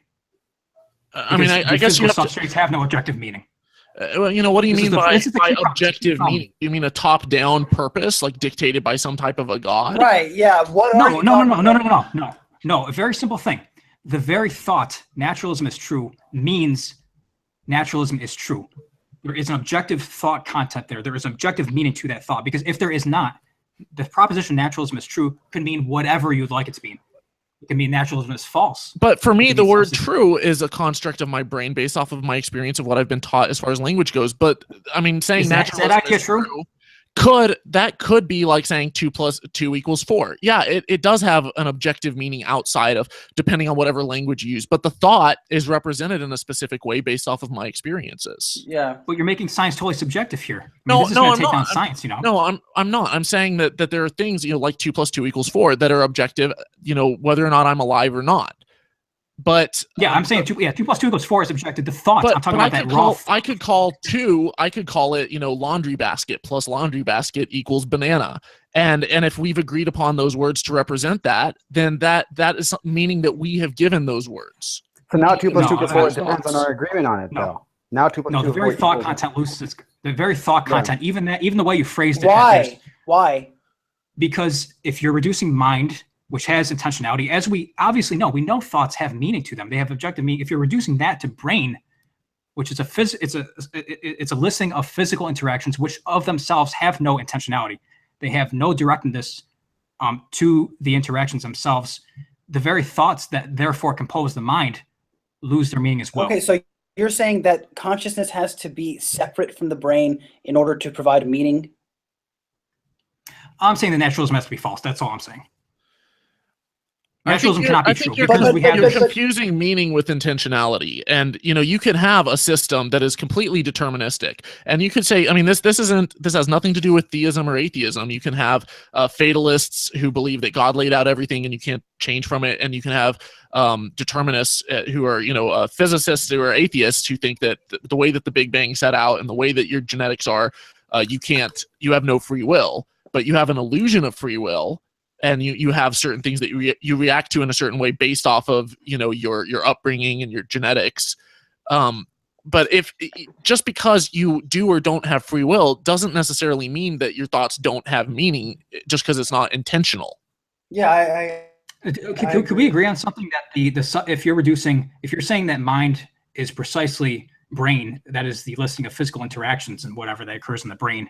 I mean, I guess you substrates have no objective meaning. Well, you know, what do you mean by objective meaning? You mean a top-down purpose, like dictated by some type of a god? Right. Yeah. No. A very simple thing. The very thought naturalism is true means naturalism is true. There is an objective thought content there. There is objective meaning to that thought. Because if there is not, the proposition naturalism is true could mean whatever you'd like it to mean. It can mean naturalism is false. But for me, the word true is a construct of my brain based off of my experience of what I've been taught as far as language goes. But I mean, saying naturalism is true could be like saying 2 + 2 = 4. Yeah, it does have an objective meaning outside of, depending on whatever language you use. But the thought is represented in a specific way based off of my experiences. Yeah, but you're making science totally subjective here. I'm not. Science, you know. No, I'm not. I'm saying that there are things, you know, like 2 + 2 = 4 that are objective, you know, whether or not I'm alive or not. But yeah, I'm saying 2 + 2 = 4 is objective to thoughts. I'm talking about that raw. I could call it, you know, laundry basket plus laundry basket equals banana. And if we've agreed upon those words to represent that, then that is meaning that we have given those words. So now 2 + 2 = 4 depends on our agreement on it, though. Now 2 plus No, 2 the very equals- thought content loses. The very thought Right. content, even the way you phrased it. Why? Why? Because if you're reducing mind, which has intentionality, as we obviously know, we know thoughts have meaning to them. They have objective meaning. If you're reducing that to brain, which is it's a listing of physical interactions, which of themselves have no intentionality. They have no directness to the interactions themselves. The very thoughts that therefore compose the mind lose their meaning as well. Okay, so you're saying that consciousness has to be separate from the brain in order to provide meaning? I'm saying the naturalism has to be false. That's all I'm saying. I think Naturalism cannot be I true think you're, because we have you're this. confusing meaning with intentionality, and you can have a system that is completely deterministic, and you could say, I mean, this has nothing to do with theism or atheism. You can have fatalists who believe that God laid out everything and you can't change from it, and you can have determinists who are physicists who are atheists who think that the way that the Big Bang set out and the way that your genetics are, you have no free will, but you have an illusion of free will. And you have certain things that you react to in a certain way based off of your upbringing and your genetics. But if just because you do or don't have free will doesn't necessarily mean that your thoughts don't have meaning just because it's not intentional. Yeah, Could we agree on something that if you're saying that mind is precisely brain, that is the listing of physical interactions and whatever that occurs in the brain.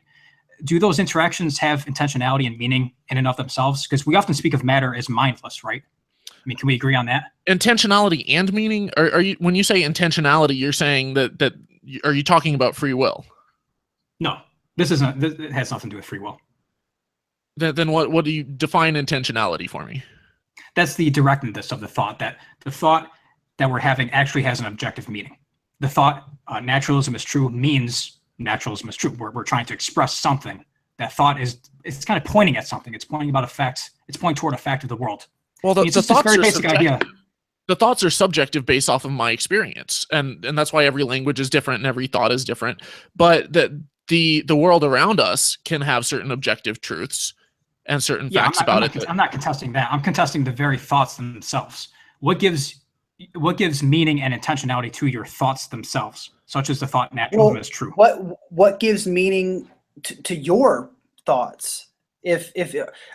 Do those interactions have intentionality and meaning in and of themselves? Because we often speak of matter as mindless, right? I mean, can we agree on that? Intentionality and meaning? Are you, when you say intentionality, you're saying that are you talking about free will? No, this isn't. It has nothing to do with free will. Then what do you define intentionality for me? That's the directness of the thought. That the thought that we're having actually has an objective meaning. The thought naturalism is true means naturalism is true. We're trying to express something. That thought it's kind of pointing at something. It's pointing about effects. It's pointing toward a fact of the world. Well, it's just this very basic idea. The thoughts are subjective based off of my experience, and that's why every language is different and every thought is different. But the world around us can have certain objective truths and certain facts about it. I'm not contesting that. I'm contesting the very thoughts themselves. What gives meaning and intentionality to your thoughts themselves, such as the thought naturalism is true? What gives meaning to your thoughts? If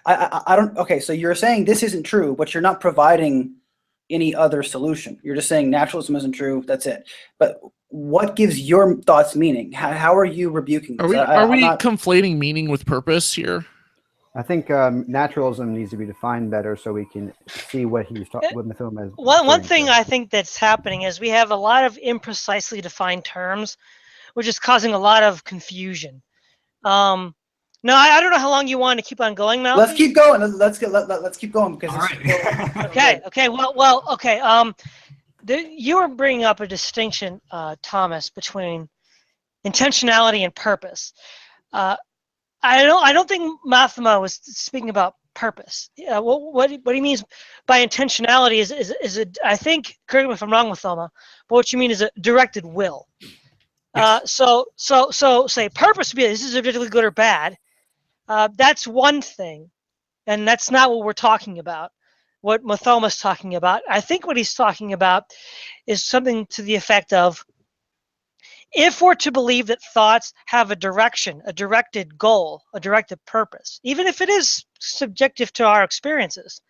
I don't, okay, so you're saying this isn't true, but you're not providing any other solution. You're just saying naturalism isn't true. That's it. But what gives your thoughts meaning? How are you rebuking this? Are we conflating meaning with purpose here? I think naturalism needs to be defined better so we can see what he's talking. What Mathoma is. One thing I think that's happening is we have a lot of imprecisely defined terms, which is causing a lot of confusion. No, I don't know how long you want to keep on going now. Let's keep going. Let's keep going because. All right. Okay. Well. Okay. You were bringing up a distinction, Thomas, between intentionality and purpose. I don't think Mathema was speaking about purpose. What he means by intentionality is I think, correct me if I'm wrong, Mathema, but what you mean is a directed will. Yes. So say purpose would be this is objectively good or bad. That's one thing, and that's not what we're talking about. What Mathema's talking about, I think what he's talking about is something to the effect of, if we're to believe that thoughts have a direction, a directed goal, a directed purpose, even if it is subjective to our experiences,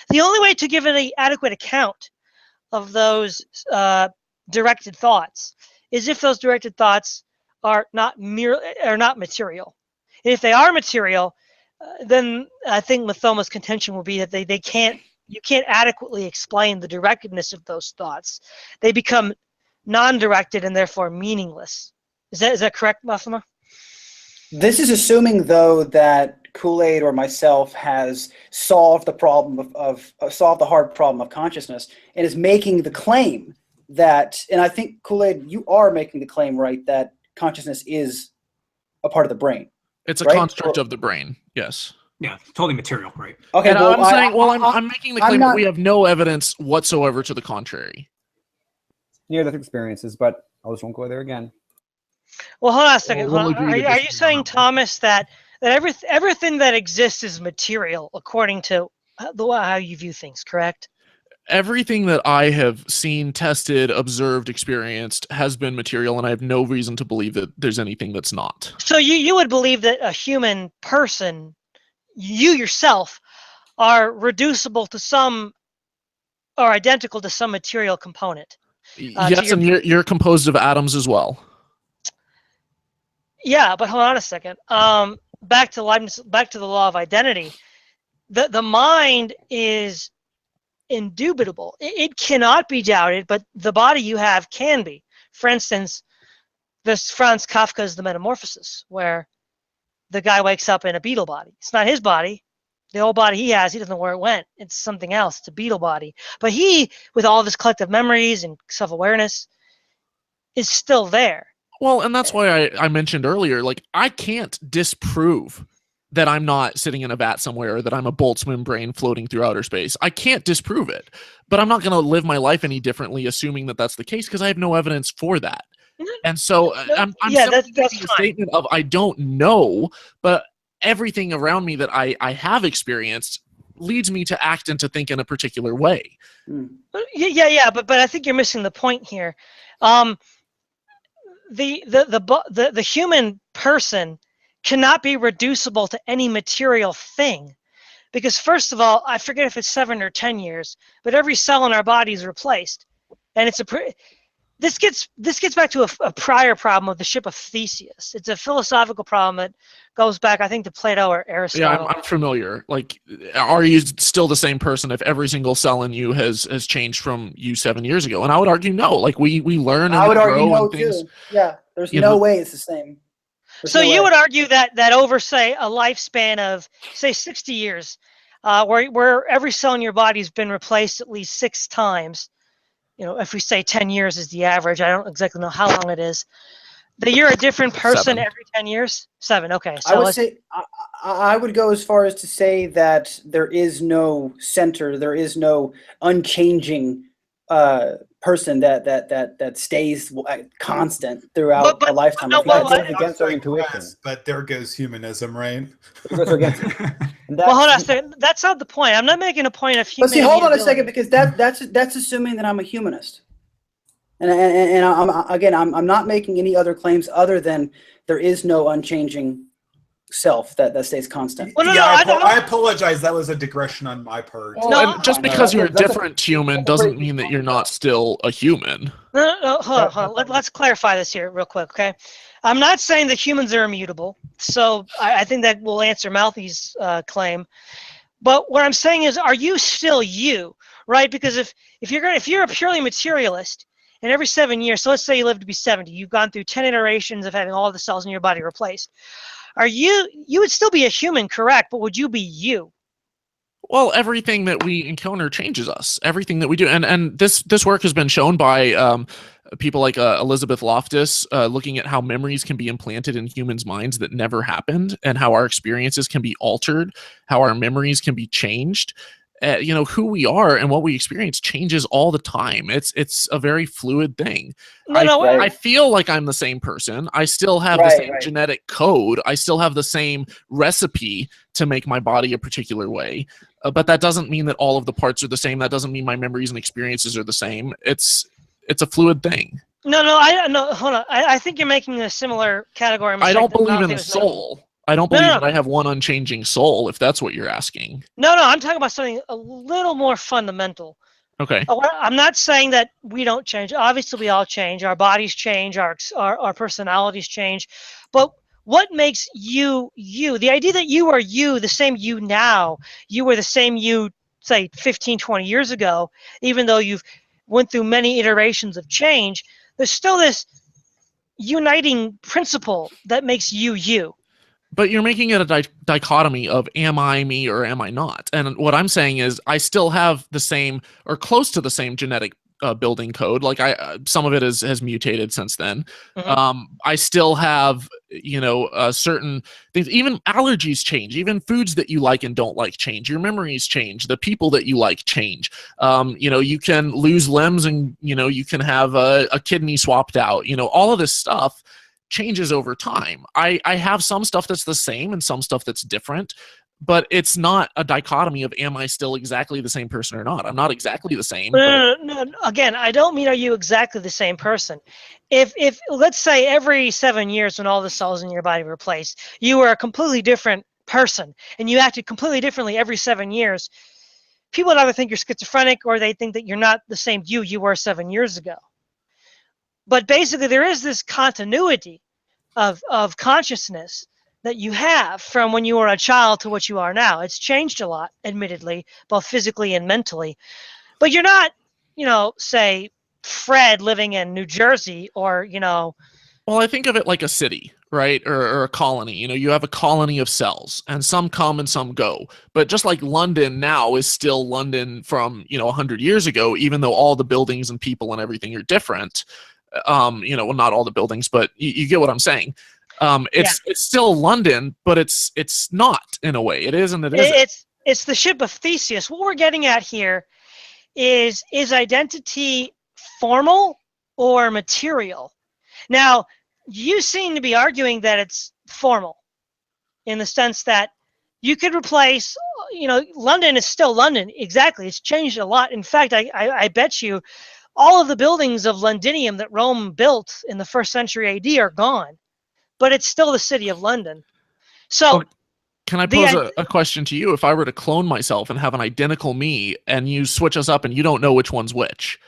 the only way to give an adequate account of those directed thoughts is if those directed thoughts are not material. And if they are material, then I think Mathema's contention will be that you can't adequately explain the directedness of those thoughts. They become non-directed and therefore meaningless. Is that correct, Mathema? This is assuming, though, that Kool-Aid or myself has solved the problem solved the hard problem of consciousness and is making the claim that, and I think Kool-Aid, you are making the claim, right, that consciousness is a part of the brain. It's a construct of the brain. Yes. Yeah, totally material, right? Okay. And well, I'm making the claim that we have no evidence whatsoever to the contrary. Near-death experiences, but I just won't go there again. Well, hold on a second. Are you saying, Thomas, that everything that exists is material according to how you view things, correct? everything that I have seen, tested, observed, experienced has been material, and I have no reason to believe that there's anything that's not. So you would believe that a human person, you yourself, are reducible to some, or identical to some material component. Yes, and you're composed of atoms as well. Yeah, but hold on a second. Back to Leibniz, back to the law of identity. The mind is indubitable. It cannot be doubted, but the body you have can be. For instance, this Franz Kafka's The Metamorphosis, where the guy wakes up in a beetle body. It's not his body. The old body he has, he doesn't know where it went. It's something else. It's a beetle body. But he, with all of his collective memories and self-awareness, is still there. Well, and that's why I mentioned earlier, like, I can't disprove that I'm not sitting in a vat somewhere, or that I'm a Boltzmann brain floating through outer space. I can't disprove it, but I'm not going to live my life any differently assuming that that's the case, because I have no evidence for that. And so I'm yeah, that's making a statement of I don't know, but everything around me that I have experienced leads me to act and to think in a particular way. Yeah, but I think you're missing the point here. The human person cannot be reducible to any material thing, because first of all, I forget if it's 7 or 10 years, but every cell in our body is replaced, and this gets back to a prior problem of the ship of Theseus. It's a philosophical problem that goes back, I think, to Plato or Aristotle. Yeah, I'm familiar. Like, are you still the same person if every single cell in you has changed from you 7 years ago? And I would argue no. Like, we learn and I would grow argue no and things. too. Yeah, there's You no know- way it's the same. There's So no you way. would argue that over, say, a lifespan of, say, 60 years, where every cell in your body has been replaced at least 6 times, you know, if we say 10 years is the average, I don't exactly know how long it is, that you're a different person 7. every 10 years? 7, okay. I would say I would go as far as to say that there is no center, there is no unchanging person that stays constant throughout But- a lifetime. no, I think well, that's- goes against our intuition. Yes, but there goes humanism, right? It goes against it. And Well, hold on a that's- second. That's not the point. I'm not making a point of But human see, hold on a second, immutability. because that's assuming that I'm a humanist, and I'm not making any other claims other than there is no unchanging self that stays constant. Well, no, Yeah, I don't- I apologize. That was a digression on my part. Well, No, and just I- because you're a that's a- different human doesn't mean that you're not still a human. No, hold on. Let's clarify this here real quick, okay? I'm not saying that humans are immutable, so I think that will answer Malthy's claim. But what I'm saying is, are you still you, right? Because if you're a purely materialist, and every 7 years, so let's say you live to be 70, you've gone through 10 iterations of having all the cells in your body replaced. You would still be a human, correct? But would you be you? Well, everything that we encounter changes us. Everything that we do, and this work has been shown by people like Elizabeth Loftus, looking at how memories can be implanted in humans' minds that never happened, and how our experiences can be altered, how our memories can be changed. You know, who we are and what we experience changes all the time. It's a very fluid thing. I feel like I'm the same person. I still have the same genetic code. I still have the same recipe to make my body a particular way. But that doesn't mean that all of the parts are the same. That doesn't mean my memories and experiences are the same. It's a fluid thing. No, hold on. I think you're making a similar category. I don't believe in Malthy a was soul. I don't believe that I have one unchanging soul, if that's what you're asking. No, I'm talking about something a little more fundamental. Okay. I'm not saying that we don't change. Obviously, we all change. Our bodies change. Our personalities change. But what makes you you? The idea that you are you, the same you now, you were the same you, say, 15, 20 years ago, even though you've went through many iterations of change, there's still this uniting principle that makes you you. But you're making it a dichotomy of am I me or am I not? And what I'm saying is I still have the same or close to the same genetic building code. Like some of it has mutated since then. Mhm. I still have, certain things. Even allergies change. Even foods that you like and don't like change. Your memories change. The people that you like change. You can lose limbs and, you can have a kidney swapped out. All of this stuff. changes over time. I have some stuff that's the same and some stuff that's different, but it's not a dichotomy of am I still exactly the same person or not. I'm not exactly the same. No. Again, I don't mean are you exactly the same person. If let's say every 7 years when all the cells in your body were replaced, you were a completely different person and you acted completely differently every 7 years, people would either think you're schizophrenic or they think that you're not the same you were 7 years ago. But basically, there is this continuity of consciousness that you have from when you were a child to what you are now. It's changed a lot, admittedly, both physically and mentally. But you're not, say, Fred living in New Jersey or, Well, I think of it like a city, right? Or a colony. You have a colony of cells, and some come and some go. But just like London now is still London from, 100 years ago, even though all the buildings and people and everything are different. Well, not all the buildings, but you get what I'm saying. It's still London, but it's not in a way. It is and it isn't. It's the ship of Theseus. What we're getting at here is identity formal or material? Now, you seem to be arguing that it's formal in the sense that you could replace, London is still London. Exactly. It's changed a lot. In fact, I bet you all of the buildings of Londinium that Rome built in the 1st century AD are gone, but it's still the city of London. So can I pose a question to you? If I were to clone myself and have an identical me and you switch us up and you don't know which one's which,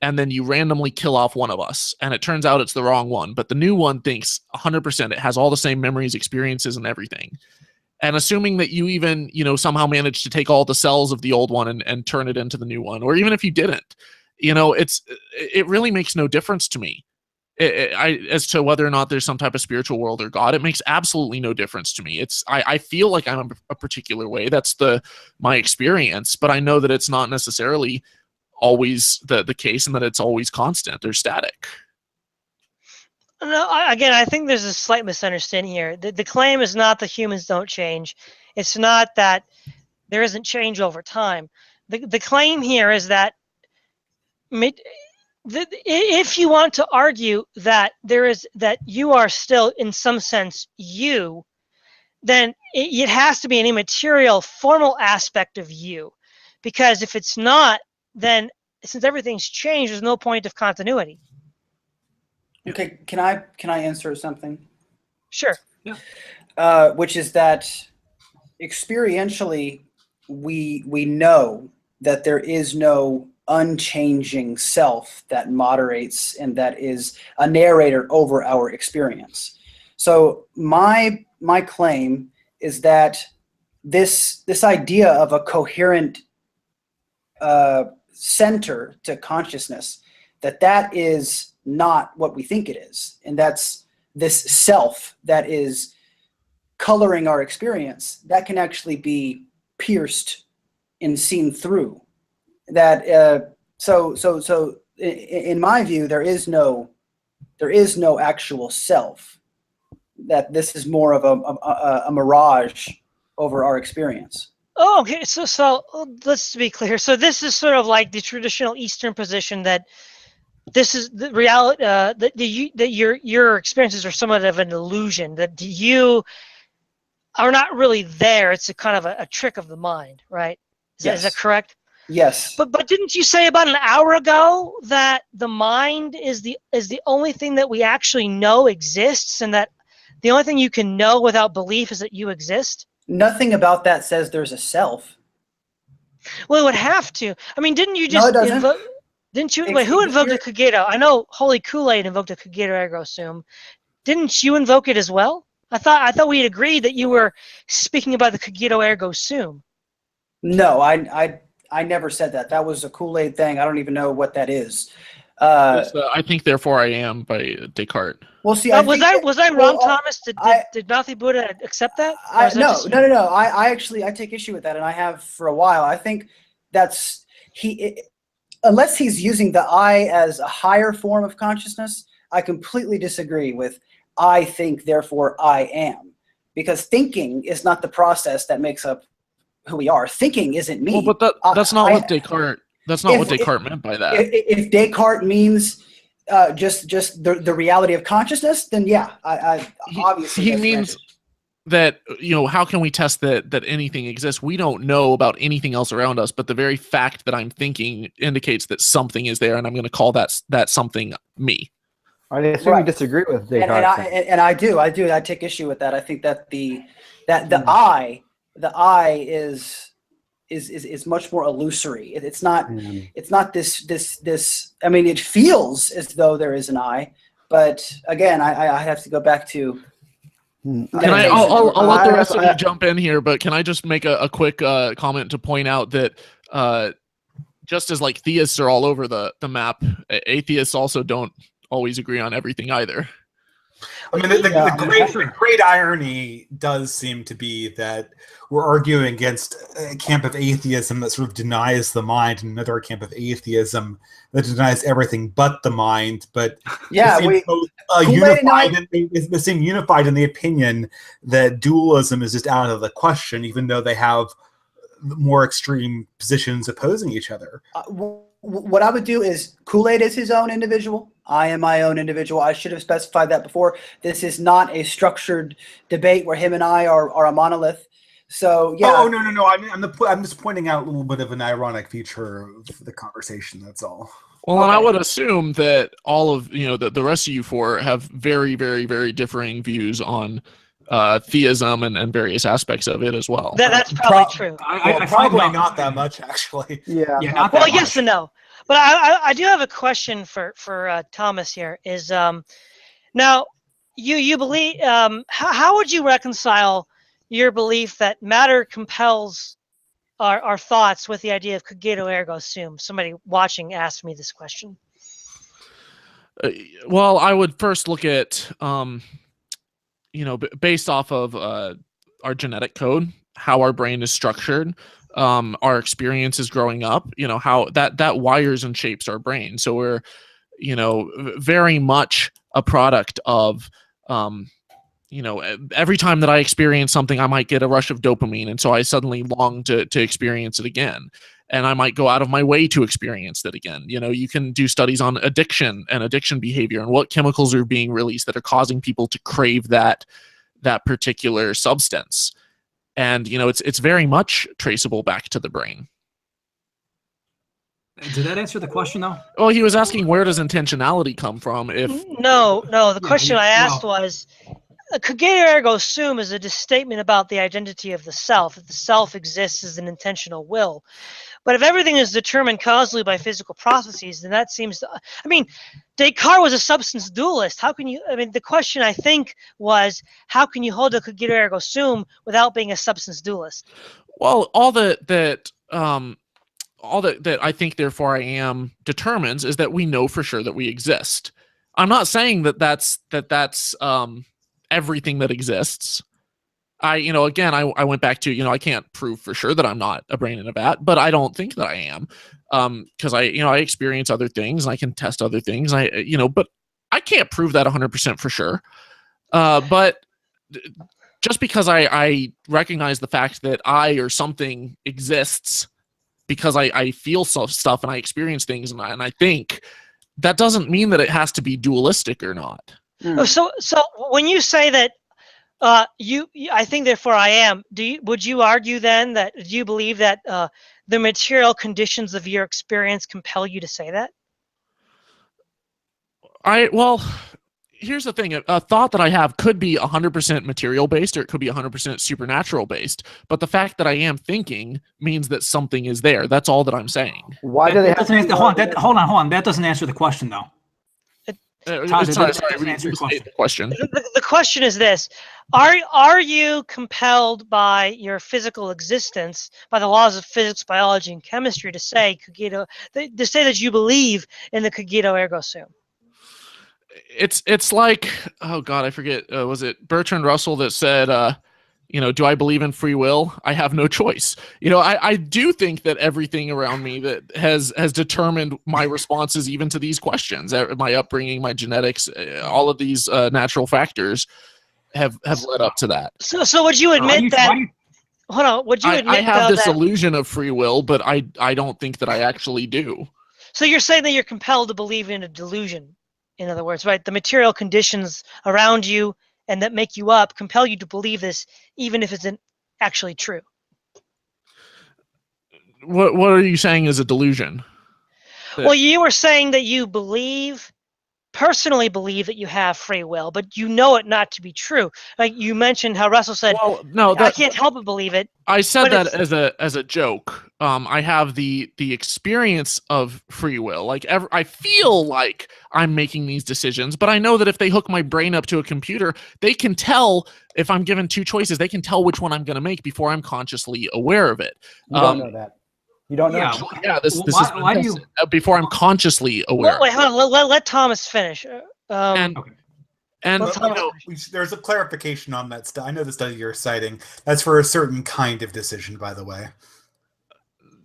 and then you randomly kill off one of us and it turns out it's the wrong one, but the new one thinks 100% it has all the same memories, experiences, and everything. And assuming that you even, somehow managed to take all the cells of the old one and turn it into the new one, or even if you didn't, it really makes no difference to me. As to whether or not there's some type of spiritual world or God, it makes absolutely no difference to me. I feel like I'm a particular way. That's my experience, but I know that it's not necessarily always the case and that it's always constant or static. No, again, I think there's a slight misunderstanding here. The claim is not that humans don't change. It's not that there isn't change over time. The claim here is that if you want to argue that that you are still in some sense you, then it has to be an immaterial formal aspect of you, because if it's not, then since everything's changed, there's no point of continuity. Okay, can I answer something? Sure. Yeah. Which is that experientially we know that there is no unchanging self that moderates and that is a narrator over our experience. So my claim is that this idea of a coherent center to consciousness, that is not what we think it is, and that's this self that is coloring our experience that can actually be pierced and seen through. That so in my view, there is no actual self. That this is more of a mirage over our experience. Oh, okay. So let's be clear. So this is sort of like the traditional Eastern position that this is the reality. That your experiences are somewhat of an illusion. That you are not really there. It's a kind of a trick of the mind, right? Is that correct? Yes. But didn't you say about an hour ago that the mind is the only thing that we actually know exists, and that the only thing you can know without belief is that you exist? Nothing about that says there's a self. Well, it would have to. I mean, didn't you No, just it doesn't. didn't you? Wait, who invoked a Kageto? I know Holy Kool-Aid invoked a Kageto ergo sum. Didn't you invoke it as well? I thought we had agreed that you were speaking about the Kageto ergo sum. No, I never said that. That was a Kool-Aid thing. I don't even know what that is. I think therefore I am by Descartes. Well, see, was I wrong, Thomas? Did Nazi Buddha accept that? No. I take issue with that, and I have for a while. I think that's unless he's using the I as a higher form of consciousness, I completely disagree with I think, therefore I am, because thinking is not the process that makes up who we are. Thinking isn't me. Well, but that's not what Descartes. That's not what Descartes meant by that. If Descartes means just the reality of consciousness, then yeah, I obviously he means. granted. that, how can we test that anything exists? We don't know about anything else around us, but the very fact that I'm thinking indicates that something is there, and I'm going to call that something me. I assume you disagree with Descartes. And I do. I take issue with that. I think that the I is much more illusory. It's not this. I mean, it feels as though there is an I, but again, I have to go back to. I'll let the rest of you jump in here, but can I just make a quick comment to point out that just as like theists are all over the map, atheists also don't always agree on everything either. I mean, the great irony does seem to be that we're arguing against a camp of atheism that sort of denies the mind, and another camp of atheism that denies everything but the mind. But yeah, they seem unified in the opinion that dualism is just out of the question, even though they have more extreme positions opposing each other. What I would do is Kool-Aid is his own individual. I am my own individual. I should have specified that before. This is not a structured debate where him and I are a monolith. So yeah. Oh no. I'm just pointing out a little bit of an ironic feature of the conversation. That's all. Well, okay. And I would assume that all of the rest of you four have very, very, very differing views on theism and various aspects of it as well. That's probably true. I probably not that much, actually. Yeah. Not that much. Yes and no. But I do have a question for Thomas here. Is now you believe how would you reconcile your belief that matter compels our thoughts with the idea of cogito ergo sum? Somebody watching asked me this question. Well, I would first look at based off of our genetic code, how our brain is structured, our experiences growing up, how that wires and shapes our brain. So we're, very much a product of, every time that I experience something, I might get a rush of dopamine. And so I suddenly long to experience it again. And I might go out of my way to experience that again. You can do studies on addiction and addiction behavior and what chemicals are being released that are causing people to crave that particular substance. And, it's very much traceable back to the brain. Did that answer the question, though? Well, he was asking, where does intentionality come from? No. The question I asked was, cogito ergo sum is a statement about the identity of the self. That the self exists as an intentional will. But if everything is determined causally by physical processes, then that seems to... I mean, Descartes was a substance dualist. How can you... I mean, the question, I think, was, how can you hold a cogito ergo sum without being a substance dualist? Well, all that I think, therefore I am determines is that we know for sure that we exist. I'm not saying that's everything that exists. I went back to, I can't prove for sure that I'm not a brain in a vat, but I don't think that I am. Because I experience other things and I can test other things. But I can't prove that 100% for sure. But just because I recognize the fact that I or something exists because I feel stuff and I experience things and I think, that doesn't mean that it has to be dualistic or not. So when you say that, I think therefore I am. Would you argue then that do you believe that the material conditions of your experience compel you to say that? Well, here's the thing: a thought that I have could be 100% material based, or it could be 100% supernatural based. But the fact that I am thinking means that something is there. That's all that I'm saying. Why do they have? Hold on. That doesn't answer the question, though. Sorry, answer the question. The question is this: Are you compelled by your physical existence, by the laws of physics, biology, and chemistry, to say that you believe in the cogito ergo sum? It's like, oh God, I forget. Was it Bertrand Russell that said, do I believe in free will? I have no choice. I do think that everything around me that has determined my responses even to these questions, my upbringing, my genetics, all of these natural factors have led up to that. So would you admit that? Hold on. Would you admit I have this illusion of free will, but I don't think that I actually do. So you're saying that you're compelled to believe in a delusion, in other words, right? The material conditions around you and that make you up compel you to believe this, even if it's not actually true? What are you saying is a delusion? Well, you were saying that you personally believe that you have free will, but you know it not to be true. Like you mentioned how Russell said, Well, no, I can't help but believe it. I said but that as a joke. I have the experience of free will. Like I feel like I'm making these decisions, but I know that if they hook my brain up to a computer, they can tell if I'm given two choices. They can tell which one I'm going to make before I'm consciously aware of it. You don't know that. You don't know. Yeah. This Why do you? before I'm consciously aware. Wait, hold on. Let Thomas finish. And Okay. and Let's you talk know, There's a clarification on that. I know the study you're citing. That's for a certain kind of decision, by the way.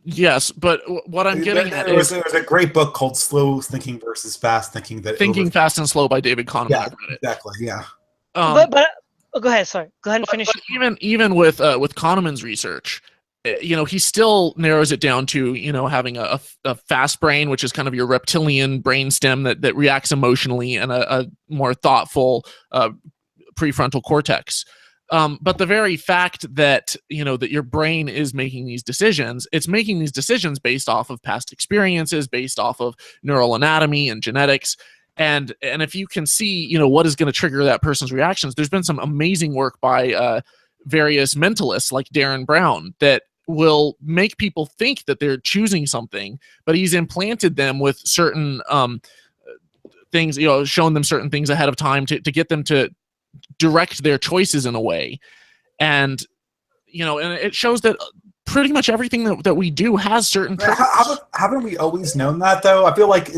yes, but what I'm getting at is There's a great book called Slow Thinking versus Fast Thinking. Thinking Fast and Slow by David Kahneman. Yeah, I've read it. exactly. Yeah. but go ahead. Sorry, go ahead and finish. But even with Kahneman's research, he still narrows it down to having a fast brain, which is kind of your reptilian brainstem that reacts emotionally, and a more thoughtful prefrontal cortex. But the very fact that that your brain is making these decisions, it's making these decisions based off of past experiences, based off of neural anatomy and genetics. And if you can see what is going to trigger that person's reactions, there's been some amazing work by various mentalists like Darren Brown that will make people think that they're choosing something, but he's implanted them with certain things, shown them certain things ahead of time to get them to direct their choices in a way. And and it shows that pretty much everything that we do has certain haven't we always known that, though? I feel like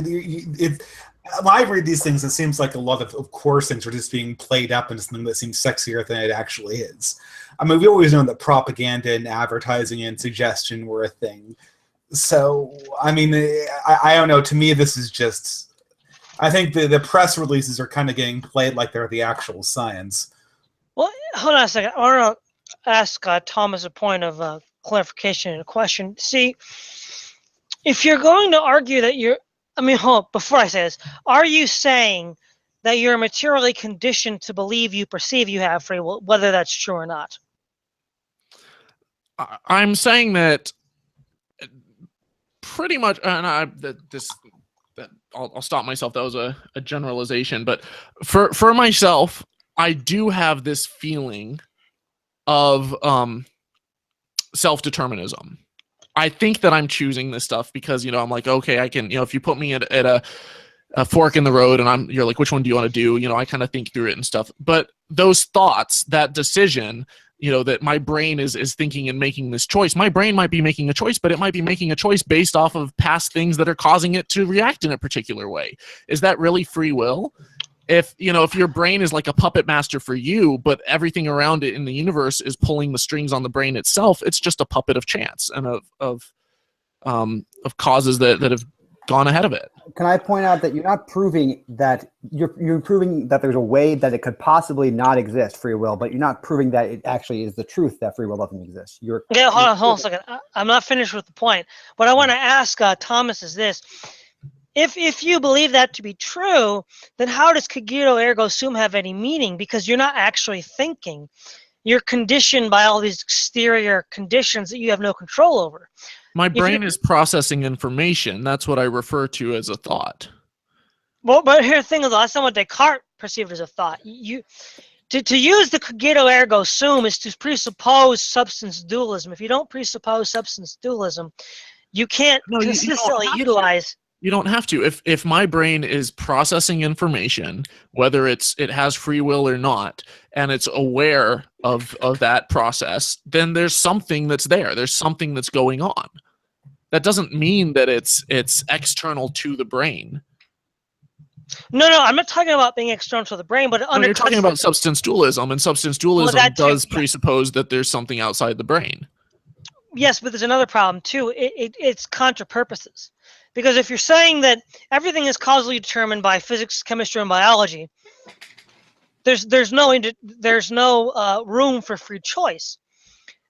when I read these things, it seems like a lot of course things are just being played up into something that seems sexier than it actually is. I mean, we've always known that propaganda and advertising and suggestion were a thing. So, I mean, I don't know. To me, this is just... I think the press releases are kind of getting played like they're the actual science. Well, hold on a second. I want to ask Thomas a point of clarification and a question. See, if you're going to argue that hold on, before I say this, are you saying that you're materially conditioned to believe you perceive you have free will, whether that's true or not? I'm saying that pretty much, and I'll stop myself. That was a generalization, but for myself, I do have this feeling of self-determinism. I think that I'm choosing this stuff because I'm like, okay, I can, if you put me at a fork in the road and you're like, which one do you want to do? I kind of think through it and stuff. But those thoughts, that decision, that my brain is thinking and making this choice. My brain might be making a choice, but it might be making a choice based off of past things that are causing it to react in a particular way. Is that really free will? If your brain is like a puppet master for you, but everything around it in the universe is pulling the strings on the brain itself, it's just a puppet of chance and of causes that have gone ahead of it. Can I point out that you're not proving that you're proving that there's a way that it could possibly not exist, free will, but you're not proving that it actually is the truth that free will doesn't exist. Hold on a second. I'm not finished with the point. What I want to ask Thomas is this. If you believe that to be true, then how does cogito ergo sum have any meaning? Because you're not actually thinking. You're conditioned by all these exterior conditions that you have no control over. My brain is processing information. That's what I refer to as a thought. Well, but here the thing is, that's not what Descartes perceived as a thought. To use the cogito ergo sum is to presuppose substance dualism. If you don't presuppose substance dualism, you can't consistently utilize... You don't have to. If my brain is processing information, whether it has free will or not, and it's aware of that process, then there's something that's there. There's something that's going on. That doesn't mean that it's external to the brain. No, I'm not talking about being external to the brain, but you're talking about substance dualism, and substance dualism does presuppose that there's something outside the brain. Yes, but there's another problem too. It's contra purposes. Because if you're saying that everything is causally determined by physics, chemistry, and biology, there's no room for free choice.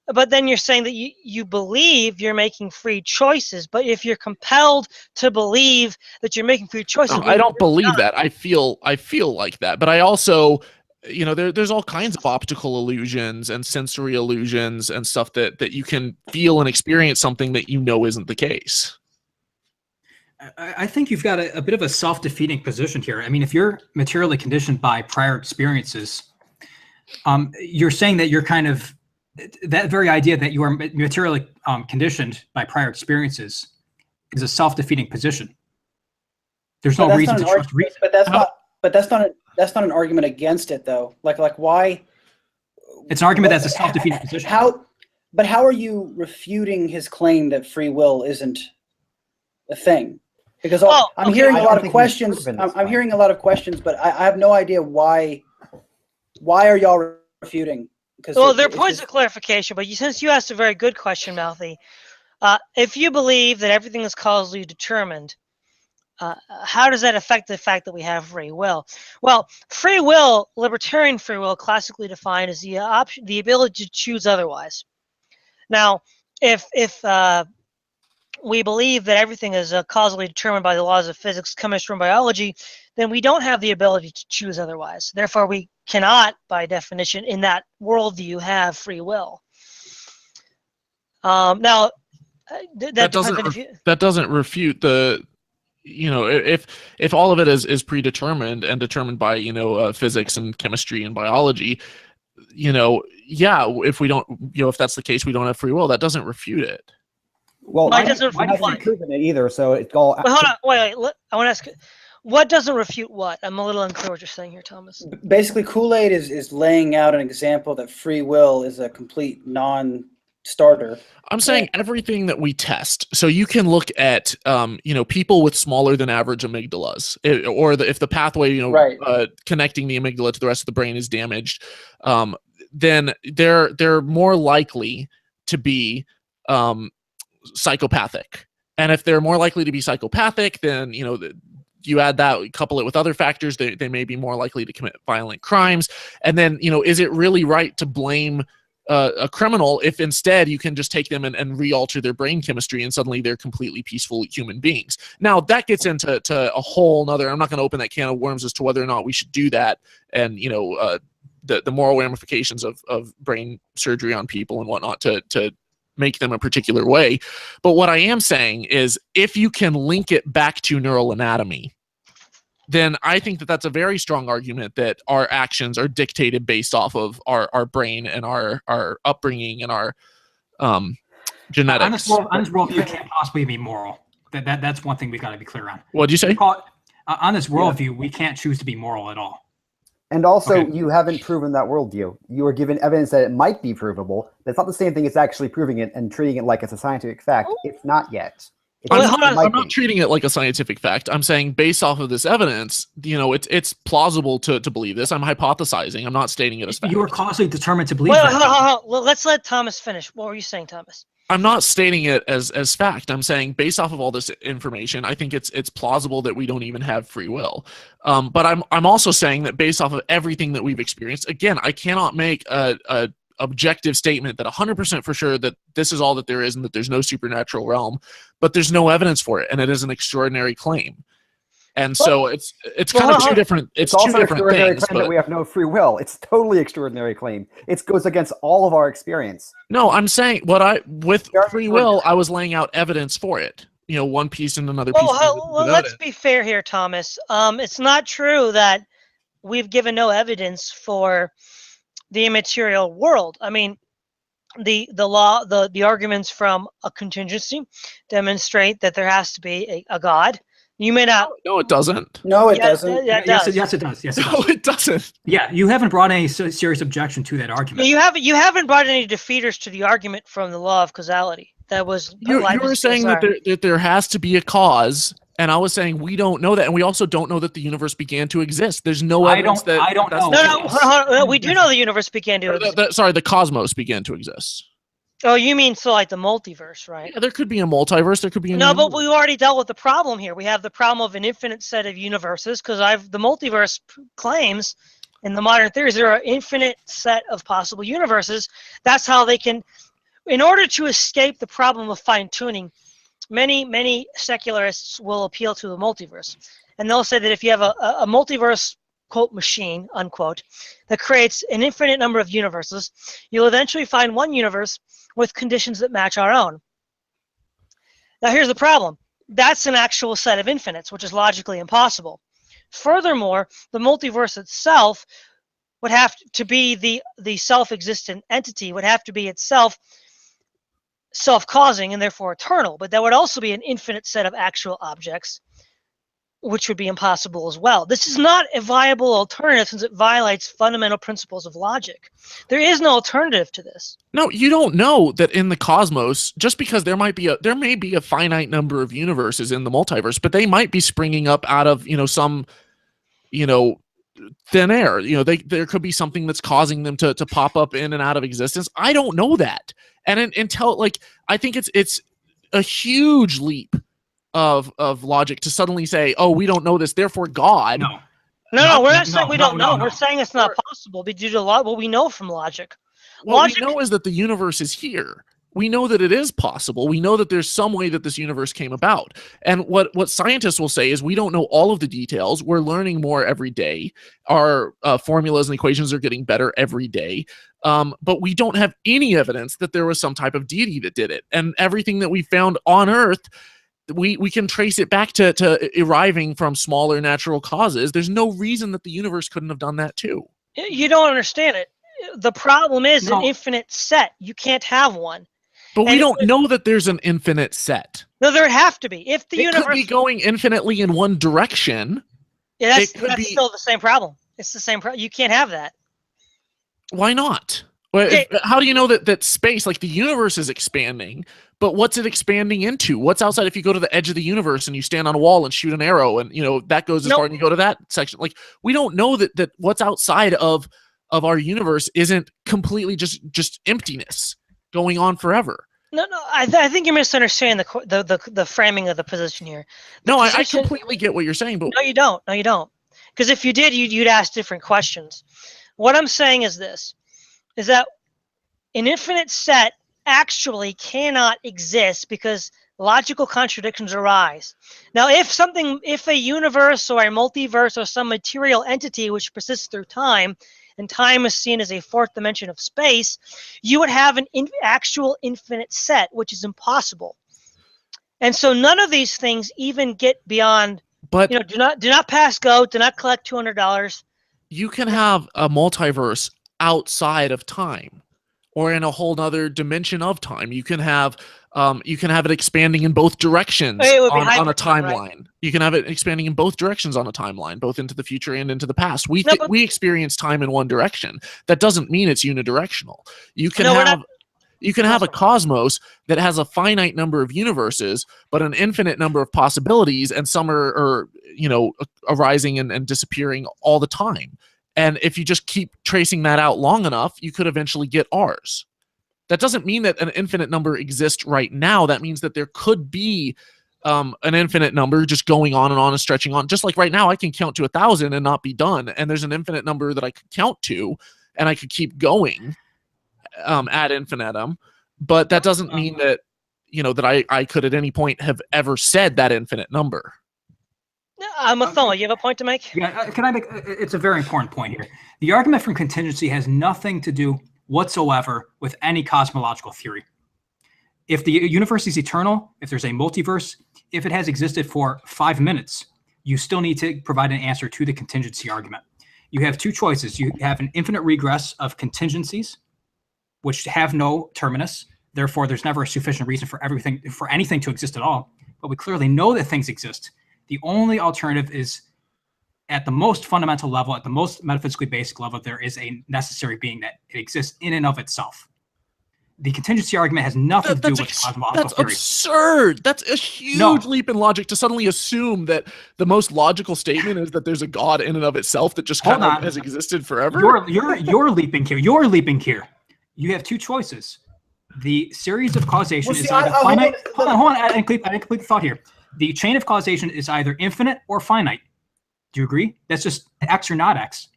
But then you're saying that you believe you're making free choices. But if you're compelled to believe that you're making free choices, no, I don't believe that. I feel like that. But I also you know, there's all kinds of optical illusions and sensory illusions and stuff that you can feel and experience something that you know isn't the case. I think you've got a bit of a self-defeating position here. I mean, if you're materially conditioned by prior experiences, you're saying that you're kind of, that very idea that you are materially conditioned by prior experiences is a self-defeating position. There's no reason to trust reason. But that's not an argument against it, though. Like why? It's an argument that's a self-defeating position. How are you refuting his claim that free will isn't a thing? Because I'm hearing a lot of questions. I'm hearing a lot of questions, but I have no idea why. Why are y'all refuting? Well, there are points of clarification, but since you asked a very good question, Mouthy, if you believe that everything is causally determined, how does that affect the fact that we have free will? Well, free will, libertarian free will, classically defined as the ability to choose otherwise. Now, if we believe that everything is causally determined by the laws of physics, chemistry, and biology, then we don't have the ability to choose otherwise. Therefore, we cannot, by definition, in that worldview, have free will. Now, that doesn't refute the, you know, if all of it is predetermined and determined by, you know, physics and chemistry and biology, you know, yeah, if we don't, you know, if that's the case, we don't have free will. That doesn't refute it. Well, Why I doesn't haven't proven it either, so it's all. Well, hold on, wait. I want to ask, what doesn't refute what? I'm a little unclear what you're saying here, Thomas. Basically, Kool-Aid is laying out an example that free will is a complete non-starter. I'm saying everything that we test. So you can look at, you know, people with smaller than average amygdalas, if the pathway, you know, connecting the amygdala to the rest of the brain is damaged, then they're more likely to be psychopathic. And if they're more likely to be psychopathic, then, you know, you add that, couple it with other factors, they may be more likely to commit violent crimes. And then, you know, is it really right to blame a criminal if instead you can just take them and re-alter their brain chemistry and suddenly they're completely peaceful human beings? Now that gets into a whole nother, I'm not going to open that can of worms as to whether or not we should do that, and, you know, the moral ramifications of brain surgery on people and whatnot to make them a particular way. But what I am saying is, if you can link it back to neural anatomy, then I think that that's a very strong argument that our actions are dictated based off of our brain and our upbringing and our genetics. On this worldview, can't possibly be moral. That's one thing we've got to be clear on. What'd you say? On this worldview, we can't choose to be moral at all. And also, you haven't proven that worldview. You were given evidence that it might be provable. That's not the same thing as actually proving it and treating it like it's a scientific fact. It's not yet. I'm not treating it like a scientific fact. I'm saying based off of this evidence, you know, it's plausible to believe this. I'm hypothesizing. I'm not stating it as fact. You were causally determined to believe that. Well, let's let Thomas finish. What were you saying, Thomas? I'm not stating it as fact. I'm saying based off of all this information, I think it's plausible that we don't even have free will. But I'm also saying that based off of everything that we've experienced, again, I cannot make a objective statement that 100% for sure that this is all that there is and that there's no supernatural realm, but there's no evidence for it, and it is an extraordinary claim. And so it's kind of two different. It's also two different things. Claim that we have no free will. It's totally extraordinary claim. It goes against all of our experience. No, I'm saying with free will, I was laying out evidence for it. You know, one piece and another piece. Well, let's be fair here, Thomas. It's not true that we've given no evidence for the immaterial world. I mean, the arguments from a contingency demonstrate that there has to be a God. You may not. No, it doesn't. No, it doesn't. Yes, it does. Yes, it does. No, it doesn't. Yeah, you haven't brought any serious objection to that argument. You haven't brought any defeaters to the argument from the law of causality. That was you were saying that there has to be a cause, and I was saying we don't know that, and we also don't know that the universe began to exist. There's no evidence that. I don't know. No, we do know the universe began to exist. Sorry, the cosmos began to exist. Oh, you mean like the multiverse, right? Yeah, there could be a multiverse. There could be no, but we already dealt with the problem here. We have the problem of an infinite set of universes because the multiverse claims in the modern theories there are an infinite set of possible universes. That's how they can, in order to escape the problem of fine tuning, many secularists will appeal to the multiverse, and they'll say that if you have a multiverse quote machine, unquote, that creates an infinite number of universes, you'll eventually find one universe with conditions that match our own. Now here's the problem. That's an actual set of infinites, which is logically impossible. Furthermore, the multiverse itself would have to be the self-existent entity, would have to be itself self-causing and therefore eternal, but that would also be an infinite set of actual objects, which would be impossible as well. This is not a viable alternative since it violates fundamental principles of logic. There is no alternative to this. No, you don't know that in the cosmos, just because there may be a finite number of universes in the multiverse, but they might be springing up out of, some, thin air. There could be something that's causing them to pop up in and out of existence. I don't know that. And until I think it's a huge leap of logic to suddenly say, oh, we don't know this, therefore God. No, we're not saying we don't know. We're saying it's not possible due to what we know from logic. What we know is that the universe is here. We know that it is possible. We know that there's some way that this universe came about. And what scientists will say is we don't know all of the details. We're learning more every day. Our formulas and equations are getting better every day. But we don't have any evidence that there was some type of deity that did it. And everything that we found on Earth, we can trace it back to arriving from smaller natural causes. There's no reason that the universe couldn't have done that too. You don't understand it. The problem is an infinite set. You can't have one. But we don't know that there's an infinite set. No, there have to be. If the universe could be going infinitely in one direction. Yeah, that's still the same problem. It's the same problem. You can't have that. Why not? How do you know that space, like the universe, is expanding, but what's it expanding into? What's outside? If you go to the edge of the universe and you stand on a wall and shoot an arrow and that goes as far and you go to that section, we don't know that what's outside of our universe isn't completely just emptiness going on forever. No, I think you're misunderstanding the framing of the position here. I completely get what you're saying, but no, you don't. Because if you did, you'd ask different questions. What I'm saying is this: is that an infinite set actually cannot exist because logical contradictions arise. Now, if a universe or a multiverse or some material entity which persists through time, and time is seen as a fourth dimension of space, you would have an actual infinite set, which is impossible. And so none of these things even get beyond. But do not pass go. Do not collect $200. You can have a multiverse outside of time, or in a whole other dimension of time. You can have it expanding in both directions on a timeline. Right? You can have it expanding in both directions on a timeline, both into the future and into the past. We experience time in one direction. That doesn't mean it's unidirectional. You can have a cosmos that has a finite number of universes, but an infinite number of possibilities, and some are arising and disappearing all the time. And if you just keep tracing that out long enough, you could eventually get ours. That doesn't mean that an infinite number exists right now. That means that there could be an infinite number just going on and stretching on. Just like right now, I can count to 1,000 and not be done. And there's an infinite number that I could count to, and I could keep going ad infinitum. But that doesn't mean that that I could at any point have ever said that infinite number. Mathoma, you have a point to make? Yeah, can I make? It's a very important point here. The argument from contingency has nothing to do whatsoever with any cosmological theory. If the universe is eternal, if there's a multiverse, if it has existed for 5 minutes, you still need to provide an answer to the contingency argument. You have two choices. You have an infinite regress of contingencies, which have no terminus. Therefore, there's never a sufficient reason for anything to exist at all. But we clearly know that things exist. The only alternative is, at the most fundamental level, at the most metaphysically basic level, there is a necessary being that it exists in and of itself. The contingency argument has nothing to do with cosmological theory. That's absurd. That's a huge leap in logic to suddenly assume that the most logical statement is that there's a God in and of itself that just kind of has existed forever. You're leaping here. You're leaping here. You have two choices. The series of causation is either finite. Hold on. I didn't complete the thought here. The chain of causation is either infinite or finite. Do you agree? That's just X or not X.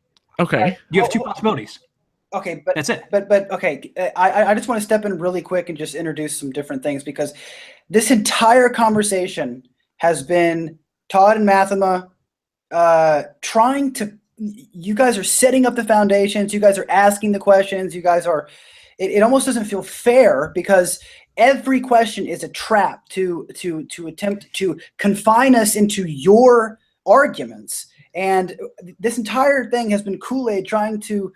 Okay. You have two possibilities. Okay, but that's it. But okay, I just want to step in really quick and just introduce some different things, because this entire conversation has been Todd and Mathema trying to you guys are setting up the foundations. You guys are asking the questions. You guys are. It almost doesn't feel fair because every question is a trap to attempt to confine us into your arguments. And this entire thing has been Kool-Aid trying to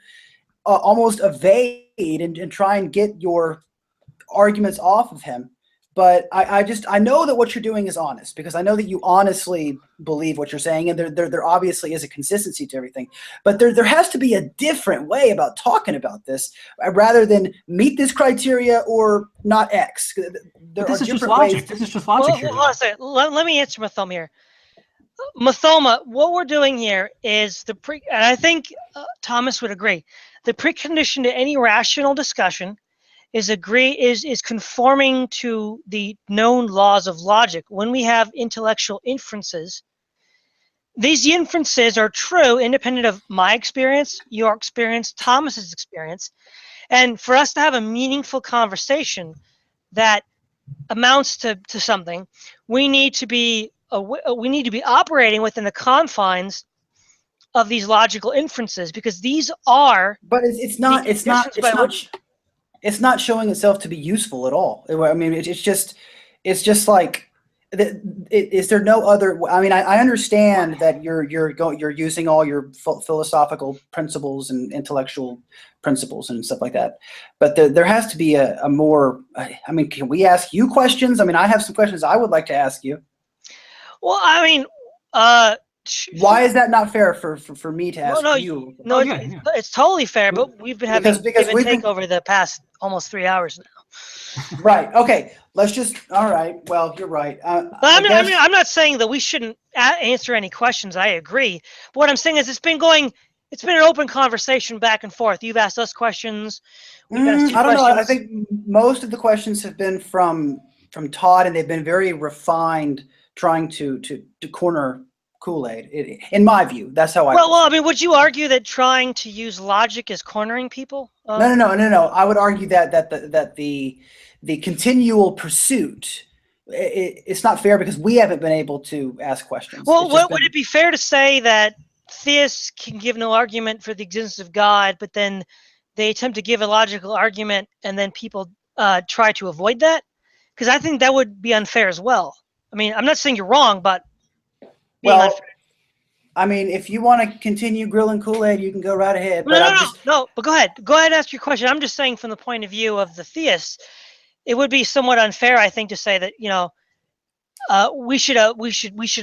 almost evade and try and get your arguments off of him. But I know that what you're doing is honest, because I know that you honestly believe what you're saying, and there obviously is a consistency to everything. But there has to be a different way about talking about this, rather than meet this criteria or not X. This is just logic. This is just logic. Well, hold on a second. Let me answer Mathoma here. Mathoma, what we're doing here is and I think Thomas would agree, the precondition to any rational discussion is conforming to the known laws of logic. When we have intellectual inferences, these inferences are true independent of my experience, your experience, Thomas's experience. And for us to have a meaningful conversation that amounts to something, we need to be operating within the confines of these logical inferences, because these are. But it's not showing itself to be useful at all. I mean, it's just like, is there no other? I mean, I understand that you're using all your philosophical principles and intellectual principles and stuff like that, but there has to be a more. I mean, can we ask you questions? I mean, I have some questions I would like to ask you. Well, I mean, why is that not fair for me to ask you? No, it's totally fair, but we've been having give and take over the past almost 3 hours now. Right. Okay. Let's just. All right. Well, you're right. I'm not saying that we shouldn't answer any questions. I agree. But what I'm saying is, it's been an open conversation back and forth. You've asked us questions. I don't know. I think most of the questions have been from Todd, and they've been very refined, trying to corner Kool-Aid. In my view, that's how I. Well, I mean, would you argue that trying to use logic is cornering people? No. I would argue that the continual pursuit, it's not fair because we haven't been able to ask questions. Well, would it be fair to say that theists can give no argument for the existence of God, but then they attempt to give a logical argument, and then people try to avoid that? Because I think that would be unfair as well. I mean, I'm not saying you're wrong, but well, I mean, if you want to continue grilling Kool-Aid, you can go right ahead. No, but go ahead. Go ahead and ask your question. I'm just saying, from the point of view of the theists, it would be somewhat unfair, I think, to say that, you know, we should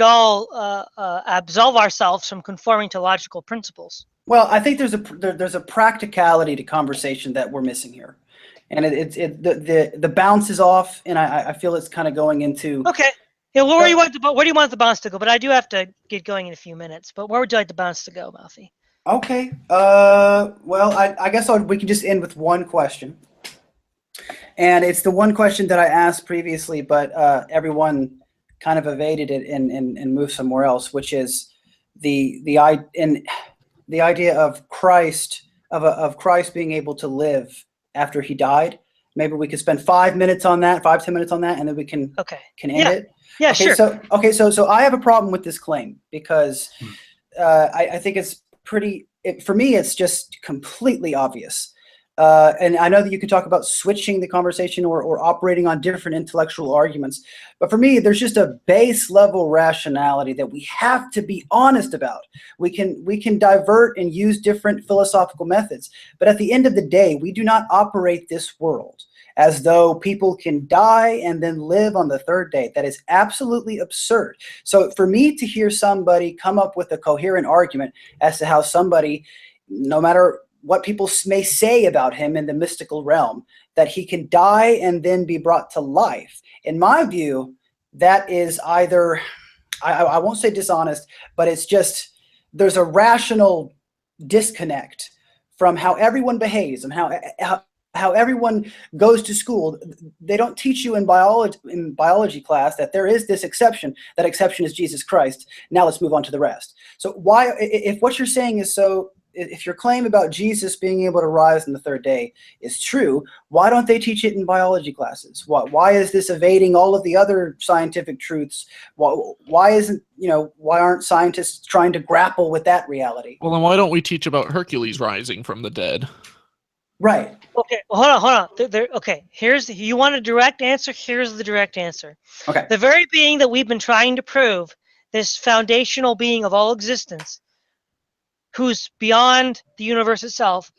all absolve ourselves from conforming to logical principles. Well, I think there's a practicality to conversation that we're missing here, and the bounce is off, and I feel it's kind of going into. Okay. Yeah, well, where do you want the bounce to go? But I do have to get going in a few minutes. But where would you like the bounce to go, Mouthy? Okay. Well, I guess we can just end with one question, and it's the one question that I asked previously, but everyone kind of evaded it and moved somewhere else, which is the idea of Christ of Christ being able to live after he died. Maybe we could spend 5 minutes on that, 5-10 minutes on that, and then we can end it. Yeah, okay, sure. So I have a problem with this claim because I think it's for me, it's just completely obvious. And I know that you could talk about switching the conversation or operating on different intellectual arguments. But for me, there's just a base level rationality that we have to be honest about. We can divert and use different philosophical methods. But at the end of the day, we do not operate this world as though people can die and then live on the third day. That is absolutely absurd. So for me to hear somebody come up with a coherent argument as to how somebody, no matter what people may say about him in the mystical realm, that he can die and then be brought to life, in my view, that is either, I won't say dishonest, but it's just, there's a rational disconnect from how everyone behaves and how everyone goes to school. They don't teach you in biology class that there is this exception. That exception is Jesus Christ. Now let's move on to the rest. So why, if what you're saying is so if your claim about Jesus being able to rise on the third day is true, why don't they teach it in biology classes? Why is this evading all of the other scientific truths? Why aren't scientists trying to grapple with that reality? Well, then why don't we teach about Hercules rising from the dead? Right. Okay, well, hold on. Okay, you want a direct answer? Here's the direct answer. Okay. The very being that we've been trying to prove, this foundational being of all existence, who's beyond the universe itself,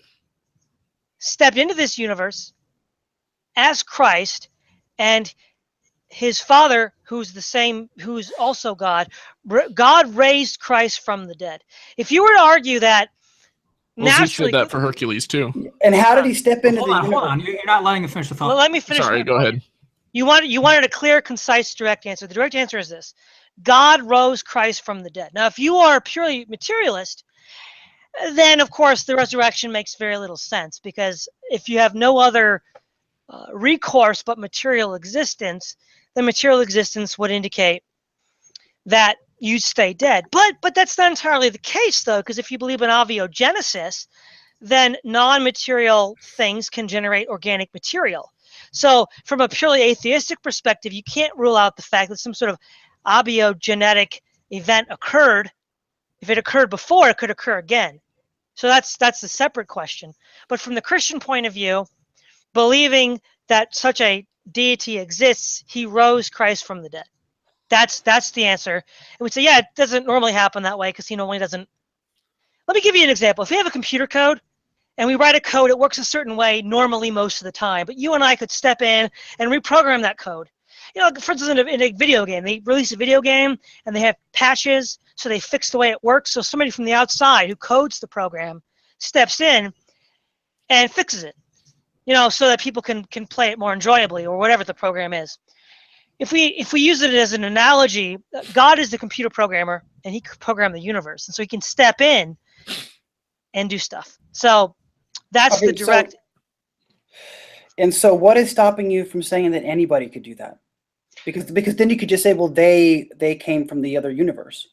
stepped into this universe as Christ, and his Father, who's also God, God raised Christ from the dead. If you were to argue that Well, Zeus naturally, did that for Hercules too. And how did he step into Hold the on, universe? hold on. You're not letting him finish the thought. well, let me finish. Sorry, my go point. ahead. You wanted a clear, concise, direct answer. The direct answer is this: God rose Christ from the dead. Now, if you are purely materialist, then of course the resurrection makes very little sense, because if you have no other recourse but material existence, then material existence would indicate that you stay dead. But that's not entirely the case, though, because if you believe in abiogenesis, then non-material things can generate organic material. So from a purely atheistic perspective, you can't rule out the fact that some sort of abiogenetic event occurred. If it occurred before, it could occur again. So that's a separate question. But from the Christian point of view, believing that such a deity exists, he rose Christ from the dead. That's the answer. And we'd say, yeah, it doesn't normally happen that way, because he normally doesn't. Let me give you an example. If we have a computer code and we write a code, it works a certain way normally most of the time, but you and I could step in and reprogram that code. You know, for instance, in a video game, they release a video game and they have patches, so they fix the way it works. So somebody from the outside who codes the program steps in and fixes it, you know, so that people can play it more enjoyably, or whatever the program is. If we use it as an analogy, God is the computer programmer, and he could program the universe, and so he can step in and do stuff. So that's Okay, the direct. So what is stopping you from saying that anybody could do that? Because then you could just say, well, they came from the other universe.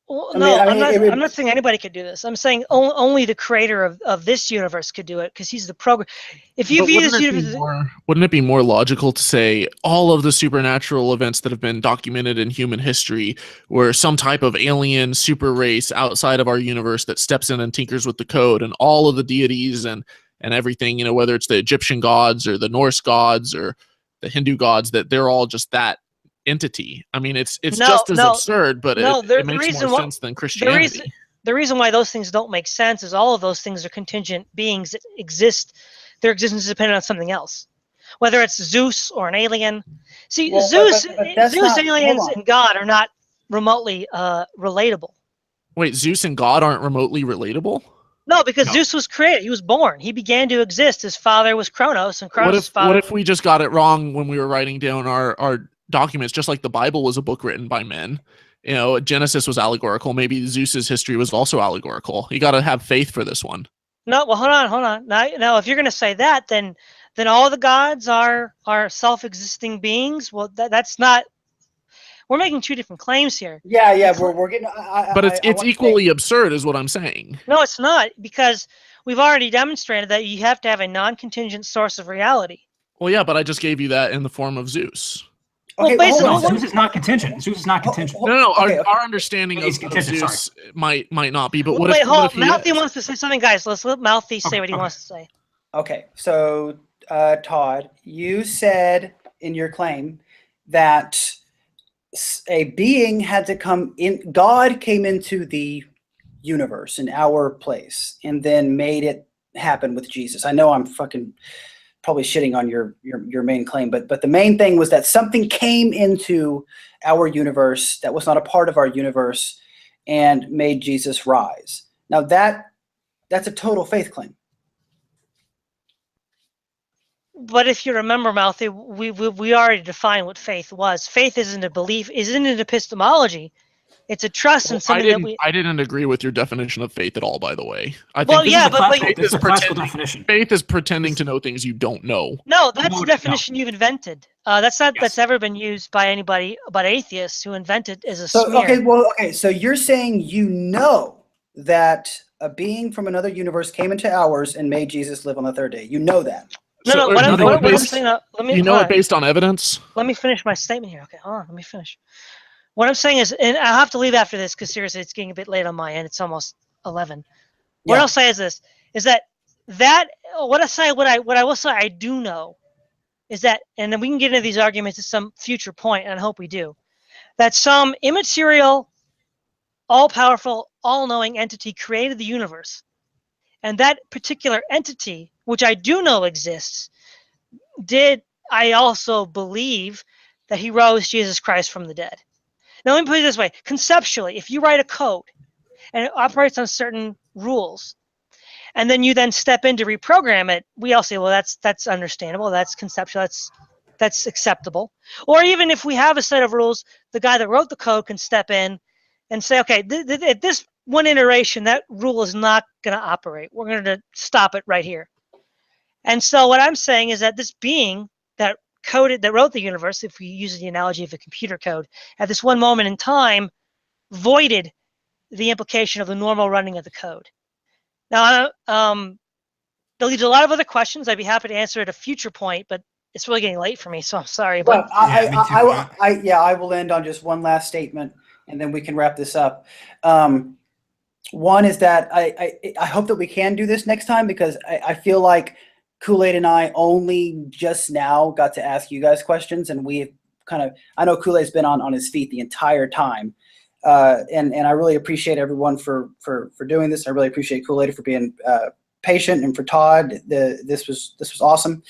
Well, I no, mean, I'm not saying anybody could do this. I'm saying only the creator of this universe could do it, because he's the program. If you But view this universe, wouldn't it be more logical to say all of the supernatural events that have been documented in human history were some type of alien super race outside of our universe that steps in and tinkers with the code, and all of the deities and everything, you know, whether it's the Egyptian gods or the Norse gods or the Hindu gods, that they're all just that entity? I mean, it's just as absurd, but it makes more sense than Christianity. The reason why those things don't make sense is all of those things are contingent beings that exist. Their existence is dependent on something else, whether it's Zeus or an alien. See, Well, Zeus, that's Zeus, not- aliens, hold on. and God are not remotely relatable. Wait, Zeus and God aren't remotely relatable? No, because No. Zeus was created. He was born. He began to exist. His father was Kronos, and Kronos' father. What if we just got it wrong when we were writing down our documents, just like the Bible was a book written by men? You know, Genesis was allegorical. Maybe Zeus's history was also allegorical. You got to have faith for this one. No, well, hold on. Now, if you're going to say that, then all the gods are self-existing beings. Well, that's not. We're making two different claims here. Yeah, we're getting. But it's equally absurd, is what I'm saying. No, it's not, because we've already demonstrated that you have to have a non-contingent source of reality. Well, yeah, but I just gave you that in the form of Zeus. Okay, Well, basically, hold on. Zeus is not contingent. Zeus is not contingent. No, Okay, our understanding He's of contingent, Zeus might not be. But Wait, what if hold on. he Mouthy is? wants to say something, guys. Let's let Mouthy say what he wants to say. Okay, so Todd, you said in your claim that a being had to come in. God came into the universe in our place, and then made it happen with Jesus. I know I'm fucking probably shitting on your main claim, but the main thing was that something came into our universe that was not a part of our universe and made Jesus rise. Now that's a total faith claim. But if you remember, Mouthy, we already defined what faith was. Faith isn't a belief, isn't an epistemology. It's a trust in something that we. I didn't agree with your definition of faith at all, by the way. I think Well, This yeah, is a but classical, faith this is is a classical pretending. definition. Faith is pretending to know things you don't know. No, that's No, the no. definition you've invented. That's not Yes. that's ever been used by anybody but atheists who invented as a So smear. okay, so you're saying you know that a being from another universe came into ours and made Jesus live on the third day. You know that. No, what I'm saying, you know it based on evidence? Let me finish my statement here. Okay, hold on, let me finish. What I'm saying is, and I have to leave after this because seriously, it's getting a bit late on my end. It's almost 11. What Yeah. I'll say is this: is that what I will say I do know is that, and then we can get into these arguments at some future point, and I hope we do, that some immaterial, all-powerful, all-knowing entity created the universe, and that particular entity, which I do know exists, I also believe that he rose Jesus Christ from the dead. Now, let me put it this way. Conceptually, if you write a code and it operates on certain rules, and then you then step in to reprogram it, we all say, well, that's understandable. That's conceptual. That's acceptable. Or even if we have a set of rules, the guy that wrote the code can step in and say, okay, at this one iteration, that rule is not going to operate. We're going to stop it right here. And so what I'm saying is that this being that wrote the universe, if we use the analogy of a computer code, at this one moment in time, voided the implication of the normal running of the code. Now, that leaves a lot of other questions. I'd be happy to answer at a future point, but it's really getting late for me, so I'm sorry. But I will end on just one last statement, and then we can wrap this up. One is that I hope that we can do this next time, because I feel like Kool-Aid and I only just now got to ask you guys questions, and we I know Kool-Aid's been on his feet the entire time. And I really appreciate everyone for doing this. I really appreciate Kool-Aid for being patient, and for Todd, this was awesome.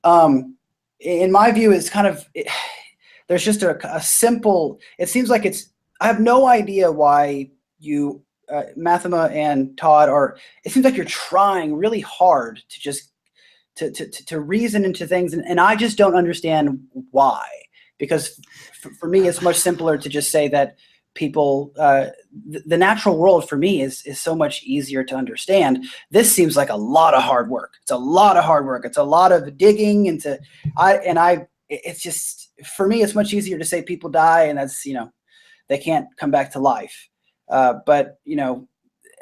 In my view, it's there's just a simple. It seems like I have no idea why you, Mathema and Todd, it seems like you're trying really hard to just to reason into things, and I just don't understand why. Because for me, it's much simpler to just say that people, the natural world for me is so much easier to understand. This seems like a lot of hard work. It's a lot of hard work. It's a lot of digging into, it's just, for me, it's much easier to say people die and that's, they can't come back to life. But,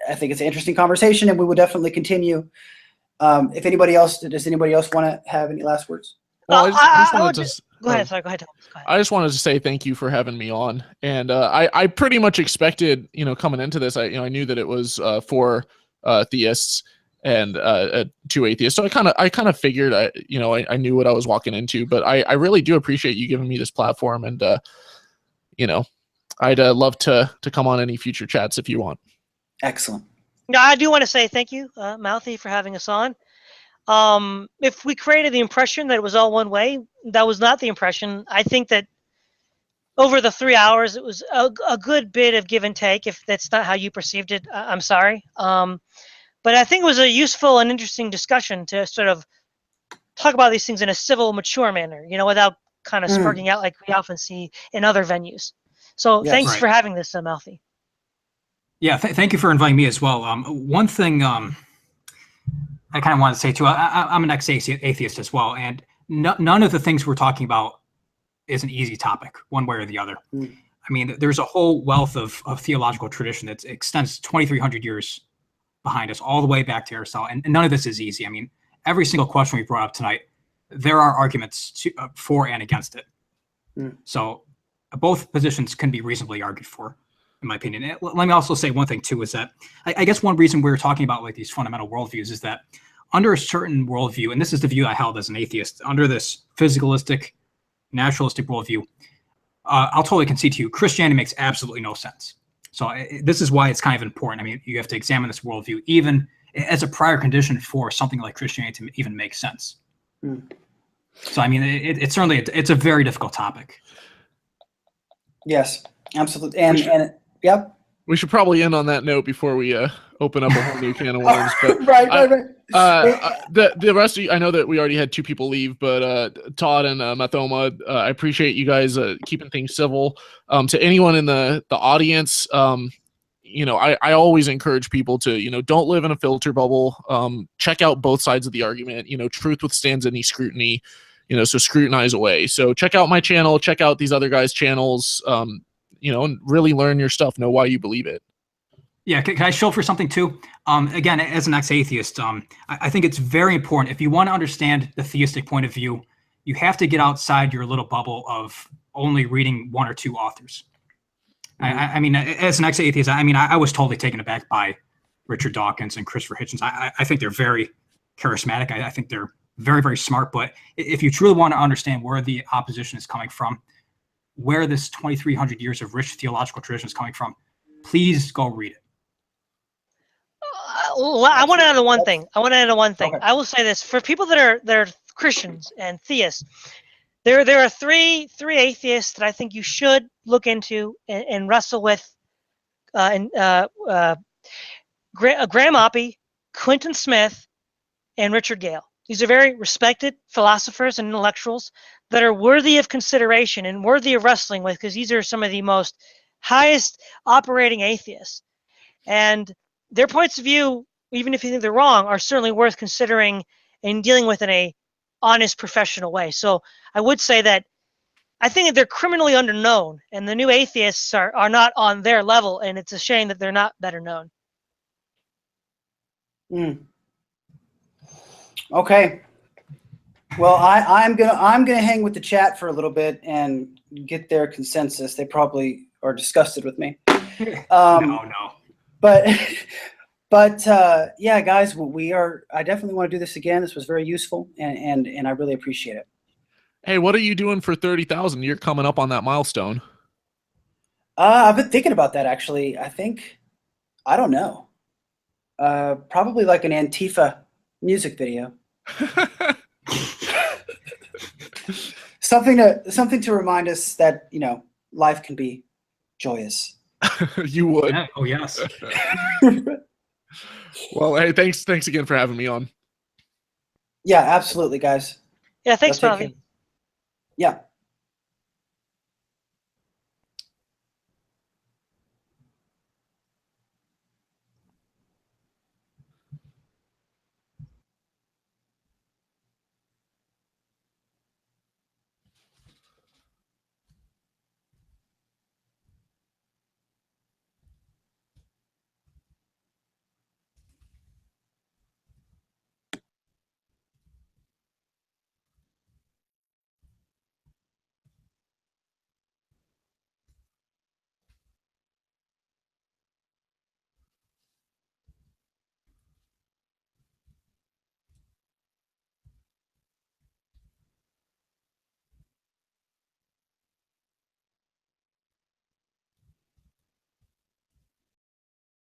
I think it's an interesting conversation, and we will definitely continue. Does anybody else want to have any last words? Well, I just wanted to go ahead. Sorry, go ahaid. I just wanted to say thank you for having me on, and I pretty much expected, coming into this, I knew that it was for theists and 2 atheists, so I kind of figured I knew what I was walking into, but I really do appreciate you giving me this platform, and I'd love to come on any future chats if you want. Excellent. Now, I do want to say thank you, Mouthy, for having us on. If we created the impression that it was all one way, that was not the impression. I think that over the 3 hours, it was a good bit of give and take. If that's not how you perceived it, I'm sorry. But I think it was a useful and interesting discussion to sort of talk about these things in a civil, mature manner, without kind of spurting out like we often see in other venues. So thanks for having this, Mouthy. Yeah, thank you for inviting me as well. One thing I kind of want to say too, I'm an ex-atheist as well, and none of the things we're talking about is an easy topic, one way or the other. I mean, there's a whole wealth of theological tradition that extends 2,300 years behind us, all the way back to Aristotle, and none of this is easy. I mean, every single question we brought up tonight, there are arguments for and against it. So both positions can be reasonably argued for, in my opinion. Let me also say one thing too, is that I guess one reason we're talking about like these fundamental worldviews is that under a certain worldview, and this is the view I held as an atheist, under this physicalistic, naturalistic worldview, I'll totally concede to you, Christianity makes absolutely no sense. So this is why it's kind of important. I mean, you have to examine this worldview even as a prior condition for something like Christianity to even make sense. So I mean, it's certainly it's a very difficult topic. Yes, absolutely, and yep. We should probably end on that note before we open up a whole new can of worms. But right. The rest of you, I know that we already had 2 people leave, but Todd and Mathoma, I appreciate you guys keeping things civil. To anyone in the audience, I always encourage people to, don't live in a filter bubble. Check out both sides of the argument. Truth withstands any scrutiny, so scrutinize away. So check out my channel, check out these other guys' channels, and really learn your stuff, know why you believe it. Yeah, can I show for something too? Again, as an ex-atheist, I think it's very important. If you want to understand the theistic point of view, you have to get outside your little bubble of only reading one or two authors. I mean, as an ex-atheist, I was totally taken aback by Richard Dawkins and Christopher Hitchens. I think they're very charismatic. I think they're very, very smart. But if you truly want to understand where the opposition is coming from, where this 2,300 years of rich theological tradition is coming from, please go read it. I want to add one thing. Okay. I will say this for people that are Christians and theists. There are three atheists that I think you should look into and wrestle with. Graham Oppy, Quinton Smith, and Richard Gale. These are very respected philosophers and intellectuals that are worthy of consideration and worthy of wrestling with, because these are some of the most highest operating atheists. And their points of view, even if you think they're wrong, are certainly worth considering and dealing with in a honest, professional way. So I would say that I think that they're criminally underknown, and the new atheists are not on their level, and it's a shame that they're not better known. Okay. Well, I'm gonna hang with the chat for a little bit and get their consensus. They probably are disgusted with me. No. But yeah, guys, I definitely want to do this again. This was very useful, and I really appreciate it. Hey, what are you doing for 30,000? You're coming up on that milestone. I've been thinking about that, actually. I don't know. Probably like an Antifa music video. Something to remind us that, life can be joyous. You would. Yeah. Oh, yes. Well, hey, thanks again for having me on. Yeah, absolutely, guys. Yeah, thanks, Y'all take Bobby. care. Yeah.